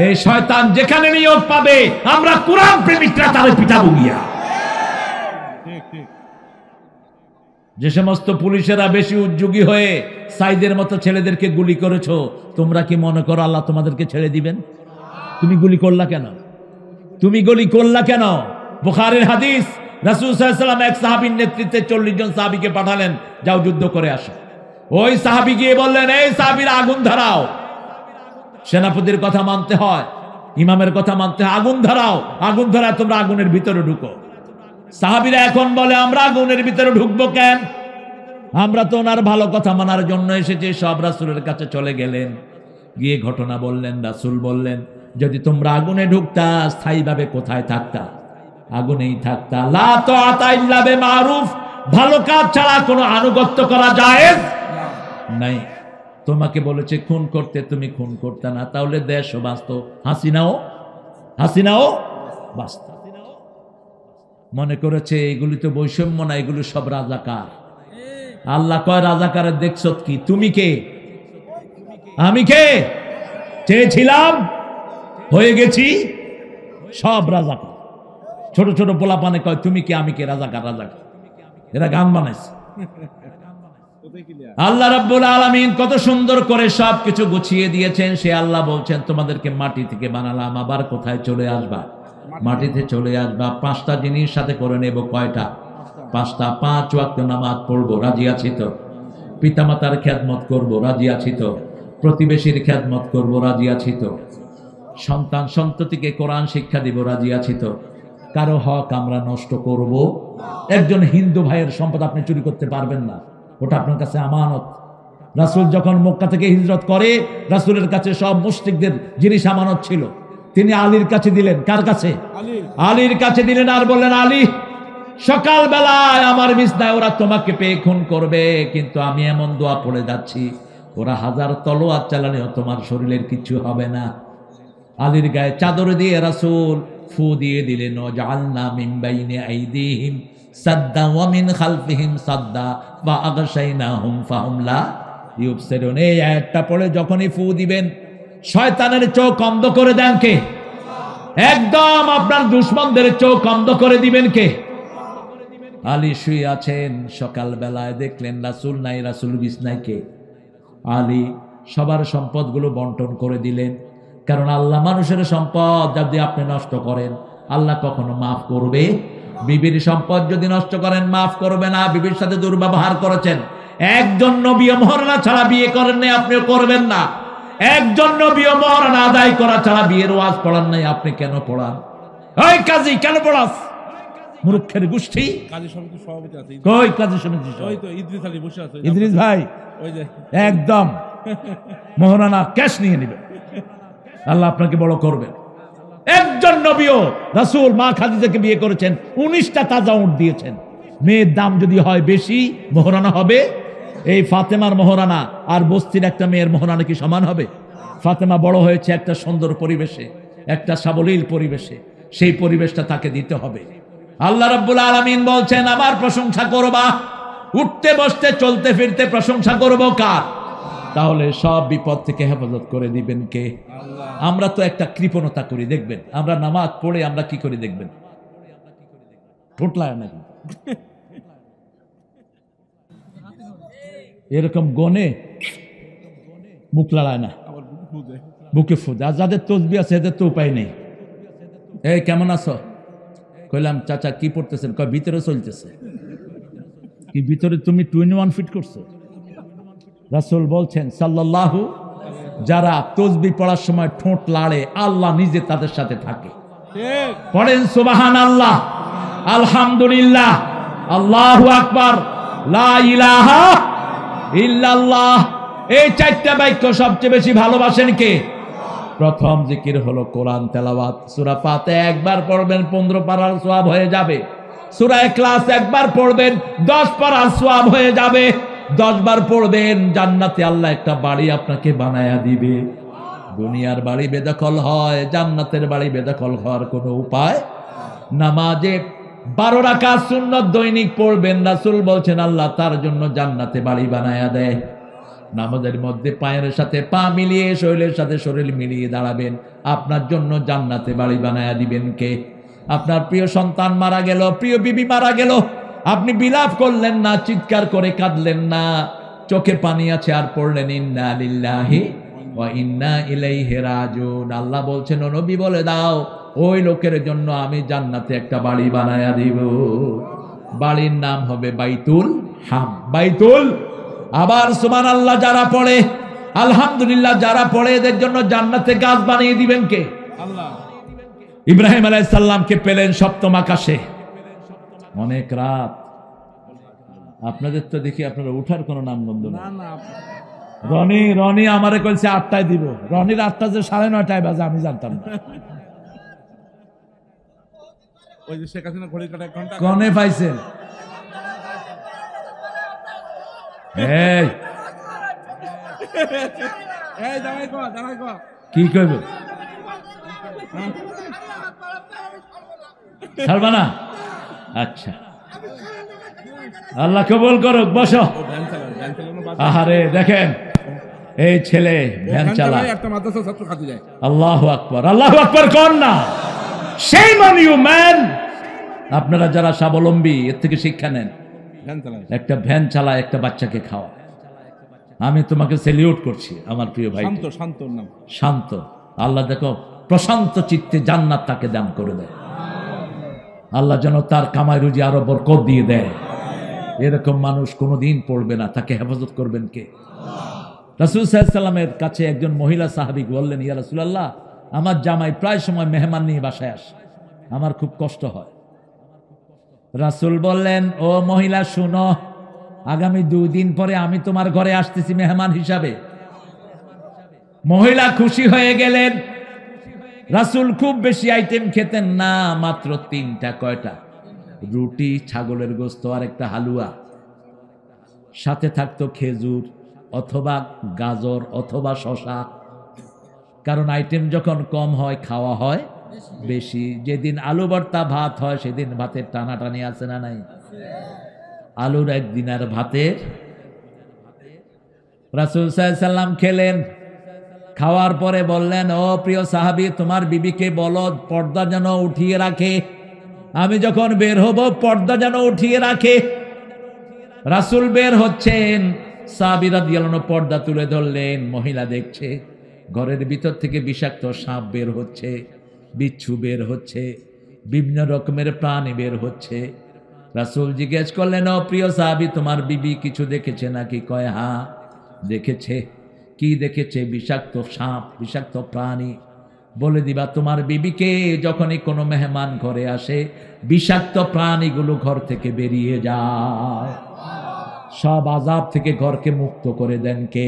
এই শয়তান যেখানে নিয়োগ পাবে আমরা কোরআন প্রেমিকরা তারে পিটাবো গিয়া। ঠিক ঠিক। যে সমস্ত পুলিশেরা বেশি উদ্যোগী হয়ে সাইদের মতো ছেলেদেরকে গুলি করেছো, তোমরা কি মনে করো আল্লাহ তোমাদেরকে ছেড়ে দিবেন? তুমি গুলি করলা কেন? তুমি গুলি করলা কেন? বুখারীর হাদিস, রাসূল সাল্লাল্লাহু আলাইহি ওয়াসাল্লাম এক সাহাবীর নেতৃত্বে 40 জন সাহাবীকে পাঠালেন, যাও যুদ্ধ করে আসো। ওই সাহাবী গিয়ে বললেন, এই সাহাবীরা আগুন ধরাও। সেনাপতির কথা মানতে হয়, ইমামের কথা মানতে হয়। আগুন ধরাও, আগুন ধরা তোমরা আগুনের ভিতরে ঢুকো। সাহাবীরা এখন বলে আমরা আগুনের ভিতরে ঢুকবো কেন? আমরা তো ওনার ভালো কথা মানার জন্য এসেছি। সব রাসূলের কাছে চলে গেলেন, গিয়ে ঘটনা বললেন। রাসূল বললেন, যদি তোমরা আগুনে ঢুকতা স্থায়ীভাবে কোথায় থাকতা? আগুনেই থাকতা। লা তাআতা ইল্লা বিমারুফ, ভালো কাজ ছাড়া কোনো আনুগত্য করা জায়েজ নাই। তোমাকে বলেছে খুন করতে, তুমি খুন করতে না, তাহলে দেশও বাঁচত, হাসিনাও বাঁচত। মনে করেছে এগুলি তো বৈষম্য না, এগুলো সব রাজাকার। আল্লাহ কয় রাজাকারের দেখছো কি? তুমি কে? আমি কে? চেয়েছিলাম, হয়ে গেছি সব রাজাকার। ছোট ছোট পোলাপানে কয় তুমি কে, আমি কে? রাজাকার রাজাকার। এরা গান বানাইছে। আল্লাহ রাব্বুল আলামিন কত সুন্দর করে সবকিছু গুছিয়ে দিয়েছেন। সে আল্লাহ বলছেন তোমাদেরকে মাটি থেকে বানালাম, আবার কোথায় চলে আসবা? মাটিতে চলে আসবা। 5টা জিনিস সাথে করে নেব। কয়টা? 5টা। 5 ওয়াক্ত নামাজ পড়বো, রাজি আছি তো? পিতামাতার খেদমত করব, রাজি আছি তো? প্রতিবেশীর খেদমত করব, রাজি আছি তো? সন্তান সন্ততিকে কোরআন শিক্ষা দিব, রাজি আছি তো? কারো হক আমরা নষ্ট করব? একজন হিন্দু ভাইয়ের সম্পদ আপনি চুরি করতে পারবেন না, ওটা আপনার কাছে আমানত। রাসূল যখন মক্কা থেকে হিজরত করে, রাসূলের কাছে সব মুশরিকদের জিনিস আমানত ছিল। তিনি আলীর কাছে দিলেন। কার কাছে? আলীর কাছে দিলেন। আর বললেন, আলী, সকাল বেলায় আমার বিছনায় ওরা তোমাকে পেয়ে খুন করবে, কিন্তু আমি এমন দোয়া পড়ে যাচ্ছি, ওরা 1000 তলোয়ার চালালেও তোমার শরীরের কিছু হবে না। আলীর গায়ে চাদর দিয়ে রাসূল ফু দিয়ে দিলেন, ওয়াজআলনা মিন বাইনি আইদিহিম সাদ্দা ওয়া মিন খালফিহিম সাদ্দা ওয়া আগশাইনাহুম ফাহুম লা ইউবসিরুন। এই আয়াতটা পড়ে যখনই ফু দিবেন, শয়তানের চোখ অন্ধ করে দেন কে? একদম আপনার দুশমনদের চোখ অন্ধ করে দিবেন কে? আলী শুয়ে আছেন, সকাল বেলায় দেখলেন রাসূল নাই। রাসূল বিছনায়। কে? আলী। সবার সম্পদগুলো বন্টন করে দিলেন, কারণ আল্লাহ মানুষের সম্পদ যদি আপনি নষ্ট করেন আল্লাহ কখনো মাফ করবে? বিবির সম্পদ যদি নষ্ট করেন মাফ করবে না। বিবির সাথে দুর্ব্যবহার করেছেন, একজন নবীও মহরানা ছাড়া বিয়ে করেন নাই, আপনিও করবেন না। একজন নবীও মহরানা আদায় করা ছাড়া বিয়ের ওয়াজ পড়ান নাই, আপনি কেন পড়ান? ওই কাজী কেন পড়াস? মূর্খের গোষ্ঠী। কাজী সমিতির সভাপতি আছে। কই কাজী সমিতি? ওই তো ইদ্রিস আলী বসে আছে। ইদ্রিস ভাই ওই যে একদম মহরানা ক্যাশ নিয়ে নেবেন, আল্লাহ আপনাকে বড় করবেন। একজন নবীও, রাসূল মা খাদিজাকে বিয়ে করেছেন, 19টা তাজা উট দিয়েছেন। মেয়ের দাম যদি হয় বেশি, মহরানা হবে। এই ফাতেমার মহরানা আর বস্তির একটা মেয়ের মহরানা কি সমান হবে? ফাতেমা বড় হয়েছে একটা সুন্দর পরিবেশে, একটা সাবলীল পরিবেশে, সেই পরিবেশটা তাকে দিতে হবে। আল্লাহ রাব্বুল আলামিন বলছেন আমার প্রশংসা করবা, উঠতে বসতে চলতে ফিরতে প্রশংসা করব কার? তাহলে সব বিপদ থেকে হেফাজত করে দিবেন কে? আমরা তো একটা কৃপণতা করি, দেখবেন আমরা নামাজ পড়ে আমরা কি করি দেখবেন, ঠোঁটলায় নাকি এরকম গনে মুখ লড়ায় না, বুকে ফুদ। আর যাদের তসবি আছে এদের তো উপায় নেই। এই কেমন আছো? কইলাম চাচা কি পড়তেছেন? কয় ভিতরে চলতেছে। কি ভিতরে? তুমি 21 ফিট করছো? রাসূল বলছেন সাল্লাল্লাহু, যারা তসবিহ পড়ার সময় ঠোঁট লাড়ে আল্লাহ নিজে তাদের সাথে থাকে। ঠিক পড়েন সুবহানাল্লাহ, আলহামদুলিল্লাহ, আল্লাহু আকবার, লা ইলাহা ইল্লাল্লাহ। এই চারটা বাক্য সবচেয়ে বেশি ভালোবাসেন কে? প্রথম জিকির হলো কোরআন তেলাওয়াত। সূরা ফাতিহা একবার পড়বেন 15 পারার সওয়াব হয়ে যাবে। সূরা ইখলাস একবার পড়বেন 10 পারার সওয়াব হয়ে যাবে। 10 বার পড়বেন, জান্নাতে আল্লাহ একটা বাড়ি আপনাকে বানায়া দিবে। দুনিয়ার বাড়ি বেদখল হয়, জান্নাতের বাড়ি বেদখল হওয়ার কোনো উপায়। নামাজে 12 রাকাত সুন্নাত দৈনিক পড়বেন, রাসূল বলছেন আল্লাহ তার জন্য জান্নাতে বাড়ি বানায়া দেয়। নামাজের মধ্যে পায়ের সাথে পা মিলিয়ে, শরীরের সাথে শরীর মিলিয়ে দাঁড়াবেন, আপনার জন্য জান্নাতে বাড়ি বানায়া দিবেন কে? আপনার প্রিয় সন্তান মারা গেল, প্রিয় বিবি মারা গেল, আপনি বিলাপ করলেন না, চিৎকার করে কাঁদলেন না, চোখে পানি আছে আর পড়লেন ইন্না লিল্লাহি ওয়া ইন্না ইলাইহি রাজিউন। আল্লাহ বলছেন ও নবী বলে দাও ওই লোকের জন্য আমি জান্নাতে একটা বাড়ি বানায়া দিব। বাড়ির নাম হবে বাইতুল হাম, বাইতুল। আবার সুবহানাল্লাহ যারা পড়ে, আলহামদুলিল্লাহ যারা পড়ে, এদের জন্য জান্নাতে গাছ বানিয়ে দিবেন কে? আল্লাহ। ইব্রাহিম আলাইহিস সালামকে পেলেন সপ্তম আকাশে, অনেক রাত। আপনাদের তো দেখি আপনারা উঠার কোনো নাম গন্ধ না না। না রনি আমারে কইছে 8টায় দিব, রনির 8টা যে 9:30 বাজে আমি জানতাম না। ওই যে শেখ হাসিনা ঘড়ি কাটা 1 ঘন্টা কনে পাইছেন? এই এই দাঁড়াই কো কি কইব? ছাড়বা না? আচ্ছা, আল্লাহ কবুল করুক। বসো। ও ভ্যান চালানো বাদ আহারে দেখেন এই ছেলে ভ্যান চালায়, একটা মাদ্রাসা ছাত্র খাতে যায়। আল্লাহু আকবার, আল্লাহু আকবার কোন না। Shame on you man! আপনারা যারা স্বাবলম্বী এর থেকে শিক্ষা নেন। ভ্যান চালায়, একটা ভ্যান চালায়, একটা বাচ্চাকে খাওয়া। আমি তোমাকে সেলিউট করছি আমার প্রিয় ভাই। শান্ত নাম শান্ত। আল্লাহ দেখো প্রশান্ত চিত্তে জান্নাত তাকে দান করে দেয়। আল্লাহ যেন তার কামাই রুজি আরো বরকত দিয়ে দেয়। এরকম মানুষ কোনোদিন পড়বে না, তাকে হেফাজত করবেন কে? রাসূল সাল্লাল্লাহু আলাইহি ওয়াসাল্লামের কাছে একজন মহিলা সাহাবী বললেন, ইয়া রাসূলুল্লাহ, আমার জামাই প্রায় সময় মেহমান নিয়ে বাসায় আসে, আমার খুব কষ্ট হয়। রাসূল বললেন, ও মহিলা শুনো, আগামী 2 দিন পরে আমি তোমার ঘরে আসতেছি মেহমান হিসাবে। মহিলা খুশি হয়ে গেলেন। রাসূল খুব বেশি আইটেম খেতেন না, মাত্র 3টা। কয়টা? রুটি, ছাগলের গোস্ত আর একটা হালুয়া, সাথে থাকতো খেজুর অথবা গাজর অথবা শশা। কারণ আইটেম যখন কম হয় খাওয়া হয় বেশি। যেদিন আলু ভর্তা ভাত হয় সেদিন ভাতের টানাটানি আছে না নাই? আলুর একদিন আর ভাতের। রাসূল সাল্লাল্লাহু আলাইহি ওয়াসাল্লাম খেলেন। খাওয়ার পরে বললেন, ও প্রিয় সাহাবী, তোমার বিবিকে বলো পর্দা যেন উঠিয়ে রাখে, আমি যখন বের হব পর্দা যেন উঠিয়ে রাখে। রাসূল বের হচ্ছেন, সাহাবী রাদিয়াল্লাহু আনহু পর্দা তুলে ধরলেন। মহিলা দেখছে ঘরের ভিতর থেকে বিষাক্ত সাপ বের হচ্ছে, বিচ্ছু বের হচ্ছে, বিভিন্ন রকমের প্রাণী বের হচ্ছে। রাসূল জিজ্ঞেস করলেন, ও প্রিয় সাহাবী, তোমার বিবি কিছু দেখেছে নাকি? কয় হ্যাঁ দেখেছে। কি দেখেছে? বিষাক্ত সাপ, বিষাক্ত প্রাণী। বলে দিবা তোমার বিবিকে যখনই কোনো মেহমান ঘরে আসে বিষাক্ত প্রাণীগুলো ঘর থেকে বেরিয়ে যায়, সব আযাব থেকে ঘরকে মুক্ত করে দেন কে?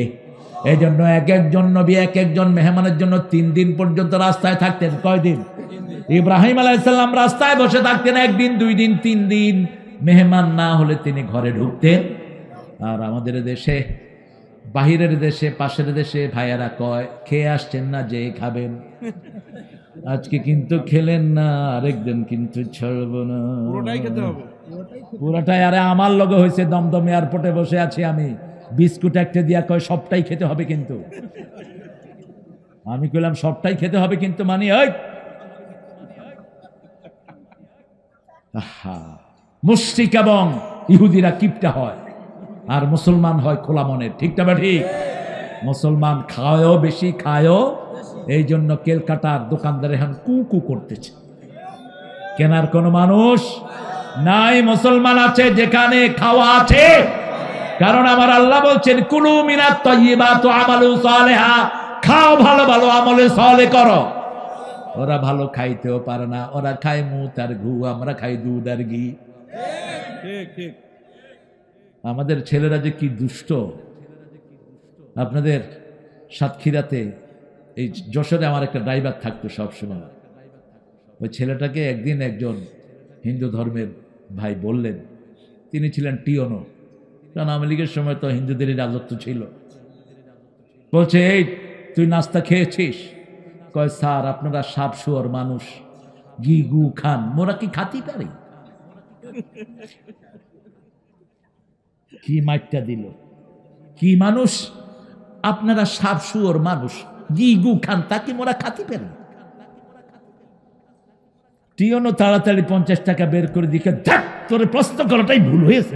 এজন্য এক একজন নবী এক একজন মেহমানের জন্য 3 দিন পর্যন্ত রাস্তায় থাকতেন। কয়দিন? ইব্রাহিম আলাইহিস সালাম রাস্তায় বসে থাকতেন 1 দিন, 2 দিন, 3 দিন। মেহমান না হলে তিনি ঘরে ঢুকতেন। আর আমাদের দেশে, বাহিরের দেশে, পাশের দেশে ভাইয়ারা কয়, খেয়ে আসছেন না যে খাবেন, আজকে কিন্তু খেলেন না, আরেকদিন কিন্তু ছাড়ব না। পুরোটাই খেতে হবে, পুরোটাই। আরে আমার লগে হয়েছে, দমদম এয়ারপোর্টে বসে আছি আমি, বিস্কুট একটা দিয়া কয় সবটাই খেতে হবে কিন্তু। আমি কইলাম সবটাই খেতে হবে কিন্তু মানে ওই মুশরিক এবং ইহুদিরা কিপটা হয় আর মুসলমান হয় খোলা মনের। ঠিক না? ঠিক। মুসলমান খায়ও বেশি, খায়ও। এই জন্য কেলকাটার দোকানদার এখন কুকু করতেছে, কেনার কোনো মানুষ নাই। মুসলমান আছে যেখানে খাওয়া আছে, কারণ আমার আল্লাহ বলছেন কুলু মিনাত তাইয়্যিবাত ওয়া আমালু সালিহা, খাও ভালো ভালো আমলে সালেহ করো। ওরা ভালো খাইতেও পারে না, ওরা খায় মুত আর ঘু, আমরা খাই দুধ আর ঘি। ঠিক ঠিক। আমাদের ছেলেরা যে কি দুষ্ট। আপনাদের সাতক্ষীরাতে এই যশোরে আমার একটা ড্রাইভার থাকতো সবসময়। ওই ছেলেটাকে একদিন একজন হিন্দু ধর্মের ভাই বললেন, তিনি ছিলেন টিওনো, কারণ আওয়ামী লীগের সময় তো হিন্দুদেরই রাজত্ব ছিল। বলছে, এই তুই নাস্তা খেয়েছিস? কয় স্যার আপনারা সাপ শুয়োর মানুষ, ঘি গু খান, মোরা কি খাতি পারি? কি মাইটটা দিল, কি মানুষ আপনারা সাপ শুয়োর মানুষ, ঘি গু খান, তাকে মোরা খাতি পারি? টিওনো তাড়াতাড়ি 50 টাকা বের করে দিকে, দেখ তোরে প্রশ্ন করাটাই ভুল হয়েছে।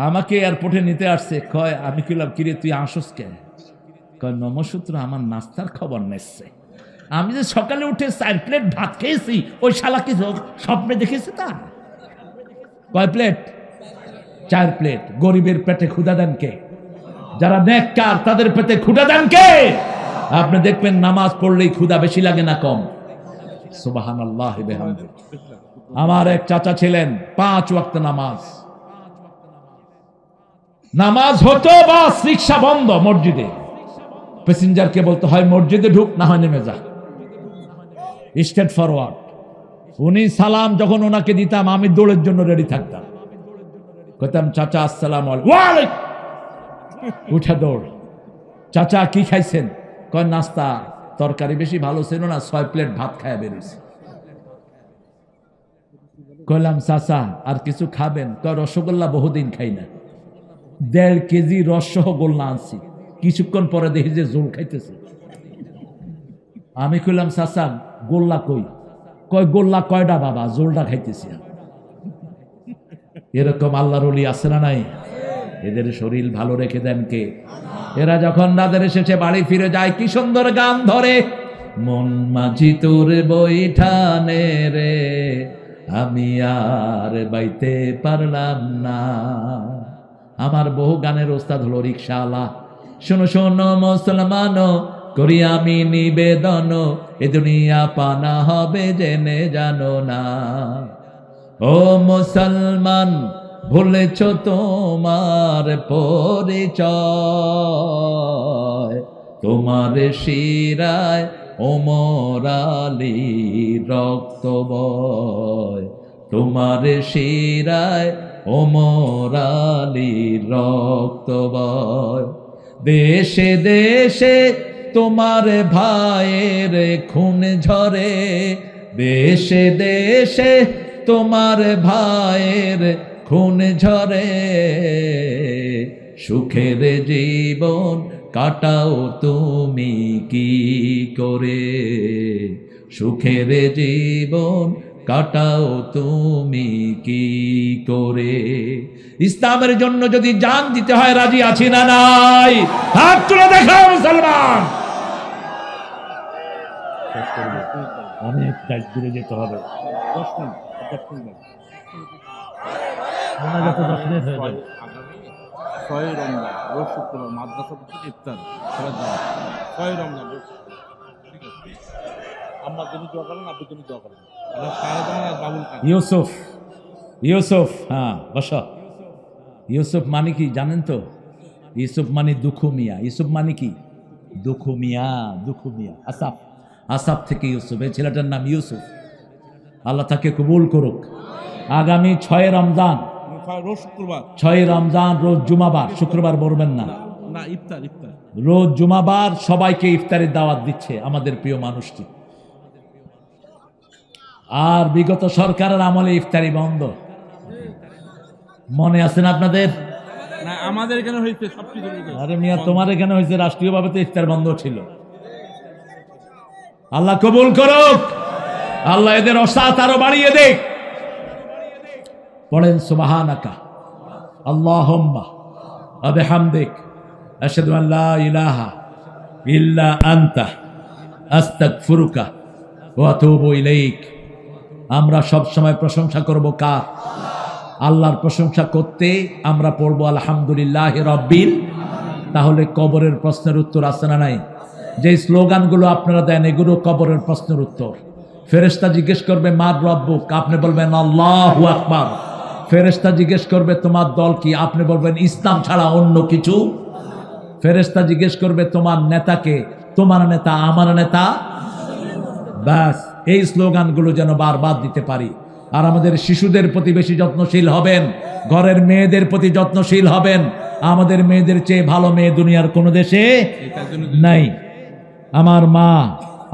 আমাকে এয়ারপোর্টে নিতে আসছে, কয় আমি কিলাম কিরে তুই আসস কেন? কয় নমসূত্র আমার নাস্তার খবর নেছে, আমি যে সকালে উঠে 4 প্লেট ভাত খেয়েছি, ওই শালা কি স্বপ্নে দেখেছে তা? কয় প্লেট? 4 প্লেট। গরিবের পেটে ক্ষুধা দেন কে? যারা নেককার তাদের পেটে ক্ষুধা দেন কে? আপনি দেখবেন নামাজ পড়লেই ক্ষুধা বেশি লাগে না কম। সুবহানাল্লাহ বিহামদি। আমার এক চাচা ছিলেন 5 ওয়াক্ত নামাজ, নামাজ হতো বাস রিক্সা বন্ধ মসজিদে, প্যাসেঞ্জারকে বলতে হয় মসজিদে ঢুক, না হয় নেমে যা, স্ট্রেট ফরওয়ার্ড। উনি সালাম যখন ওনাকে দিতাম, আমি দৌড়ের জন্য রেডি থাকতাম, কইতাম চাচা আসসালামু আলাইকুম, উঠে দৌড়। চাচা কি খাইছেন? কয় নাস্তা, তরকারি বেশি ভালো ছিল না, 6 প্লেট ভাত খায় বেরিয়েছে। কইলাম চাচা আর কিছু খাবেন? কয় রসগোল্লা বহুদিন খাই না, 1.5 কেজি রস সহ গোল্লা আনছি, কিছুক্ষণ পরে দেখি যে জোল খাইতেছে। আমি কইলাম চাচা গোল্লা কই? কয় গোল্লা কয়টা বাবা, জোলটা খাইতেছি। এরকম আল্লাহর ওলি আছে না নাই? এদের শরীর ভালো রেখে দেন কে? এরা যখন রাতের শেষে বাড়ি ফিরে যায়, কি সুন্দর গান ধরে, মন মাঝি তোর বৈঠানে রে, আমি আর বাইতে পারলাম না। আমার বহু গানের ওস্তাদ হলো রিকশাওয়ালা। শোনো শোনো মুসলমান, করি আমি নিবেদন, এ দুনিয়া পানা হবে জেনে জানো না। ও মুসলমান ভুলেছ তোমার পরিচয়, তোমার শিরায় ওমর আলী রক্ত বয়, তোমার শিরায় ওমর আলী রক্ত বয়। দেশে দেশে তোমার ভাইয়ের খুন ঝরে, দেশে দেশে তোমার ভাইয়ের খুন ঝরে, সুখের জীবন কাটাও তুমি কি করে, সুখের জীবন কাটাও তুমি কি করে। ইসলামের জন্য যদি জান দিতে হয় রাজি আছি না নাই? হাত তুলে দেখাও মুসলমান। অনেক দায়িত্ব দূরে যেতে হবে। 10 মিনিট, 10 মিনিট। মোনাজাত 10 মিনিট হয়ে যাবে। 6 রমজান রোজ শুক্রবার মাদ্রাসা থেকে ইফতার সবাই যাওয়া। 6 রমজান রোজ শুক্রবার। ঠিক আছে। আম্মার জন্য দোয়া করেন, আব্বুর জন্য দোয়া করেন। আল্লাহ সারাদিন আর বাবুল খান। ইউসুফ, ইউসুফ, হ্যাঁ বসো। ইউসুফ মানে কি জানেন তো? ইউসুফ মানে দুঃখু মিয়া। ইউসুফ মানে কি? দুঃখু মিয়া, দুঃখু মিয়া। আসাফ, আসাফ থেকে ইউসুফ। এই ছেলেটার নাম ইউসুফ। আল্লাহ তাকে কবুল করুক। আগামী 6 রমজান, রোজ শুক্রবার, 6 রমজান রোজ জুমাবার, শুক্রবার বলবেন না, না ইফতার, ইফতার রোজ জুমাবার সবাইকে ইফতারের দাওয়াত দিচ্ছে আমাদের প্রিয় মানুষটি। আর বিগত সরকারের আমলে ইফতারি বন্ধ, মনে আছেন আপনাদের? না আমাদের এখানে হয়েছে সবকিছু। আরে মিয়া তোমার এখানে হয়েছে, রাষ্ট্রীয়ভাবে তো ইফতার বন্ধ ছিল। আল্লাহ কবুল করুক, আল্লাহ এদের অসাত আরো বাড়িয়ে দেখ। পড়েন সুবহানাকা আল্লাহুম্মা ওয়া বিহামদিক আশহাদু আল লা ইলাহা ইল্লা আনতা আস্তাগফিরুকা ওয়া আতুবু ইলাইক। আমরা সব সময় প্রশংসা করব কার? আল্লাহর প্রশংসা করতে আমরা পড়বো আলহামদুলিল্লাহ রব্বিল। তাহলে কবরের প্রশ্নের উত্তর আছে না নাই? যে স্লোগানগুলো আপনারা দেন এগুলো কবরের প্রশ্নের উত্তর। ফেরেশতা জিজ্ঞেস করবে মার রব্বুক, আপনি বলবেন আল্লাহু আকবার। ফেরেশতা জিজ্ঞেস করবে তোমার দল কি, আপনি বলবেন ইসলাম ছাড়া অন্য কিছু। ফেরেশতা জিজ্ঞেস করবে তোমার নেতাকে, তোমার নেতা আমার নেতা। ব্যাস, এই স্লোগানগুলো যেন বারবার দিতে পারি। আর আমাদের শিশুদের প্রতি বেশি যত্নশীল হবেন, ঘরের মেয়েদের প্রতি যত্নশীল হবেন। আমাদের মেয়েদের চেয়ে ভালো মেয়ে দুনিয়ার কোনো দেশে নাই। আমার মা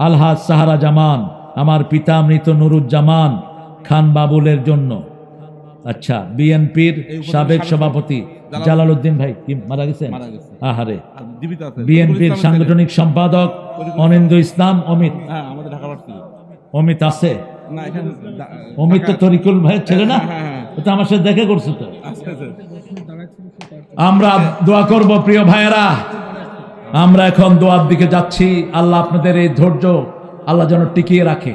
আলহাজ সাহারা জামান, আমার পিতা মৃত নুরুজ্জামান খান বাবুলের জন্য, আচ্ছা বিএনপির সাবেক সভাপতি জালালউদ্দিন ভাই কি মারা গেছেন? আহারে। বিএনপির সাংগঠনিক সম্পাদক অনিন্দু ইসলাম অমিত, অমিত আছে? অমিত তো তরিকুল ভাইয়ের ছেলে না? ওটা আমার সাথে দেখা করছো তো। আমরা দোয়া করব প্রিয় ভাইয়েরা, আমরা এখন দোয়ার দিকে যাচ্ছি। আল্লাহ আপনাদের এই ধৈর্য আল্লাহ যেন টিকিয়ে রাখে।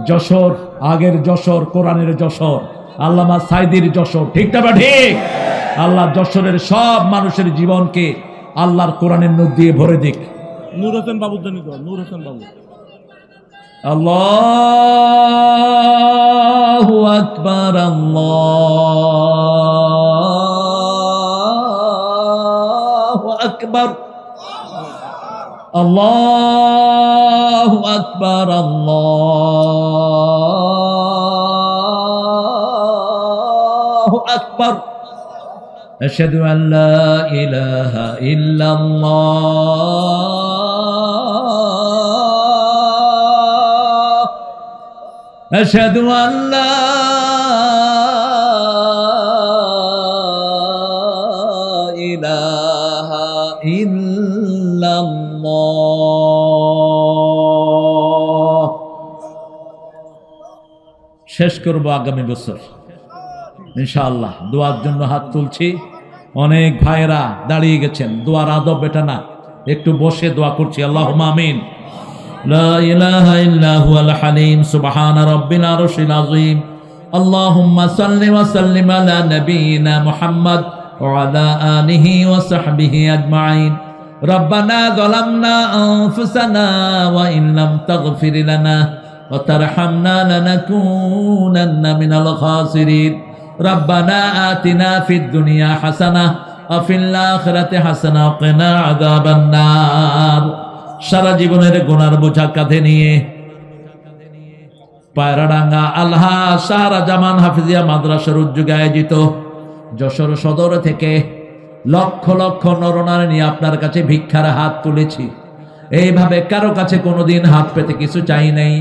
যশোর, আগের যশোর, কোরআনের যশোর, আল্লামা সাইদির যশোর, ঠিক না? ঠিক। আল্লাহ যশোরের সব মানুষের জীবনকে আল্লাহর কোরআনের নূর দিয়ে ভরে দিক। নূর হোসেন বাবুর জন্য দোয়া, নূর হোসেন বাবু। আল্লাহু আকবার, আল্লাহু আকবার, আল্লাহু আকবার, আল্লাহু আকবার। আশহাদু আন লা ইলাহা ইল্লাল্লাহ, আশহাদু আন লা ইলাহা ইল্লাল্লাহ। শেষ করব আগামী বছর ইনশাআল্লাহ। দোয়ার জন্য হাত তুলছি। অনেক ভাইয়েরা দাঁড়িয়ে গেছেন, দোয়ার আদব এটা না, একটু বসে দোয়া করছি। আল্লাহুম্মা আমিন। লা ইলাহা ইল্লা হুয়াল হালিম, সুবহান রাব্বিল আরশিল আযীম। আল্লাহুম্মা সাল্লি ওয়া সাল্লিম আলা নাবিয়িনা মুহাম্মদ ওয়া আলা আলিহি ওয়া সাহবিহি আজমাইন। রব্বানা যালামনা আনফুসানা ওয়া ইন লাম তাগফির লানা ওয়া তারহামনা লানাকুনান্না মিনাল খাসিরিন। রব্বানা আতিনা ফিদ দুনিয়া হাসানাহ ওয়া ফিল আখিরাতি হাসানাহ ওয়া কিনা আযাবান নার। সারা জীবনের গুনার বোঝা কাঁধে নিয়ে পায়রাডাঙ্গা আলহা সাহারা জামান হাফিজিয়া মাদ্রাসার উদ্যোগে আয়োজিত যশোর সদর থেকে লক্ষ লক্ষ নরনারী নিয়ে আপনার কাছে ভিক্ষার হাত তুলেছি। এইভাবে কারো কাছে কোনোদিন হাত পেতে কিছু চাই নাই।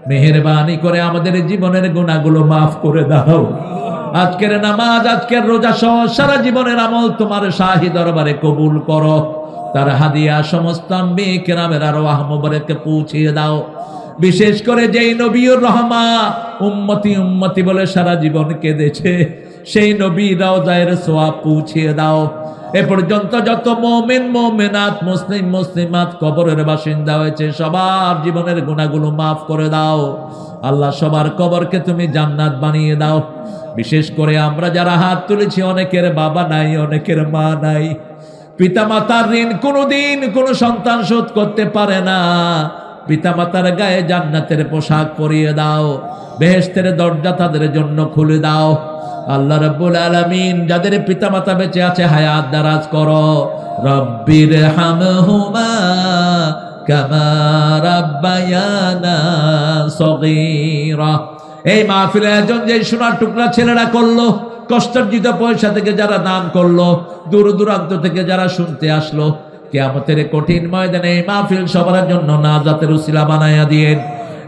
মেহেরবানি করে আমাদের জীবনের গুনাহগুলো মাফ করে দাও। আজকের নামাজ, আজকের রোজা সহ সারা জীবনের আমল তোমার শাহী দরবারে কবুল করো। তার হাদিয়া সমস্ত আম্বিয়ে কেরামের আরওয়াহ মুবারককে পৌঁছিয়ে দাও। বিশেষ করে যেই নবীর রহমা উম্মতি উম্মতি বলে সারা জীবন কেঁদেছে, সেই নবী রওজায়ের সোয়াব পৌঁছিয়ে দাও। এ পর্যন্ত যত মুমিন মুমিনাত মুসলিম মুসলিমাত কবরের বাসিন্দা হয়েছে সবার জীবনের গুনাহগুলো মাফ করে দাও। আল্লাহ সবার কবরকে তুমি জান্নাত বানিয়ে দাও। বিশেষ করে আমরা যারা হাত তুলেছি, অনেকের বাবা নাই, অনেকের মা নাই। পিতা মাতার ঋণ কোনোদিন কোনো সন্তান শোধ করতে পারে না। পিতা মাতার গায়ে জান্নাতের পোশাক পরিয়ে দাও, বেহেশতের দরজা তাদের জন্য খুলে দাও। আল্লাহ রাব্বুল আলামিন যাদের পিতা মাতা বেঁচে আছে হায়াত দারাজ করো। রব্বির হামহুমা কামা রাব্বায়ানা সগীরা। এই মাহফিলে একজন যে সোনার টুকরা ছেলেরা করলো, কষ্টার্জিত পয়সা থেকে যারা দান করলো, দূর দূরান্ত থেকে যারা শুনতে আসলো, কিয়ামতের কঠিন ময়দানে এই মাহফিল সবার জন্য নাজাতের উসিলা বানায়া দিয়েন।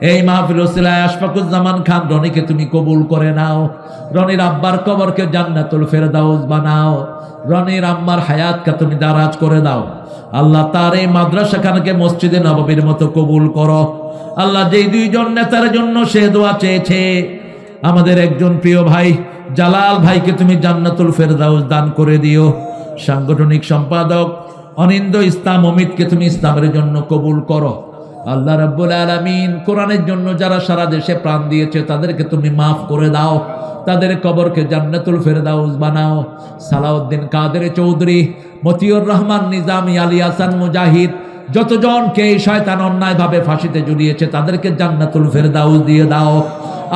এই মাহফিল উসিলায় আশফাকুজ্জামান খান রনিকে তুমি কবুল করে নাও। রনির আব্বার কবরকে জান্নাতুল ফেরদাউস বানাও। রনির আম্মার হায়াতকে তুমি দারাজ করে দাও। আল্লাহ তার এই মাদ্রাসাখানাকে মসজিদে নববীর মতো কবুল করো। আল্লাহ যেই দুইজন নেতার জন্য সে দোয়া চেয়েছে, আমাদের একজন প্রিয় ভাই জালাল ভাইকে তুমি জান্নাতুল ফেরদাউস দান করে দিও। সাংগঠনিক সম্পাদক অনিন্দ ইসলাম অমিতকে তুমি ইসলামের জন্য কবুল করো। আল্লাহ রাব্বুল আলামিন কোরআনের জন্য যারা সারা দেশে প্রাণ দিয়েছে তাদেরকে তুমি মাফ করে দাও, তাদের কবরকে জান্নাতুল ফেরদাউস বানাও। সালাউদ্দিন কাদের চৌধুরী, মতিউর রহমান নিজামী, আলী হাসান মুজাহিদ, যতজনকে এই শয়তান অন্যায়ভাবে ফাঁসিতে ঝুলিয়েছে তাদেরকে জান্নাতুল ফেরদাউস দিয়ে দাও।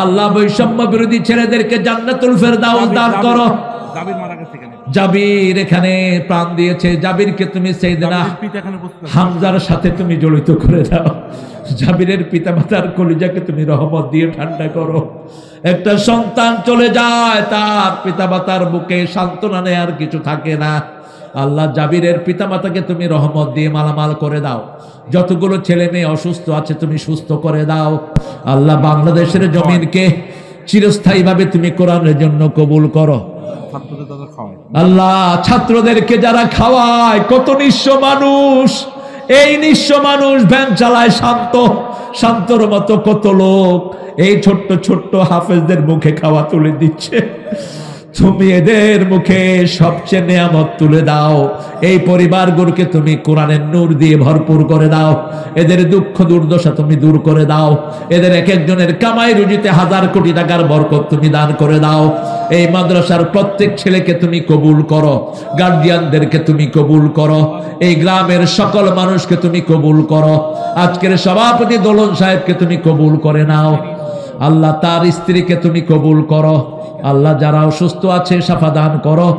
আল্লাহ বৈষম্য বিরোধী ছেলেদেরকে জান্নাতুল ফেরদাউস দান করো। জাবির মারা গেছে কেন? জাবির এখানে প্রাণ দিয়েছে, জাবিরকে তুমি সাইয়েদনা জাবিরের পিতা এখানে উপস্থিত আছে। হামজার সাথে তুমি জড়িত করে দাও। জাবিরের পিতামাতার কলিজাকে তুমি রহমত দিয়ে ঠান্ডা করো। একটা সন্তান চলে যায়, তার পিতামাতার বুকে সান্ত্বনা নেয়ার কিছু থাকে না। আল্লাহ জাবিরের পিতামাতাকে তুমি রহমত দিয়ে মালামাল করে দাও। যতগুলো ছেলে মেয়ে অসুস্থ আছে তুমি সুস্থ করে দাও। আল্লাহ বাংলাদেশের জমিনকে চিরস্থায়ীভাবে তুমি কোরআনের জন্য কবুল করো। ছাত্রদের তাদের খাওয়ায়। আল্লাহ ছাত্রদেরকে যারা খাওয়ায়, কত নিঃস্ব মানুষ, এই নিঃস্ব মানুষ ভ্যান চালায় শান্তর মতো কত লোক এই ছোট্ট ছোট্ট হাফেজদের মুখে খাওয়া তুলে দিচ্ছে। তুমি এদের মুখে সবচেয়ে নেয়ামত তুলে দাও। এই পরিবারগুলোকে তুমি কোরআনের নূর দিয়ে ভরপুর করে দাও। এদের দুঃখ দুর্দশা তুমি দূর করে দাও। এদের এক একজনের কামাই রুজিতে হাজার কোটি টাকার বরকত তুমি দান করে দাও। এই মাদ্রাসার প্রত্যেক ছেলেকে তুমি কবুল করো, গার্জিয়ানদেরকে তুমি কবুল করো, এই গ্রামের সকল মানুষকে তুমি কবুল করো। আজকের সভাপতি দোলন সাহেবকে তুমি কবুল করে নাও। আল্লাহ তার স্ত্রীকে তুমি কবুল করো। আল্লাহ যারা অসুস্থ আছে শাফা দান করো।